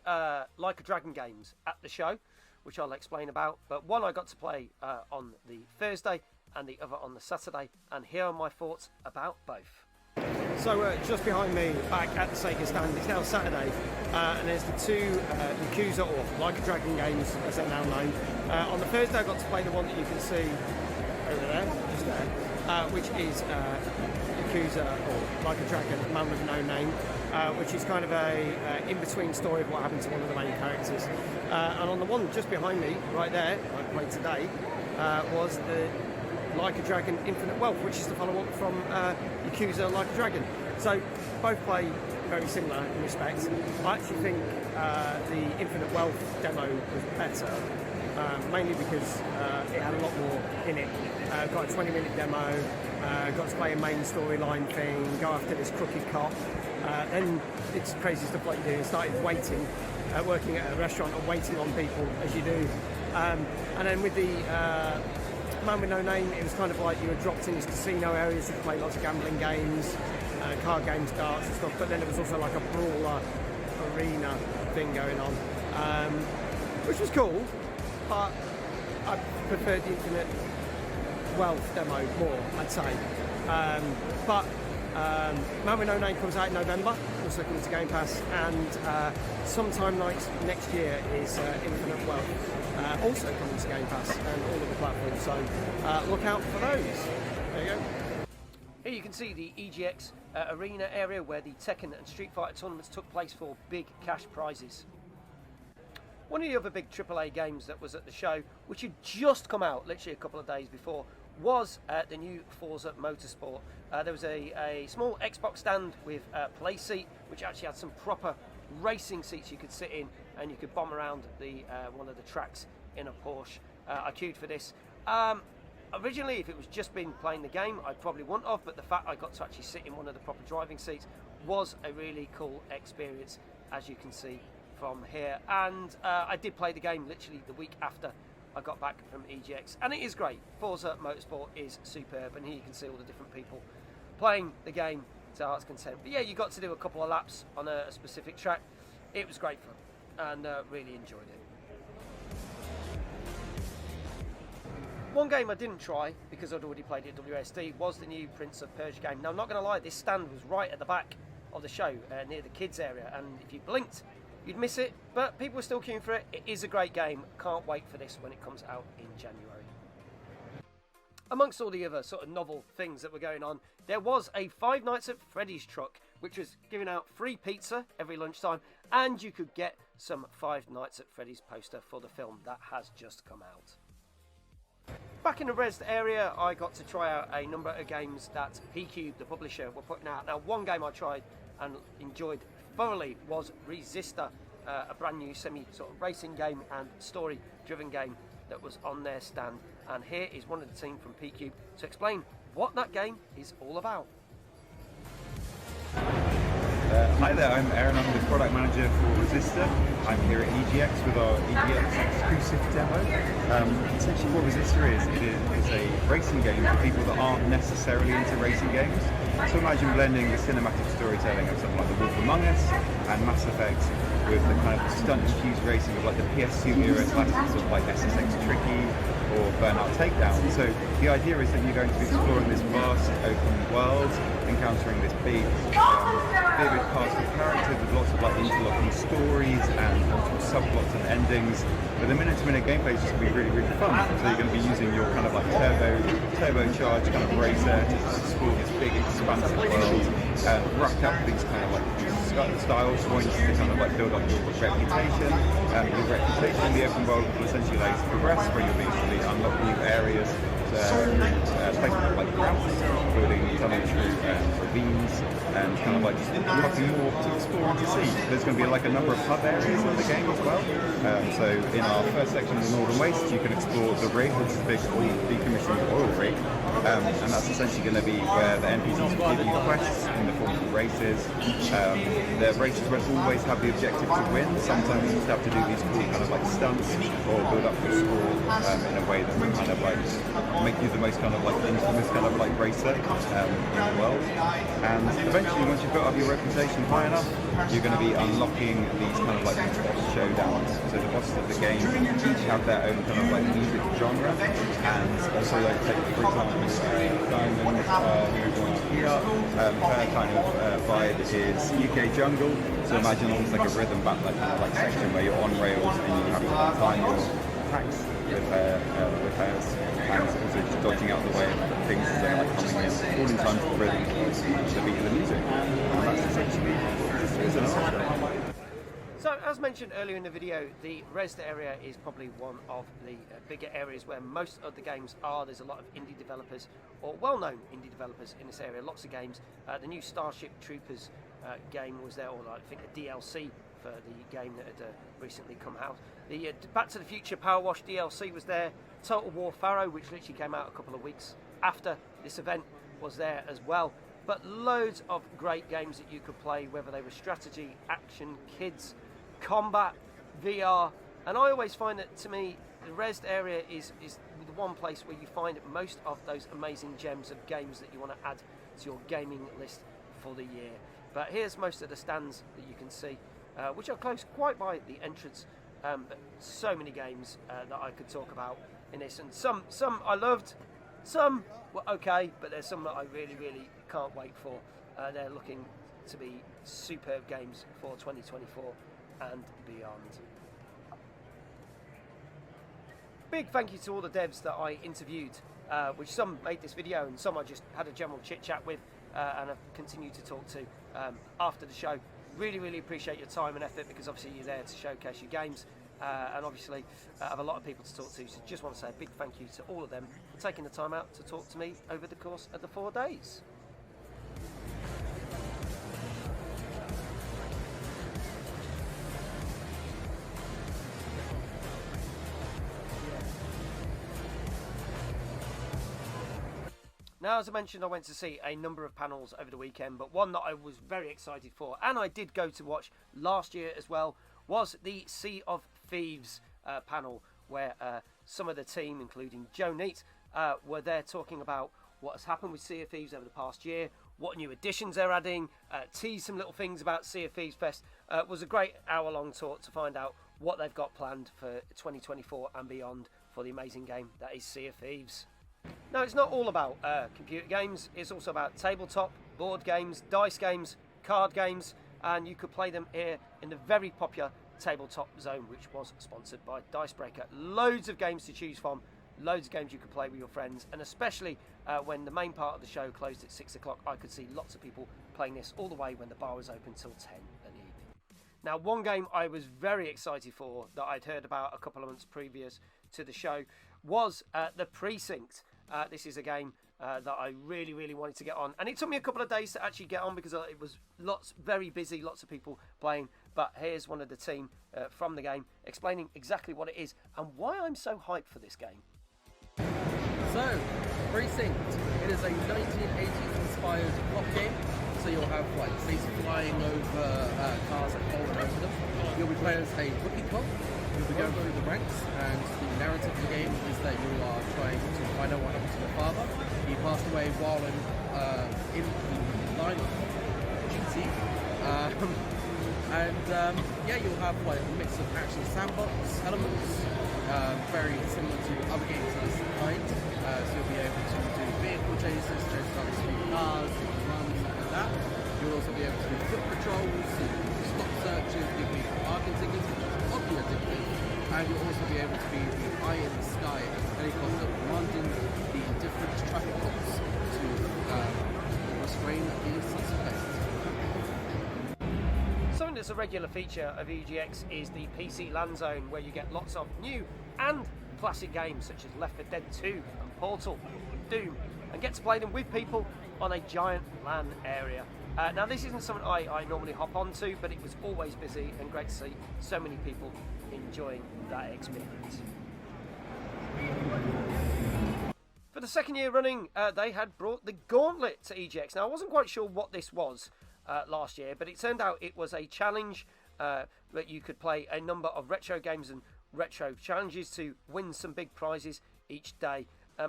Like a Dragon games at the show, which I'll explain about. But one I got to play on the Thursday and the other on the Saturday. And here are my thoughts about both. So just behind me, back at the Sega stand, it's now Saturday, and there's the 2 Yakuza, or Like a Dragon games, as they're now known. On the Thursday I got to play the one that you can see over there, just there, which is Yakuza, or Like a Dragon, Man with No Name, which is kind of a in-between story of what happened to one of the main characters. And on the one just behind me, right there, I played today, was the Like a Dragon Infinite Wealth, which is the follow-up from Yakuza Like a Dragon. So both play very similar in respect. I actually think the Infinite Wealth demo was better, mainly because it had a lot more in it. Got a 20-minute demo, got to play a main storyline thing, go after this crooked cop. Then it's crazy stuff like you do. Started waiting, working at a restaurant and waiting on people as you do. And then with the Man with No Name, it was kind of like you were dropped in these casino areas to play lots of gambling games, card games, darts and stuff. But then there was also like a brawler arena thing going on, which was cool. But I preferred the Infinite Wealth demo more, I'd say. But Man with No Name comes out in November, also comes to Game Pass, and sometime next year is Infinite Wealth, also coming to Game Pass and all of the platforms, so look out for those. There you go. Here you can see the EGX arena area where the Tekken and Street Fighter tournaments took place for big cash prizes. One of the other big AAA games that was at the show, which had just come out literally a couple of days before, was the new Forza Motorsport. There was a small Xbox stand with a play seat, which actually had some proper racing seats you could sit in, and you could bomb around the one of the tracks in a Porsche. I queued for this. Originally, if it was just been playing the game, I probably wouldn't have, but the fact I got to actually sit in one of the proper driving seats was a really cool experience, as you can see from here. And I did play the game literally the week after I got back from EGX, and it is great. Forza Motorsport is superb, and here you can see all the different people playing the game to heart's content. But yeah, you got to do a couple of laps on a specific track. It was great fun, and really enjoyed it. One game I didn't try, because I'd already played it at WSD, was the new Prince of Persia game. Now, I'm not going to lie, this stand was right at the back of the show, near the kids area, and if you blinked, you'd miss it, but people were still queuing for it. It is a great game. Can't wait for this when it comes out in January. Amongst all the other sort of novel things that were going on, there was a Five Nights at Freddy's truck, which was giving out free pizza every lunchtime, and you could get some Five Nights at Freddy's poster for the film that has just come out. Back in the Rezzed area, I got to try out a number of games that P-Cube, the publisher, were putting out. Now, one game I tried and enjoyed thoroughly was Resistor, a brand new sort of racing game and story-driven game that was on their stand. And here is one of the team from P-Cube to explain what that game is all about. Hi there, I'm Aaron. I'm the product manager for Resistor. I'm here at EGX with our EGX exclusive demo. Essentially what Resistor is, it is a racing game for people that aren't necessarily into racing games. So imagine blending the cinematic storytelling of something like The Wolf Among Us and Mass Effect with the kind of stunt-infused racing of like the PS2 era classics of like SSX Tricky or Burnout Takedown. So the idea is that you're going to be exploring this vast open world, encountering this big, vivid cast of characters with lots of like interlocking stories and multiple subplots and endings. But the minute-to-minute gameplay is just going to be really, really fun. So you're going to be using your kind of like turbocharged kind of racer to explore this big, expansive world, rack up these kind of like style points to kind of like build up your reputation. Your reputation in the open world will essentially allow you to progress, where you'll easily unlock new areas, places like ramps, including tunnels through ravines, and kind of like nothing more to explore and to see. There's going to be like a number of hub areas in the game as well. So in our first section, the Northern Waste, you can explore the rig, which is a big decommissioned oil rig, and that's essentially going to be where the NPCs will give you quests in the form of races. The races won't always have the objective to win. Sometimes you just have to do these cool kind of like stunts or build up your score in a way that will kind of like make you the most kind of like infamous kind of like racer in the world. And eventually, once you've built up your reputation high enough, you're going to be unlocking these kind of like boss showdowns. So the bosses of the game each have their own kind of like music genre, and also like take for example Diamond, who's on here, her kind of vibe is UK jungle. So imagine almost like a rhythm battle kind of like section where you're on rails and you have to time your attacks with hers, and also just dodging out the way of things as they're like coming in, all in time to the rhythm of the beat of the music. And that's essentially what this is in a nutshell. So, as mentioned earlier in the video, the Rezzed area is probably one of the bigger areas where most of the games are. There's a lot of indie developers, or well-known indie developers in this area, lots of games. The new Starship Troopers game was there, or I think a DLC for the game that had recently come out. The Back to the Future Power Wash DLC was there. Total War Pharaoh, which literally came out a couple of weeks after this event, was there as well. But loads of great games that you could play, whether they were strategy, action, kids, combat, VR. And I always find that, to me, the Rezzed area is the one place where you find most of those amazing gems of games that you want to add to your gaming list for the year. But here's most of the stands that you can see, which are close quite by the entrance. But so many games that I could talk about in this, and some I loved, some were okay, but there's some that I really can't wait for. They're looking to be superb games for 2024 and beyond. Big thank you to all the devs that I interviewed, which some made this video and some I just had a general chit chat with and I've continued to talk to after the show. Really appreciate your time and effort, because obviously you're there to showcase your games, and obviously I have a lot of people to talk to, so just want to say a big thank you to all of them for taking the time out to talk to me over the course of the 4 days. Now, as I mentioned, I went to see a number of panels over the weekend, but one that I was very excited for, and I did go to watch last year as well, was the Sea of Thieves panel, where some of the team, including Joe Neat, were there talking about what has happened with Sea of Thieves over the past year, what new additions they're adding, tease some little things about Sea of Thieves Fest. It was a great hour-long talk to find out what they've got planned for 2024 and beyond for the amazing game that is Sea of Thieves. Now, it's not all about computer games, it's also about tabletop, board games, dice games, card games, and you could play them here in the very popular tabletop zone, which was sponsored by Dicebreaker. Loads of games to choose from, loads of games you could play with your friends, and especially when the main part of the show closed at 6 o'clock, I could see lots of people playing this all the way when the bar was open till 10 in the evening. Now, one game I was very excited for that I'd heard about a couple of months previous to the show was The Precinct. This is a game that I really wanted to get on, and it took me a couple of days to actually get on because it was very busy, lots of people playing. But here's one of the team from the game explaining exactly what it is and why I'm so hyped for this game. So, Precinct, it is a 1980s inspired plot game. So you'll have like police flying over cars that fold over them. You'll be playing as a rookie cop. You'll be going through the ranks, and the narrative of the game is that you are trying to find out what happened to your father. He passed away while in the line of duty. Yeah, you'll have like a mix of action sandbox elements, very similar to other games of this kind. So you'll be able to do vehicle chases, chase down speed cars, runs, stuff like that. You'll also be able to do foot patrols, stop searches, give me parking tickets, which is oddly addictive. And you'll also be able to be the eye in the sky helicopter commanding the different traffic cops to restrain the suspect. Something that's a regular feature of EGX is the PC LAN zone, where you get lots of new and classic games such as Left 4 Dead 2 and Portal, Doom, and get to play them with people on a giant LAN area. Now, this isn't something I normally hop onto, but it was always busy and great to see so many people enjoying that experience. For the second year running, they had brought the Gauntlet to EGX. Now, I wasn't quite sure what this was last year, but it turned out it was a challenge that you could play a number of retro games and retro challenges to win some big prizes each day.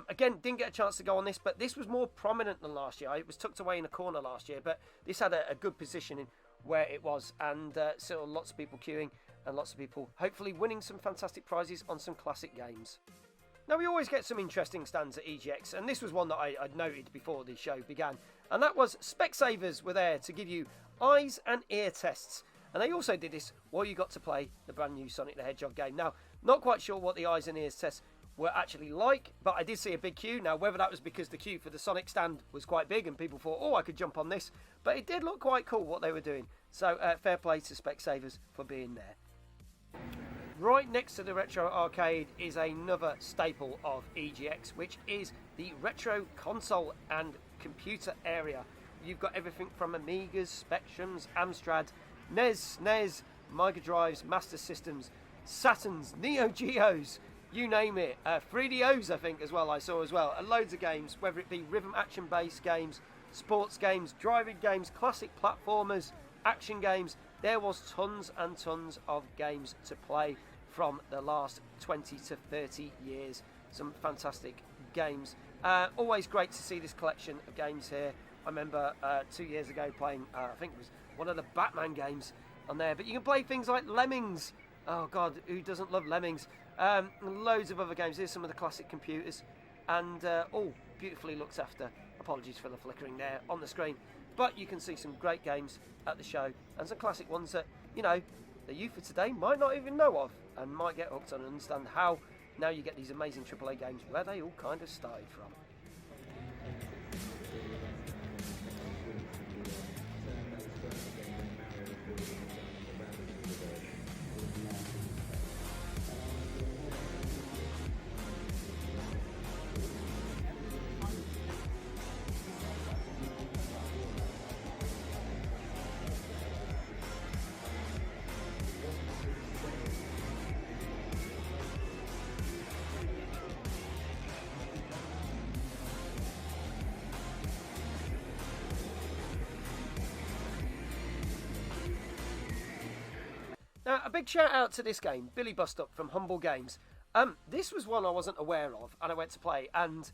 Again, didn't get a chance to go on this, but this was more prominent than last year. It was tucked away in a corner last year, but this had a good position in where it was, and still lots of people queuing and lots of people hopefully winning some fantastic prizes on some classic games. Now, we always get some interesting stands at EGX, and this was one that I'd noted before the show began, and that was Specsavers were there to give you eyes and ear tests. And they also did this while you got to play the brand new Sonic the Hedgehog game. Now, not quite sure what the eyes and ears tests were actually like, but I did see a big queue. Now, whether that was because the queue for the Sonic stand was quite big and people thought, oh, I could jump on this, but it did look quite cool what they were doing. So fair play to Specsavers for being there. Right next to the Retro Arcade is another staple of EGX, which is the Retro Console and Computer area. You've got everything from Amigas, Spectrums, Amstrad, NES, Mega Drives, Master Systems, Saturns, Neo Geos, you name it. 3DOs, I think, as well, I saw as well. And loads of games, whether it be rhythm action-based games, sports games, driving games, classic platformers, action games. There was tons and tons of games to play from the last 20 to 30 years. Some fantastic games. Always great to see this collection of games here. I remember 2 years ago playing, I think it was one of the Batman games on there. But you can play things like Lemmings. Oh God, who doesn't love Lemmings? Loads of other games. Here's some of the classic computers. And all beautifully looked after. Apologies for the flickering there on the screen. But you can see some great games at the show. And some classic ones that, you know, the youth of today might not even know of. And might get hooked on and understand how now you get these amazing AAA games where they all kind of started from. Now, a big shout out to this game, Billy Bustup from Humble Games. This was one I wasn't aware of, and I went to play, and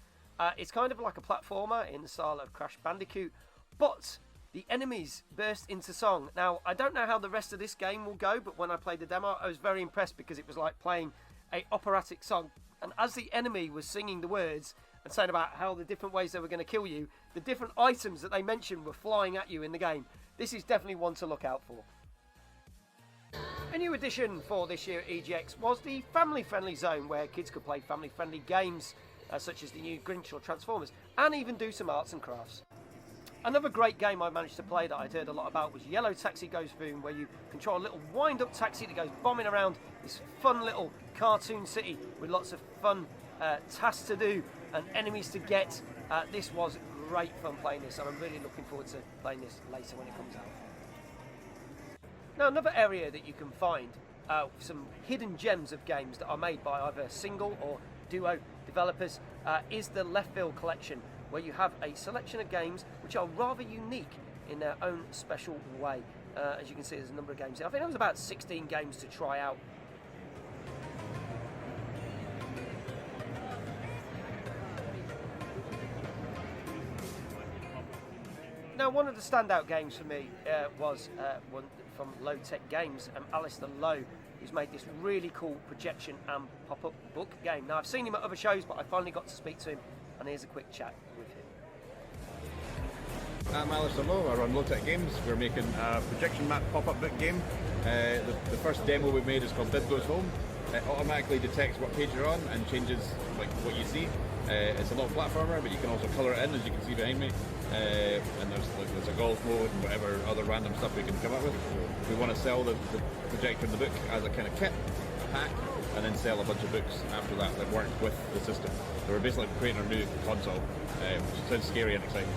it's kind of like a platformer in the style of Crash Bandicoot, but the enemies burst into song. Now, I don't know how the rest of this game will go, but when I played the demo, I was very impressed because it was like playing a operatic song, and as the enemy was singing the words and saying about how the different ways they were going to kill you, the different items that they mentioned were flying at you in the game. This is definitely one to look out for. A new addition for this year at EGX was the family-friendly zone, where kids could play family-friendly games such as the new Grinch or Transformers, and even do some arts and crafts. Another great game I managed to play that I'd heard a lot about was Yellow Taxi Goes Boom, where you control a little wind-up taxi that goes bombing around this fun little cartoon city with lots of fun tasks to do and enemies to get. This was great fun playing this, and I'm really looking forward to playing this later when it comes out. Now, another area that you can find some hidden gems of games that are made by either single or duo developers is the Leftfield Collection, where you have a selection of games which are rather unique in their own special way. As you can see, there's a number of games here. I think there was about 16 games to try out. Now, one of the standout games for me was one from Low Tech Games, Alistair Lowe, who's made this really cool projection and pop-up book game. Now, I've seen him at other shows, but I finally got to speak to him, and here's a quick chat with him. I'm Alistair Lowe, I run Low Tech Games. We're making a projection map pop-up book game. The first demo we made is called Bib Goes Home. It automatically detects what page you're on and changes like what you see. It's a little platformer, but you can also colour it in, as you can see behind me. And there's a golf mode and whatever other random stuff we can come up with. We want to sell the projector and the book as a kind of kit, a pack, and then sell a bunch of books after that work with the system. So we're basically creating a new console, which sounds scary and exciting.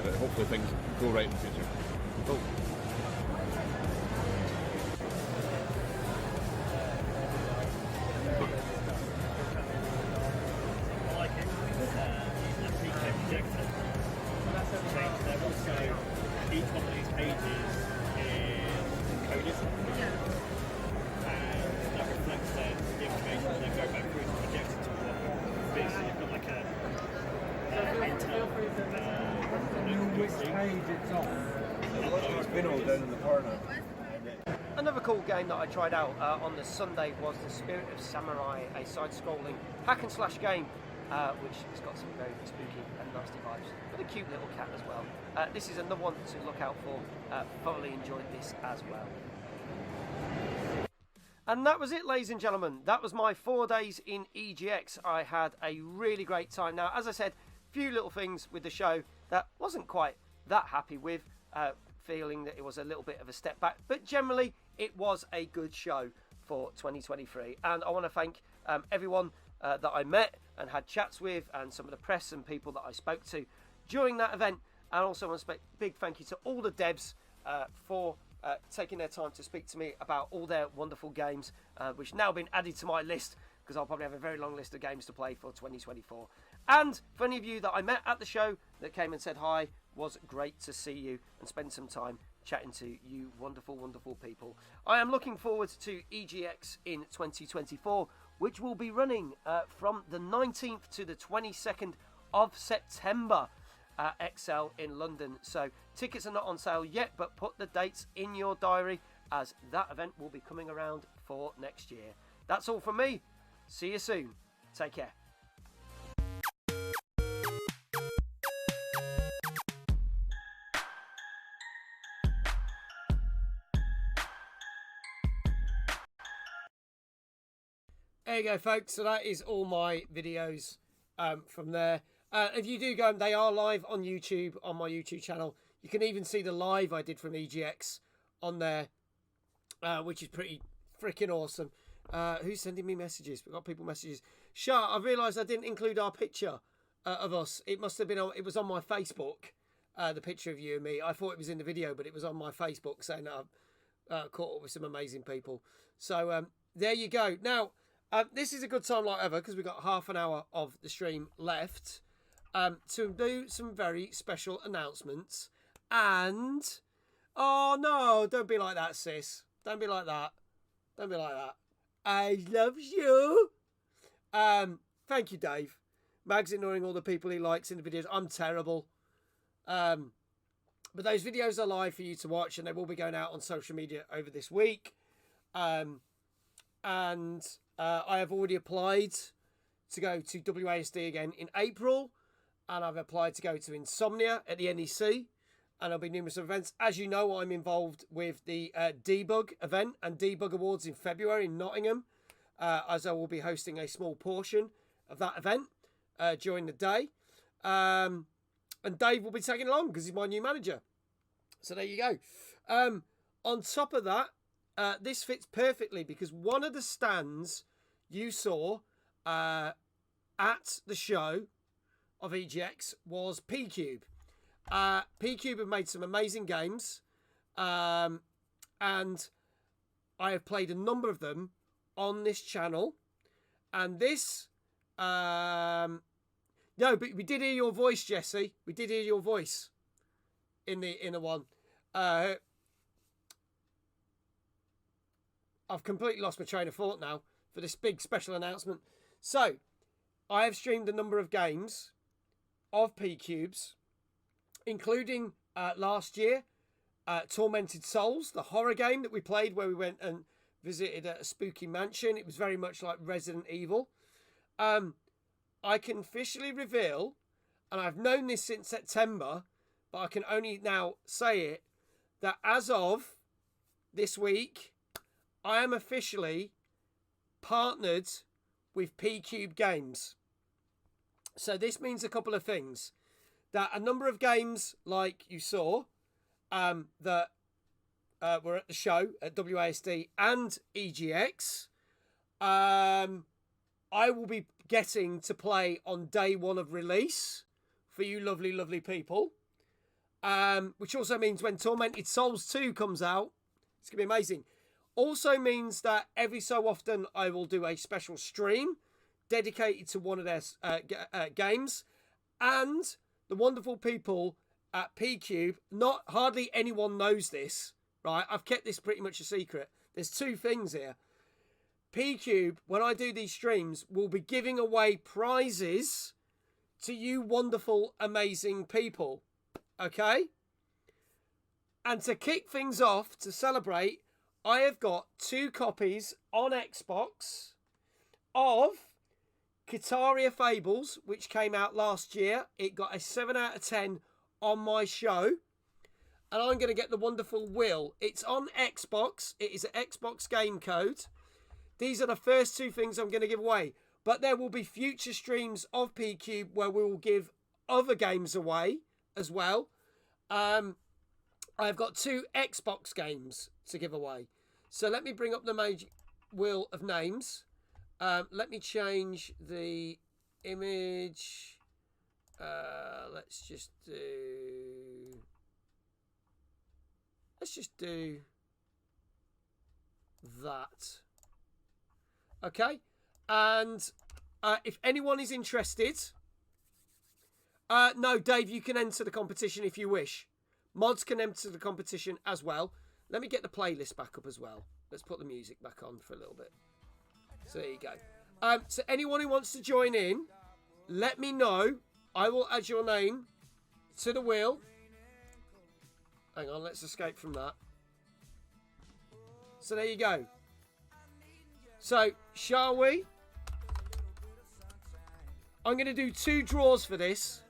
But hopefully things go right in the future. Cool. Each one of these pages is encoded, and that reflects the information, and then go back through to the projector to what bits. So you've got like a which page it's on. It's been all down in the corner. Another cool game that I tried out on the Sunday was The Spirit of Samurai, a side-scrolling hack-and-slash game, which has got some very spooky and nasty vibes, with a cute little cat as well. This is another one to look out for. Thoroughly enjoyed this as well. And that was it, ladies and gentlemen. That was my 4 days in EGX. I had a really great time. Now, as I said, few little things with the show that wasn't quite that happy with, feeling that it was a little bit of a step back, but generally it was a good show for 2023. And I want to thank everyone that I met and had chats with, and some of the press and people that I spoke to during that event. And also want to say a big thank you to all the devs for taking their time to speak to me about all their wonderful games, which have now been added to my list, because I'll probably have a very long list of games to play for 2024. And for any of you that I met at the show that came and said hi, was great to see you and spend some time chatting to you wonderful, wonderful people. I am looking forward to EGX in 2024, which will be running from the 19th to the 22nd of September at Excel in London. So tickets are not on sale yet, but put the dates in your diary, as that event will be coming around for next year. That's all from me. See you soon. Take care. There you go, folks. So that is all my videos from there. If you do go, they are live on YouTube, on my YouTube channel. You can even see the live I did from EGX on there, which is pretty freaking awesome. Who's sending me messages? We've got people messages. Shah, I realised I didn't include our picture of us. It must have been on, it was on my Facebook, the picture of you and me. I thought it was in the video, but it was on my Facebook, saying I've caught up with some amazing people. So there you go. Now, this is a good time like ever, because we've got half an hour of the stream left, to do some very special announcements. And, oh no, don't be like that, sis. Don't be like that. Don't be like that. I love you. Thank you, Dave. Mag's ignoring all the people he likes in the videos. I'm terrible. But those videos are live for you to watch, and they will be going out on social media over this week. I have already applied to go to WASD again in April, and I've applied to go to Insomnia at the NEC. And there'll be numerous events. As you know, I'm involved with the Debug event and Debug Awards in February in Nottingham, as I will be hosting a small portion of that event during the day. And Dave will be tagging along because he's my new manager. So there you go. On top of that, this fits perfectly because one of the stands you saw at the show of EGX was P-Cube. P-Cube have made some amazing games, and I have played a number of them on this channel. And this, no, but we did hear your voice, Jesse. We did hear your voice in the one. I've completely lost my train of thought now for this big special announcement. So, I have streamed a number of games of P-Cubes, including last year, Tormented Souls, the horror game that we played where we went and visited a spooky mansion. It was very much like Resident Evil. I can officially reveal, and I've known this since September, but I can only now say it, that as of this week, I am officially partnered with P-Cube Games. So this means a couple of things. That a number of games, like you saw, that were at the show at WASD and EGX, I will be getting to play on day one of release for you lovely, lovely people. Which also means when Tormented Souls 2 comes out, it's going to be amazing. Also means that every so often I will do a special stream dedicated to one of their games. And the wonderful people at P-Cube, hardly anyone knows this, right? I've kept this pretty much a secret. There's two things here. P-Cube, when I do these streams, will be giving away prizes to you wonderful, amazing people. Okay? And to kick things off, to celebrate, I have got 2 copies on Xbox of Kitaria Fables, which came out last year. It got a 7 out of 10 on my show. And I'm going to get the wonderful Will. It's on Xbox. It is an Xbox game code. These are the first 2 things I'm going to give away. But there will be future streams of P-Cube where we will give other games away as well. I've got 2 Xbox games to give away. So let me bring up the magic wheel of names. Let me change the image. Let's just do that. Okay, and if anyone is interested, no, Dave, you can enter the competition if you wish. Mods can enter the competition as well. Let me get the playlist back up as well. Let's put the music back on for a little bit. So there you go. So anyone who wants to join in, let me know. I will add your name to the wheel. Hang on, let's escape from that. So there you go. So, shall we? I'm going to do 2 draws for this.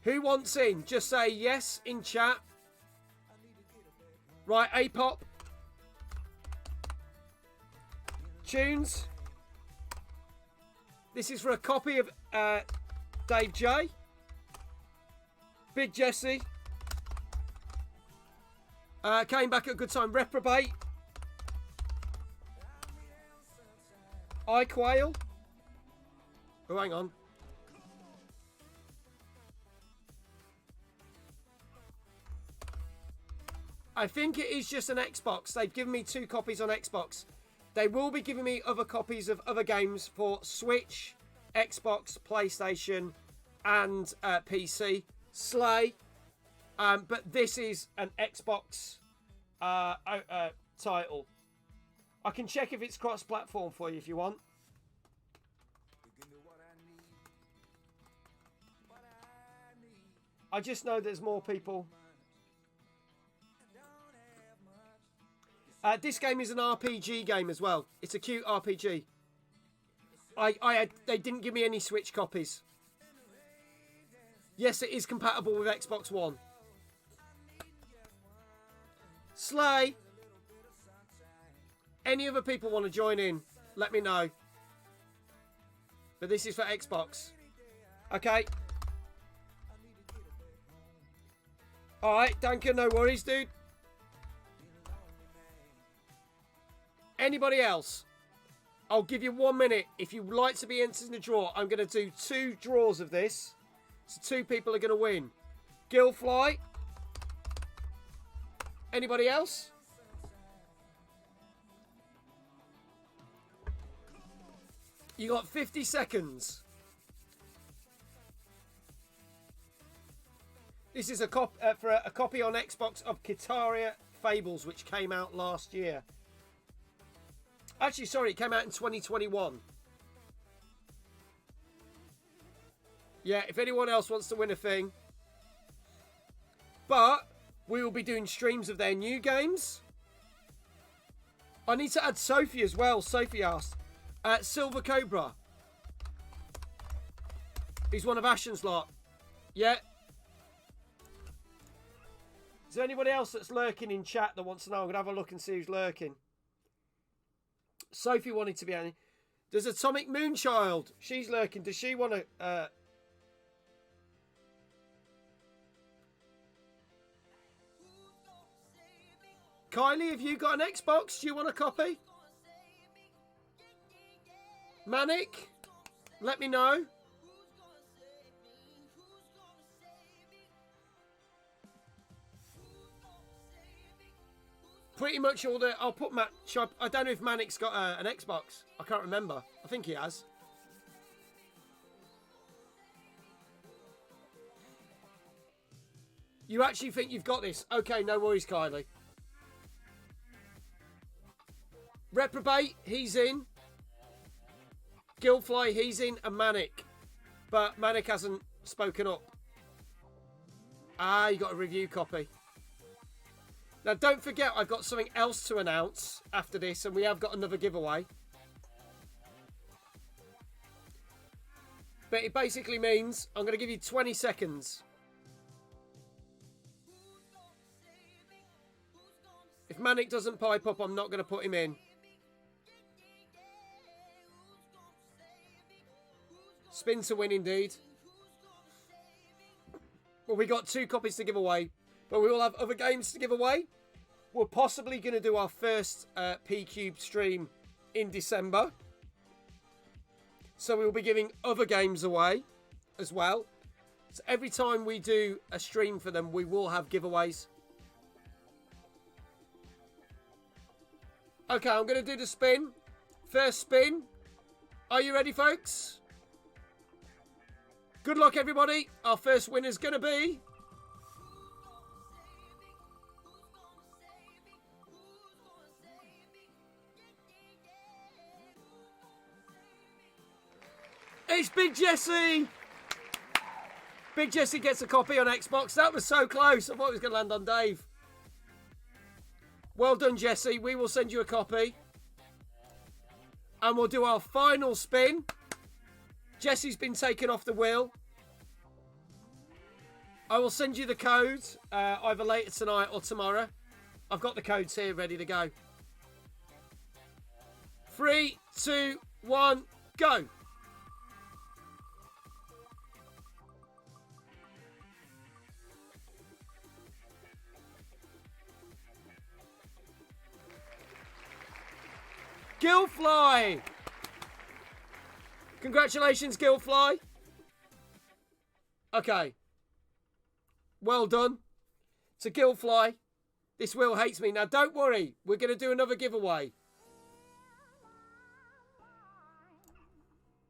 Who wants in? Just say yes in chat. Right, Apop. Tunes. This is for a copy of Dave J. Big Jesse. Came back at a good time. Reprobate. iQuail. Oh, hang on. I think it is just an Xbox. They've given me 2 copies on Xbox. They will be giving me other copies of other games for Switch, Xbox, PlayStation, and PC. Slay. But this is an Xbox title. I can check if it's cross-platform for you if you want. I just know there's more people. This game is an RPG game as well. It's a cute RPG. They didn't give me any Switch copies. Yes, it is compatible with Xbox One. Slay. Any other people want to join in, let me know. But this is for Xbox. Okay. Alright, Duncan, no worries, dude. Anybody else? I'll give you 1 minute. If you'd like to be entered in the draw, I'm going to do 2 draws of this. So 2 people are going to win. Gilfly. Anybody else? You got 50 seconds. This is a copy on Xbox of Kitaria Fables, which came out last year. Actually, sorry, it came out in 2021. Yeah, if anyone else wants to win a thing. But we will be doing streams of their new games. I need to add Sophie as well. Sophie asked. Silver Cobra. He's one of Ashen's lot. Yeah. Is there anybody else that's lurking in chat that wants to know? I'm going to have a look and see who's lurking. Sophie wanted to be on. There's Atomic Moonchild. She's lurking. Does she want to... Kylie, have you got an Xbox? Do you want a copy? Manic, let me know. Pretty much all the... I'll put Matt... I don't know if Manic's got an Xbox. I can't remember. I think he has. You actually think you've got this? Okay, no worries, Kylie. Reprobate, he's in. Gilfly, he's in. And Manic. But Manic hasn't spoken up. Ah, you got a review copy. Now, don't forget, I've got something else to announce after this, and we have got another giveaway. But it basically means I'm going to give you 20 seconds. If Manic doesn't pipe up, I'm not going to put him in. Spin to win, indeed. Well, we got 2 copies to give away. But we will have other games to give away. We're possibly going to do our first P-Cube stream in December. So we will be giving other games away as well. So every time we do a stream for them, we will have giveaways. Okay, I'm going to do the spin. First spin. Are you ready, folks? Good luck, everybody. Our first winner's going to be... It's Big Jesse! Big Jesse gets a copy on Xbox. That was so close. I thought it was going to land on Dave. Well done, Jesse. We will send you a copy. And we'll do our final spin. Jesse's been taken off the wheel. I will send you the code either later tonight or tomorrow. I've got the codes here ready to go. 3, 2, 1, go. Gilfly! Congratulations, Gilfly. Okay. Well done to Gilfly. This wheel hates me. Now, don't worry. We're going to do another giveaway.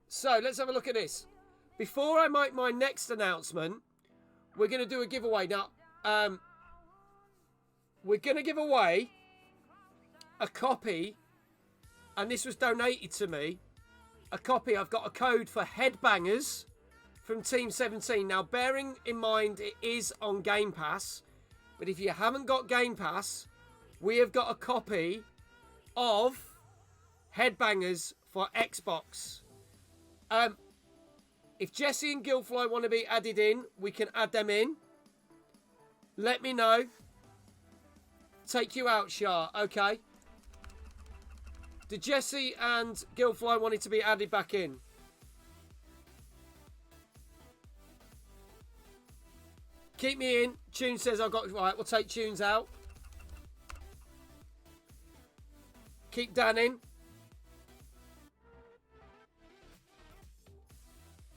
So, let's have a look at this. Before I make my next announcement, we're going to do a giveaway. Now, we're going to give away a copy, and this was donated to me, a copy. I've got a code for Headbangers from Team 17. Now, bearing in mind it is on Game Pass, but if you haven't got Game Pass, we have got a copy of Headbangers for Xbox. If Jesse and Gilfly want to be added in, we can add them in. Let me know. Take you out, Shah. Okay. Did Jesse and Gilfly want it to be added back in? Keep me in. Tune says I've got... Right, we'll take Tunes out. Keep Dan in.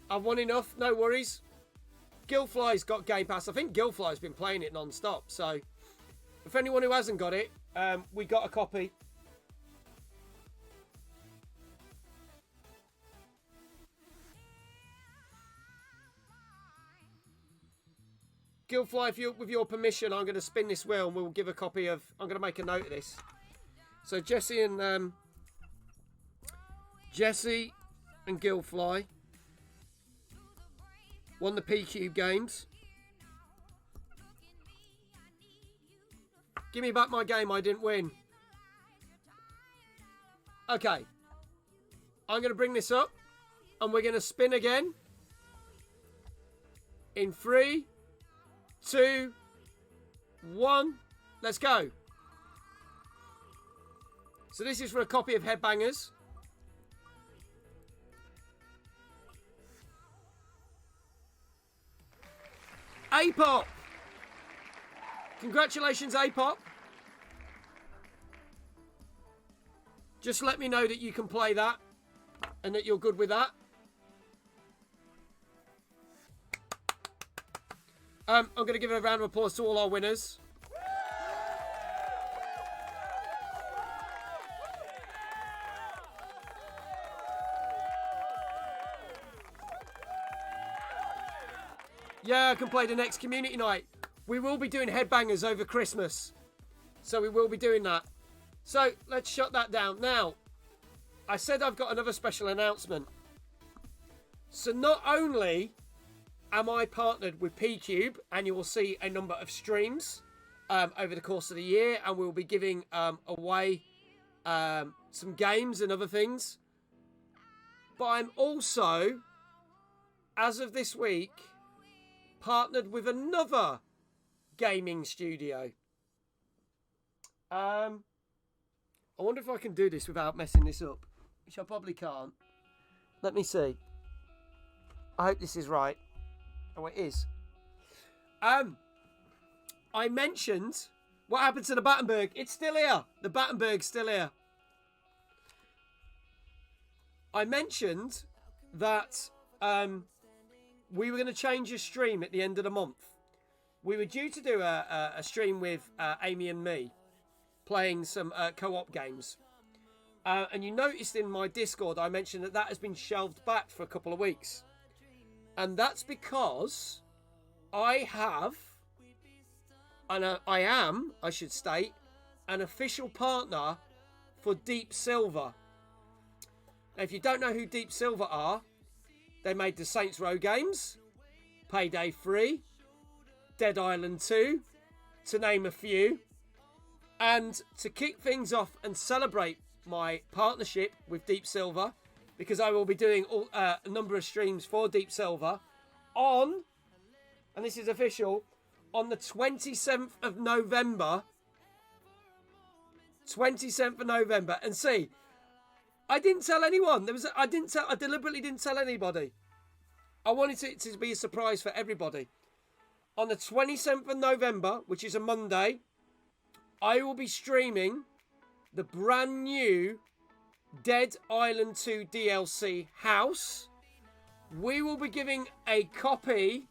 I've won enough. No worries. Gilfly's got Game Pass. I think Gilfly's been playing it non-stop. So, if anyone who hasn't got it, we got a copy. Gilfly, with your permission, I'm going to spin this wheel and we'll give a copy of... I'm going to make a note of this. So Jesse and Gilfly won the P-Cube games. Give me back my game I didn't win. Okay. I'm going to bring this up and we're going to spin again. In 3, 2, 1, let's go. So this is for a copy of Headbangers. A-Pop! Congratulations, A-Pop. Just let me know that you can play that and that you're good with that. I'm going to give a round of applause to all our winners. Yeah, I can play the next community night. We will be doing Headbangers over Christmas. So we will be doing that. So let's shut that down. Now, I said I've got another special announcement. So not only am I partnered with P-Cube, and you will see a number of streams over the course of the year, and we'll be giving away some games and other things. But I'm also, as of this week, partnered with another gaming studio. I wonder if I can do this without messing this up, which I probably can't. Let me see. I hope this is right. Oh, it is. I mentioned what happened to the Battenberg. It's still here. The Battenberg's still here. I mentioned that we were going to change a stream at the end of the month. We were due to do a stream with Amy and me, playing some co-op games. And you noticed in my Discord, I mentioned that has been shelved back for a couple of weeks. And that's because I have, and I am, I should state, an official partner for Deep Silver. Now, if you don't know who Deep Silver are, they made the Saints Row games, Payday 3, Dead Island 2, to name a few. And to kick things off and celebrate my partnership with Deep Silver, because I will be doing a number of streams for Deep Silver on, and this is official, on the 27th of November. 27th of November. And see, I didn't tell anyone. I deliberately didn't tell anybody. I wanted it to be a surprise for everybody. On the 27th of November, which is a Monday, I will be streaming the brand new Dead Island 2 DLC house. We will be giving a copy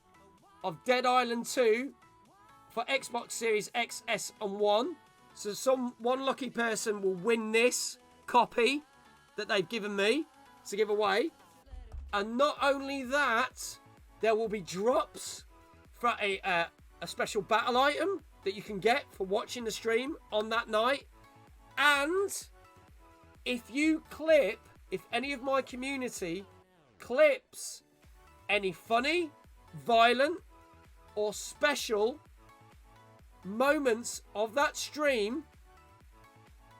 of Dead Island 2 for Xbox Series X, S and 1. So one lucky person will win this copy that they've given me to give away. And not only that, there will be drops for a special battle item that you can get for watching the stream on that night. And if any of my community clips any funny, violent, or special moments of that stream,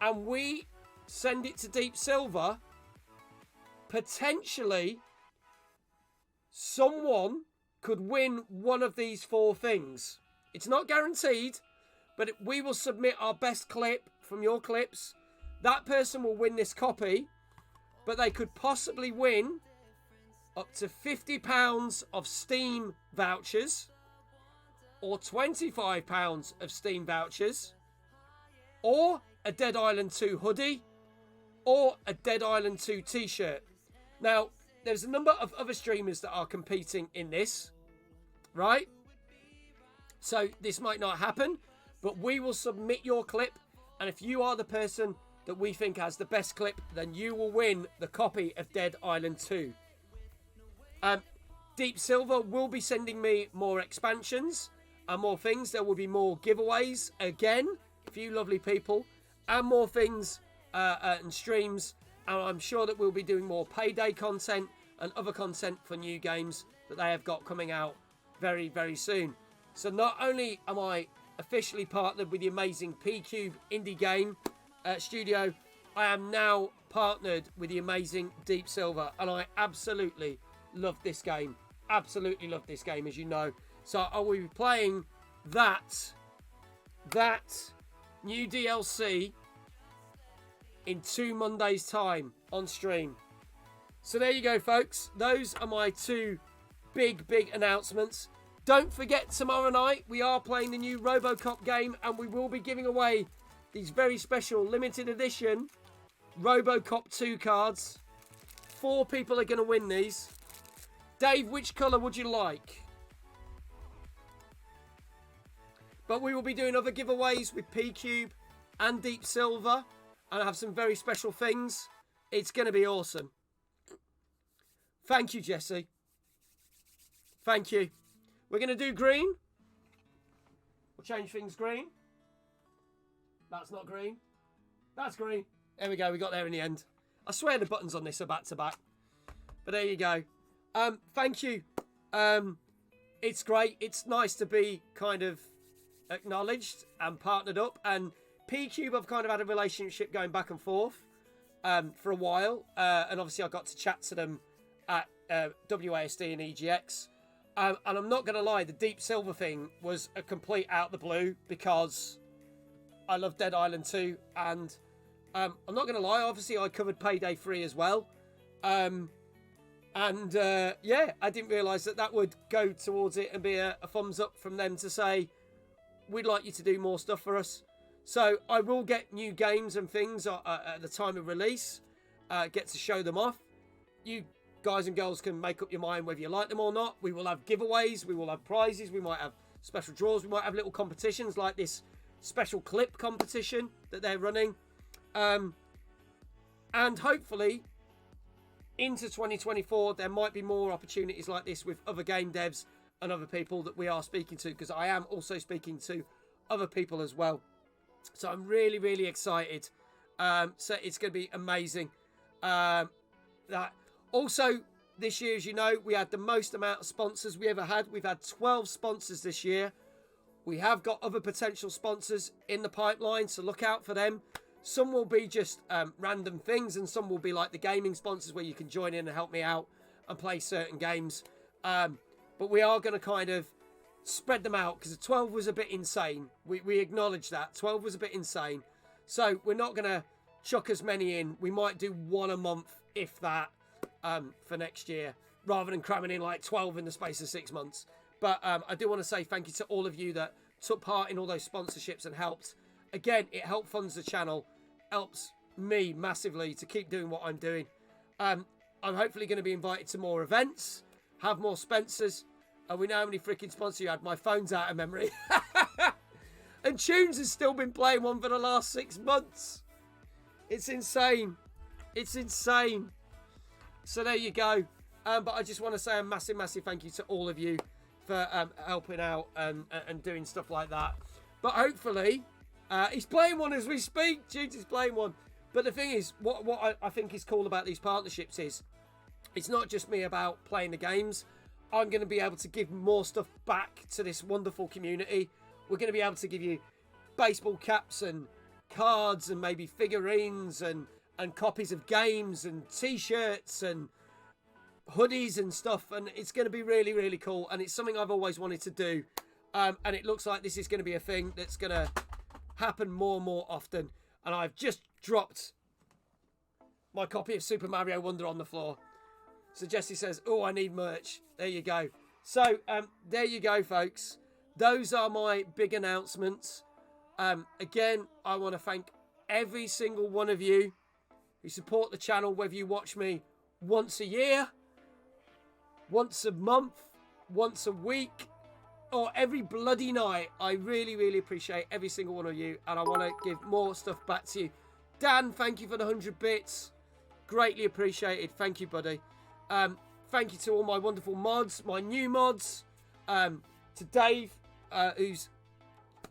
and we send it to Deep Silver, potentially someone could win one of these 4 things. It's not guaranteed, but we will submit our best clip from your clips. That person will win this copy, but they could possibly win up to £50 of Steam vouchers, or £25 of Steam vouchers, or a Dead Island 2 hoodie, or a Dead Island 2 t-shirt. Now, there's a number of other streamers that are competing in this, right? So this might not happen, but we will submit your clip, and if you are the person that we think has the best clip, then you will win the copy of Dead Island 2. Deep Silver will be sending me more expansions and more things. There will be more giveaways again, for you lovely people, and more things and streams. And I'm sure that we'll be doing more Payday content and other content for new games that they have got coming out very, very soon. So not only am I officially partnered with the amazing P-Cube Indie Game Studio, I am now partnered with the amazing Deep Silver, and I absolutely love this game. Absolutely love this game, as you know. So I will be playing that new DLC in 2 Mondays' time on stream. So there you go, folks. Those are my 2 big announcements. Don't forget, tomorrow night we are playing the new RoboCop game, and we will be giving away these very special limited edition RoboCop 2 cards. 4 people are going to win these. Dave, which colour would you like? But we will be doing other giveaways with P-Cube and Deep Silver, and I have some very special things. It's going to be awesome. Thank you, Jesse. Thank you. We're going to do green. We'll change things green. That's not green. That's green. There we go. We got there in the end. I swear the buttons on this are back to back. But there you go. Thank you. It's great. It's nice to be kind of acknowledged and partnered up. And P-Cube, I've kind of had a relationship going back and forth for a while. And obviously I got to chat to them at WASD and EGX. And I'm not going to lie, the Deep Silver thing was a complete out the blue, because I love Dead Island 2. And I'm not going to lie, obviously I covered Payday 3 as well. Yeah, I didn't realise that would go towards it and be a thumbs up from them to say, we'd like you to do more stuff for us. So I will get new games and things at the time of release, get to show them off. You guys and girls can make up your mind whether you like them or not. We will have giveaways, we will have prizes, we might have special draws, we might have little competitions like this special clip competition that they're running. And And hopefully, into 2024, there might be more opportunities like this with other game devs and other people that we are speaking to, because I am also speaking to other people as well. So I'm really, really excited. So it's going to be amazing. That also, this year, as you know, we had the most amount of sponsors we ever had. We've had 12 sponsors this year. We have got other potential sponsors in the pipeline, so look out for them. Some will be just random things, and some will be like the gaming sponsors where you can join in and help me out and play certain games. But we are going to kind of spread them out, because 12 was a bit insane. We acknowledge that. 12 was a bit insane. So we're not going to chuck as many in. We might do one a month, if that, for next year, rather than cramming in like 12 in the space of 6 months. But I do want to say thank you to all of you that took part in all those sponsorships and helped. Again, it helped funds the channel, helps me massively to keep doing what I'm doing. I'm hopefully going to be invited to more events, have more Spencers. We know how many freaking sponsors you had. My phone's out of memory. And Tunes has still been playing one for the last 6 months. It's insane. It's insane. So there you go. But I just want to say a massive, massive thank you to all of you for helping out and doing stuff like that. But hopefully, he's playing one as we speak. Tunes is playing one. But the thing is, what I think is cool about these partnerships is, it's not just me about playing the games. I'm going to be able to give more stuff back to this wonderful community. We're going to be able to give you baseball caps and cards and maybe figurines and copies of games and t-shirts and hoodies and stuff. And it's going to be really, really cool. And it's something I've always wanted to do. And it looks like this is going to be a thing that's going to happen more and more often. And I've just dropped my copy of Super Mario Wonder on the floor. So Jesse says, oh, I need merch. There you go. So there you go, folks. Those are my big announcements. Again, I want to thank every single one of you who support the channel, whether you watch me once a year, once a month, once a week, or every bloody night. I really, really appreciate every single one of you, and I want to give more stuff back to you. Dan, thank you for the 100 bits. Greatly appreciated. Thank you, buddy. Thank you to all my wonderful mods, my new mods. To Dave, who's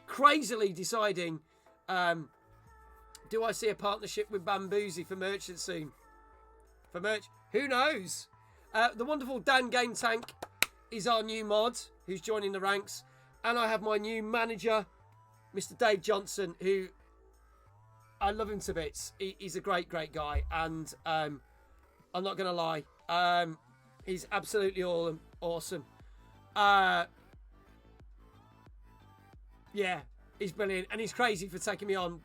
crazily deciding, do I see a partnership with Bamboozey for merchant soon? For merch? Who knows? The wonderful Dan Game Tank is our new mod, who's joining the ranks. And I have my new manager, Mr. Dave Johnson, who I love him to bits. He's a great, great guy. And I'm not going to lie. He's absolutely awesome. Yeah, he's brilliant. And he's crazy for taking me on.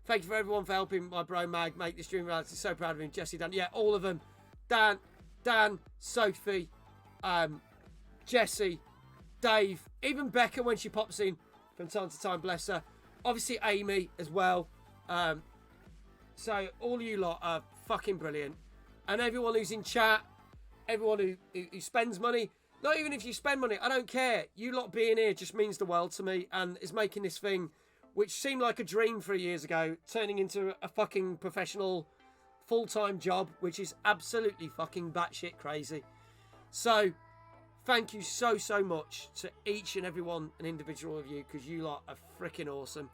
Thank you for everyone for helping my bro Mag make this dream reality. So proud of him. Jesse, Dan. Yeah, all of them. Dan, Sophie, Jesse, Dave, even Becca when she pops in from time to time, bless her. Obviously Amy as well. So all you lot are fucking brilliant. And everyone who's in chat, everyone who spends money, not even if you spend money, I don't care. You lot being here just means the world to me, and is making this thing, which seemed like a dream 3 years ago, turning into a fucking professional full-time job, which is absolutely fucking batshit crazy. So, thank you so, so much to each and every one and individual of you, because you lot are freaking awesome.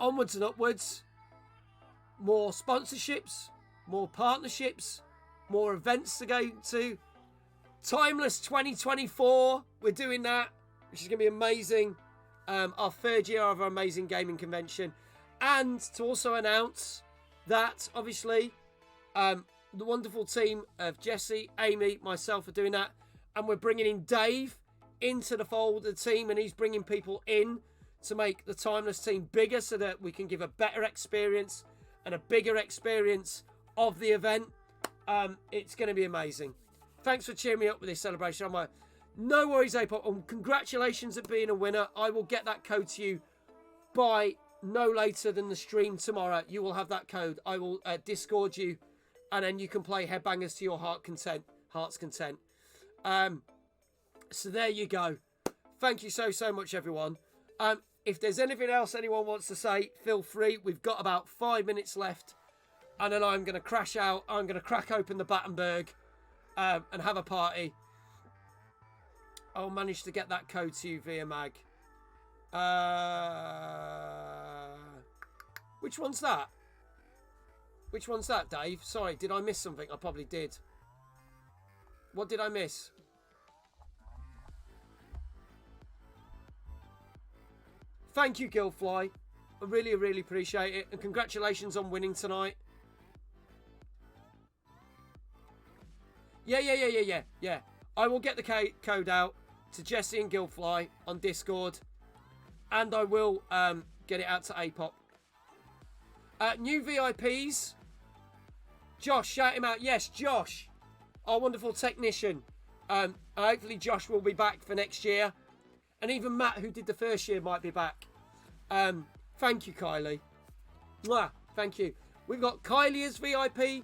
Onwards and upwards. More sponsorships, more partnerships, more events to go to. Timeless 2024, we're doing that, which is going to be amazing. Our third year of our amazing gaming convention. And to also announce that, obviously, the wonderful team of Jesse, Amy, myself are doing that. And we're bringing in Dave into the fold of the team, and he's bringing people in to make the Timeless team bigger so that we can give a better experience and a bigger experience of the event. It's going to be amazing. Thanks for cheering me up with this celebration. No worries, Apop. And congratulations at being a winner. I will get that code to you by no later than the stream tomorrow. You will have that code. I will Discord you, and then you can play Headbangers to your heart's content. So there you go. Thank you so, so much, everyone. If there's anything else anyone wants to say, feel free. We've got about 5 minutes left. And then I'm going to crash out. I'm going to crack open the Battenberg and have a party. I'll manage to get that code to you via mag. Which one's that? Which one's that, Dave? Sorry, did I miss something? I probably did. What did I miss? Thank you, Gilfly. I really, really appreciate it. And congratulations on winning tonight. Yeah. I will get the code out to Jesse and Gilfly on Discord. And I will get it out to APOP. New VIPs. Josh, shout him out. Yes, Josh. Our wonderful technician. Hopefully Josh will be back for next year. And even Matt, who did the first year, might be back. Thank you, Kylie. Mwah, thank you. We've got Kylie as VIP.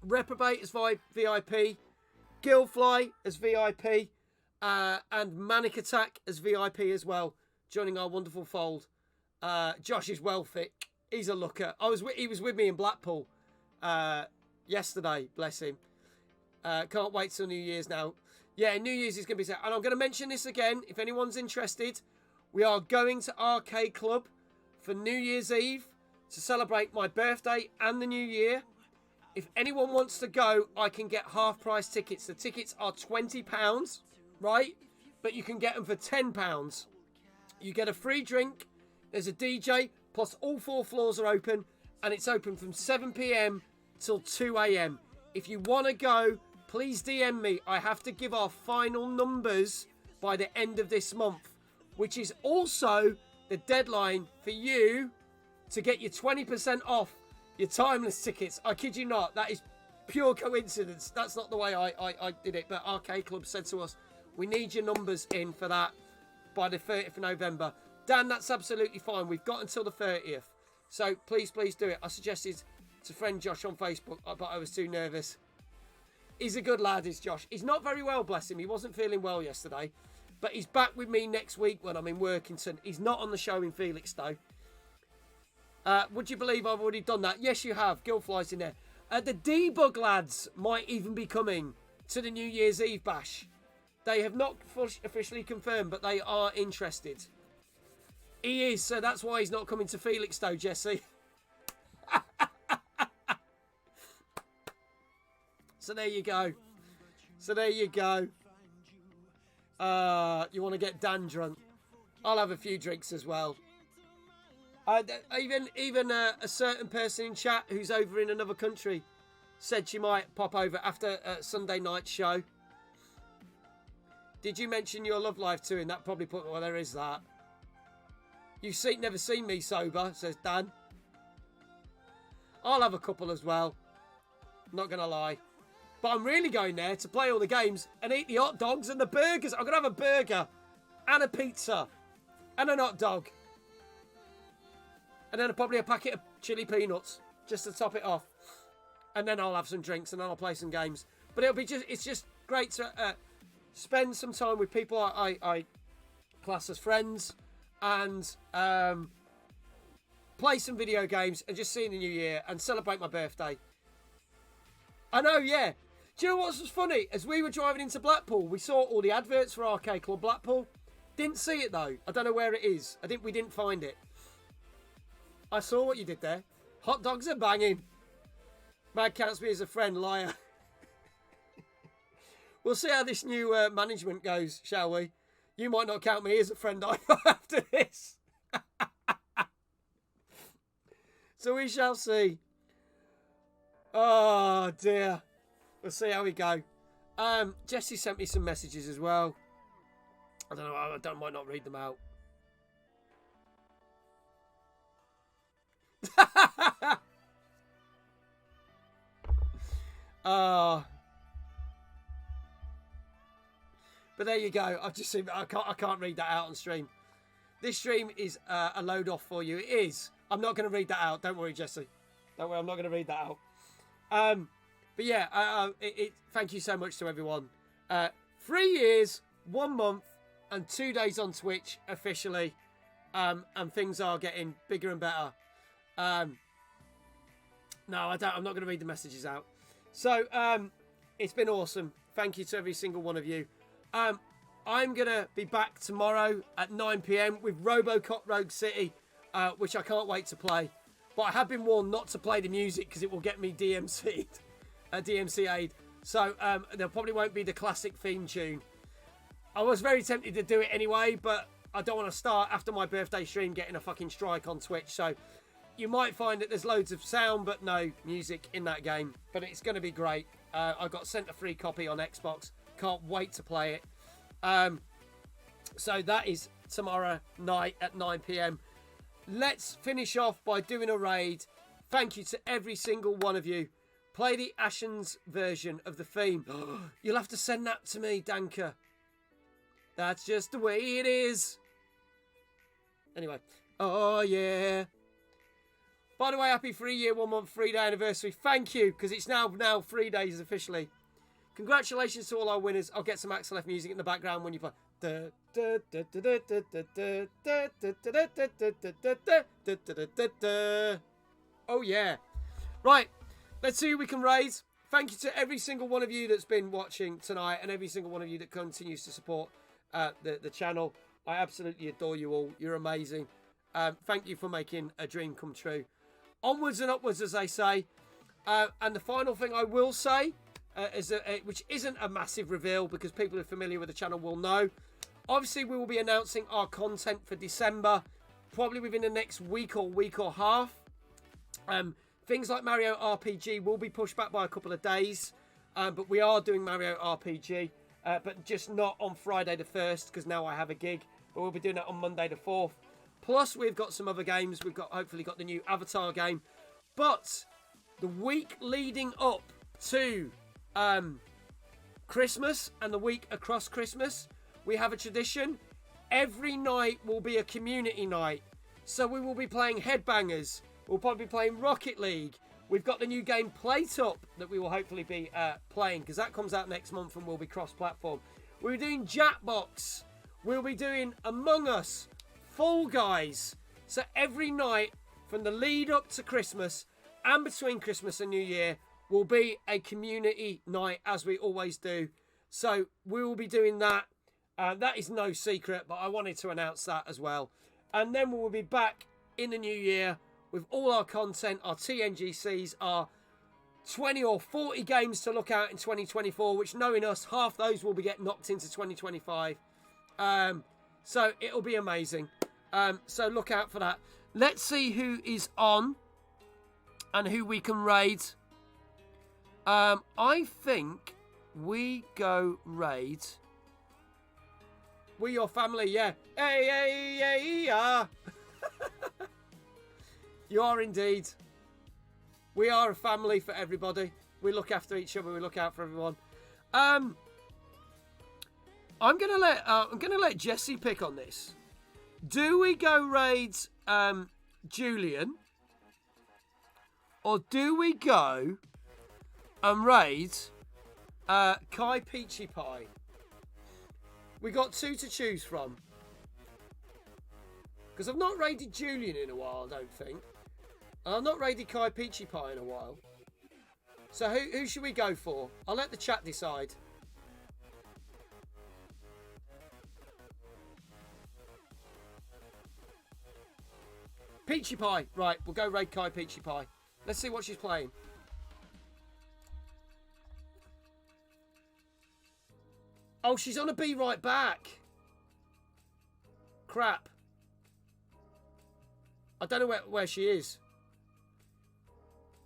Reprobate as VIP. Gilfly as VIP. And Manic Attack as VIP as well. Joining our wonderful fold. Josh is well fit. He's a looker. He was with me in Blackpool yesterday. Bless him. Can't wait till New Year's now. Yeah, New Year's is going to be set. And I'm going to mention this again. If anyone's interested, we are going to Arcade Club for New Year's Eve to celebrate my birthday and the New Year. If anyone wants to go, I can get half price tickets. The tickets are £20, right? But you can get them for £10. You get a free drink. There's a DJ, plus all 4 floors are open. And it's open from 7 p.m. till 2 a.m. If you want to go, please DM me. I have to give our final numbers by the end of this month, which is also the deadline for you to get your 20% off your Timeless tickets. I kid you not. That is pure coincidence. That's not the way I did it. But Arcade Club said to us, we need your numbers in for that by the 30th of November. Dan, that's absolutely fine. We've got until the 30th. So please do it. I suggested to friend Josh on Facebook, but I was too nervous. He's a good lad, is Josh. He's not very well, bless him. He wasn't feeling well yesterday. But he's back with me next week when I'm in Workington. He's not on the show in Felixstowe. Would you believe I've already done that? Yes, you have. Gilfly's in there. The Debug lads might even be coming to the New Year's Eve bash. They have not officially confirmed, but they are interested. He is, so that's why he's not coming to Felixstowe, Jesse. So there you go. You want to get Dan drunk? I'll have a few drinks as well. Even a certain person in chat who's over in another country said she might pop over after Sunday night show. Did you mention your Love Life too? And that probably put, well, there is that. You've never seen me sober, says Dan. I'll have a couple as well. Not going to lie. But I'm really going there to play all the games and eat the hot dogs and the burgers. I'm going to have a burger and a pizza and an hot dog. And then probably a packet of chili peanuts just to top it off. And then I'll have some drinks and then I'll play some games. But it's just great to spend some time with people I class as friends and play some video games and just see the new year and celebrate my birthday. I know, yeah. Do you know what was funny? As we were driving into Blackpool, we saw all the adverts for Arcade Club Blackpool. Didn't see it though. I don't know where it is. We didn't find it. I saw what you did there. Hot dogs are banging. Mad counts me as a friend, liar. We'll see how this new management goes, shall we? You might not count me as a friend either after this. So we shall see. Oh dear. We'll see how we go. Jesse sent me some messages as well. I don't know. I might not read them out. But there you go. I've just seen. I can't read that out on stream. This stream is a load off for you. It is. I'm not going to read that out. Don't worry, Jesse. Don't worry. I'm not going to read that out. But yeah, thank you so much to everyone. 3 years, 1 month, and 2 days on Twitch officially. and things are getting bigger and better. No, I don't. I'm not going to read the messages out. So it's been awesome. Thank you to every single one of you. I'm going to be back tomorrow at 9 p.m. with RoboCop Rogue City, which I can't wait to play. But I have been warned not to play the music because it will get me DMCA'd. So there probably won't be the classic theme tune. I was very tempted to do it anyway, but I don't want to start after my birthday stream getting a fucking strike on Twitch. So you might find that there's loads of sound but no music in that game. But it's going to be great. I got sent a free copy on Xbox. Can't wait to play it. So that is tomorrow night at 9 p.m. Let's finish off by doing a raid. Thank you to every single one of you. Play the Ashen's version of the theme. You'll have to send that to me, Danka. That's just the way it is. Anyway. Oh, yeah. By the way, happy 3 year, 1 month, 3 day anniversary. Thank you, because it's now 3 days officially. Congratulations to all our winners. I'll get some Axel F music in the background when you play. Oh, yeah. Right. Let's see who we can raise. Thank you to every single one of you that's been watching tonight and every single one of you that continues to support the channel. I absolutely adore you all. You're amazing. Thank you for making a dream come true. Onwards and upwards, as they say. And the final thing I will say, which isn't a massive reveal because people who are familiar with the channel will know. Obviously, we will be announcing our content for December, probably within the next week or half. Things like Mario RPG will be pushed back by a couple of days, but we are doing Mario RPG, but just not on Friday the 1st because now I have a gig. But we'll be doing that on Monday the 4th. Plus, we've got some other games. We've hopefully got the new Avatar game. But the week leading up to Christmas and the week across Christmas, we have a tradition. Every night will be a community night. So we will be playing Headbangers. We'll probably be playing Rocket League. We've got the new game Plate Up that we will hopefully be playing because that comes out next month and will be cross-platform. We're doing Jackbox. We'll be doing Among Us, Fall Guys. So every night from the lead up to Christmas and between Christmas and New Year will be a community night as we always do. So we will be doing that. That is no secret, but I wanted to announce that as well. And then we'll be back in the new year with all our content, our TNGCs, our 20 or 40 games to look at in 2024, which, knowing us, half those will be getting knocked into 2025. So it'll be amazing. So look out for that. Let's see who is on and who we can raid. I think we go raid. We Your Family, yeah. Hey, hey, hey, yeah. You are indeed. We are a family for everybody. We look after each other. We look out for everyone. I'm gonna let Jesse pick on this. Do we go raid Julian, or do we go and raid Kai Peachy Pie? We got two to choose from. Because I've not raided Julian in a while, I don't think. And I've not raided Kai Peachy Pie in a while. So who should we go for? I'll let the chat decide. Peachy Pie. Right, we'll go raid Kai Peachy Pie. Let's see what she's playing. Oh, she's on a Be Right Back. Crap. I don't know where she is.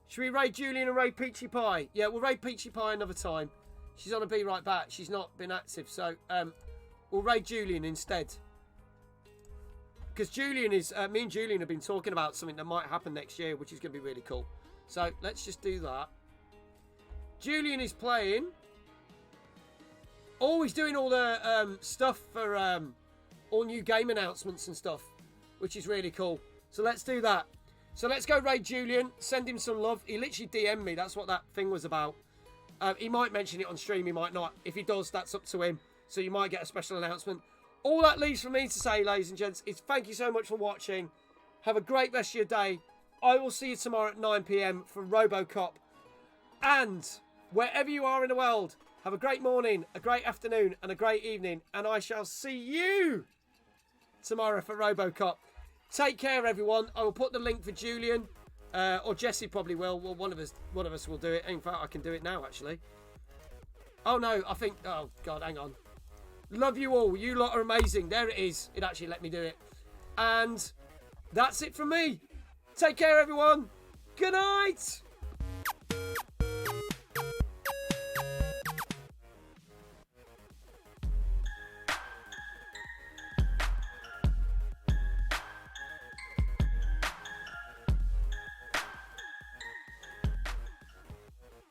Should we raid Julian and raid Peachy Pie? Yeah, we'll raid Peachy Pie another time. She's on a Be Right Back. She's not been active, so we'll raid Julian instead. Because Julian is... me and Julian have been talking about something that might happen next year, which is going to be really cool. So, let's just do that. Julian is playing. Oh, he's doing all the stuff for all new game announcements and stuff, which is really cool. So, let's do that. So, let's go raid Julian. Send him some love. He literally DM'd me. That's what that thing was about. He might mention it on stream. He might not. If he does, that's up to him. So, you might get a special announcement. All that leaves for me to say, ladies and gents, is thank you so much for watching. Have a great rest of your day. I will see you tomorrow at 9 p.m. for RoboCop. And wherever you are in the world, have a great morning, a great afternoon, and a great evening. And I shall see you tomorrow for RoboCop. Take care, everyone. I will put the link for Julian, or Jesse probably will. Well, one of us will do it. In fact, I can do it now, actually. Oh no, I think. Oh God, hang on. Love you all. You lot are amazing. There it is. It actually let me do it. And that's it from me. Take care, everyone. Good night.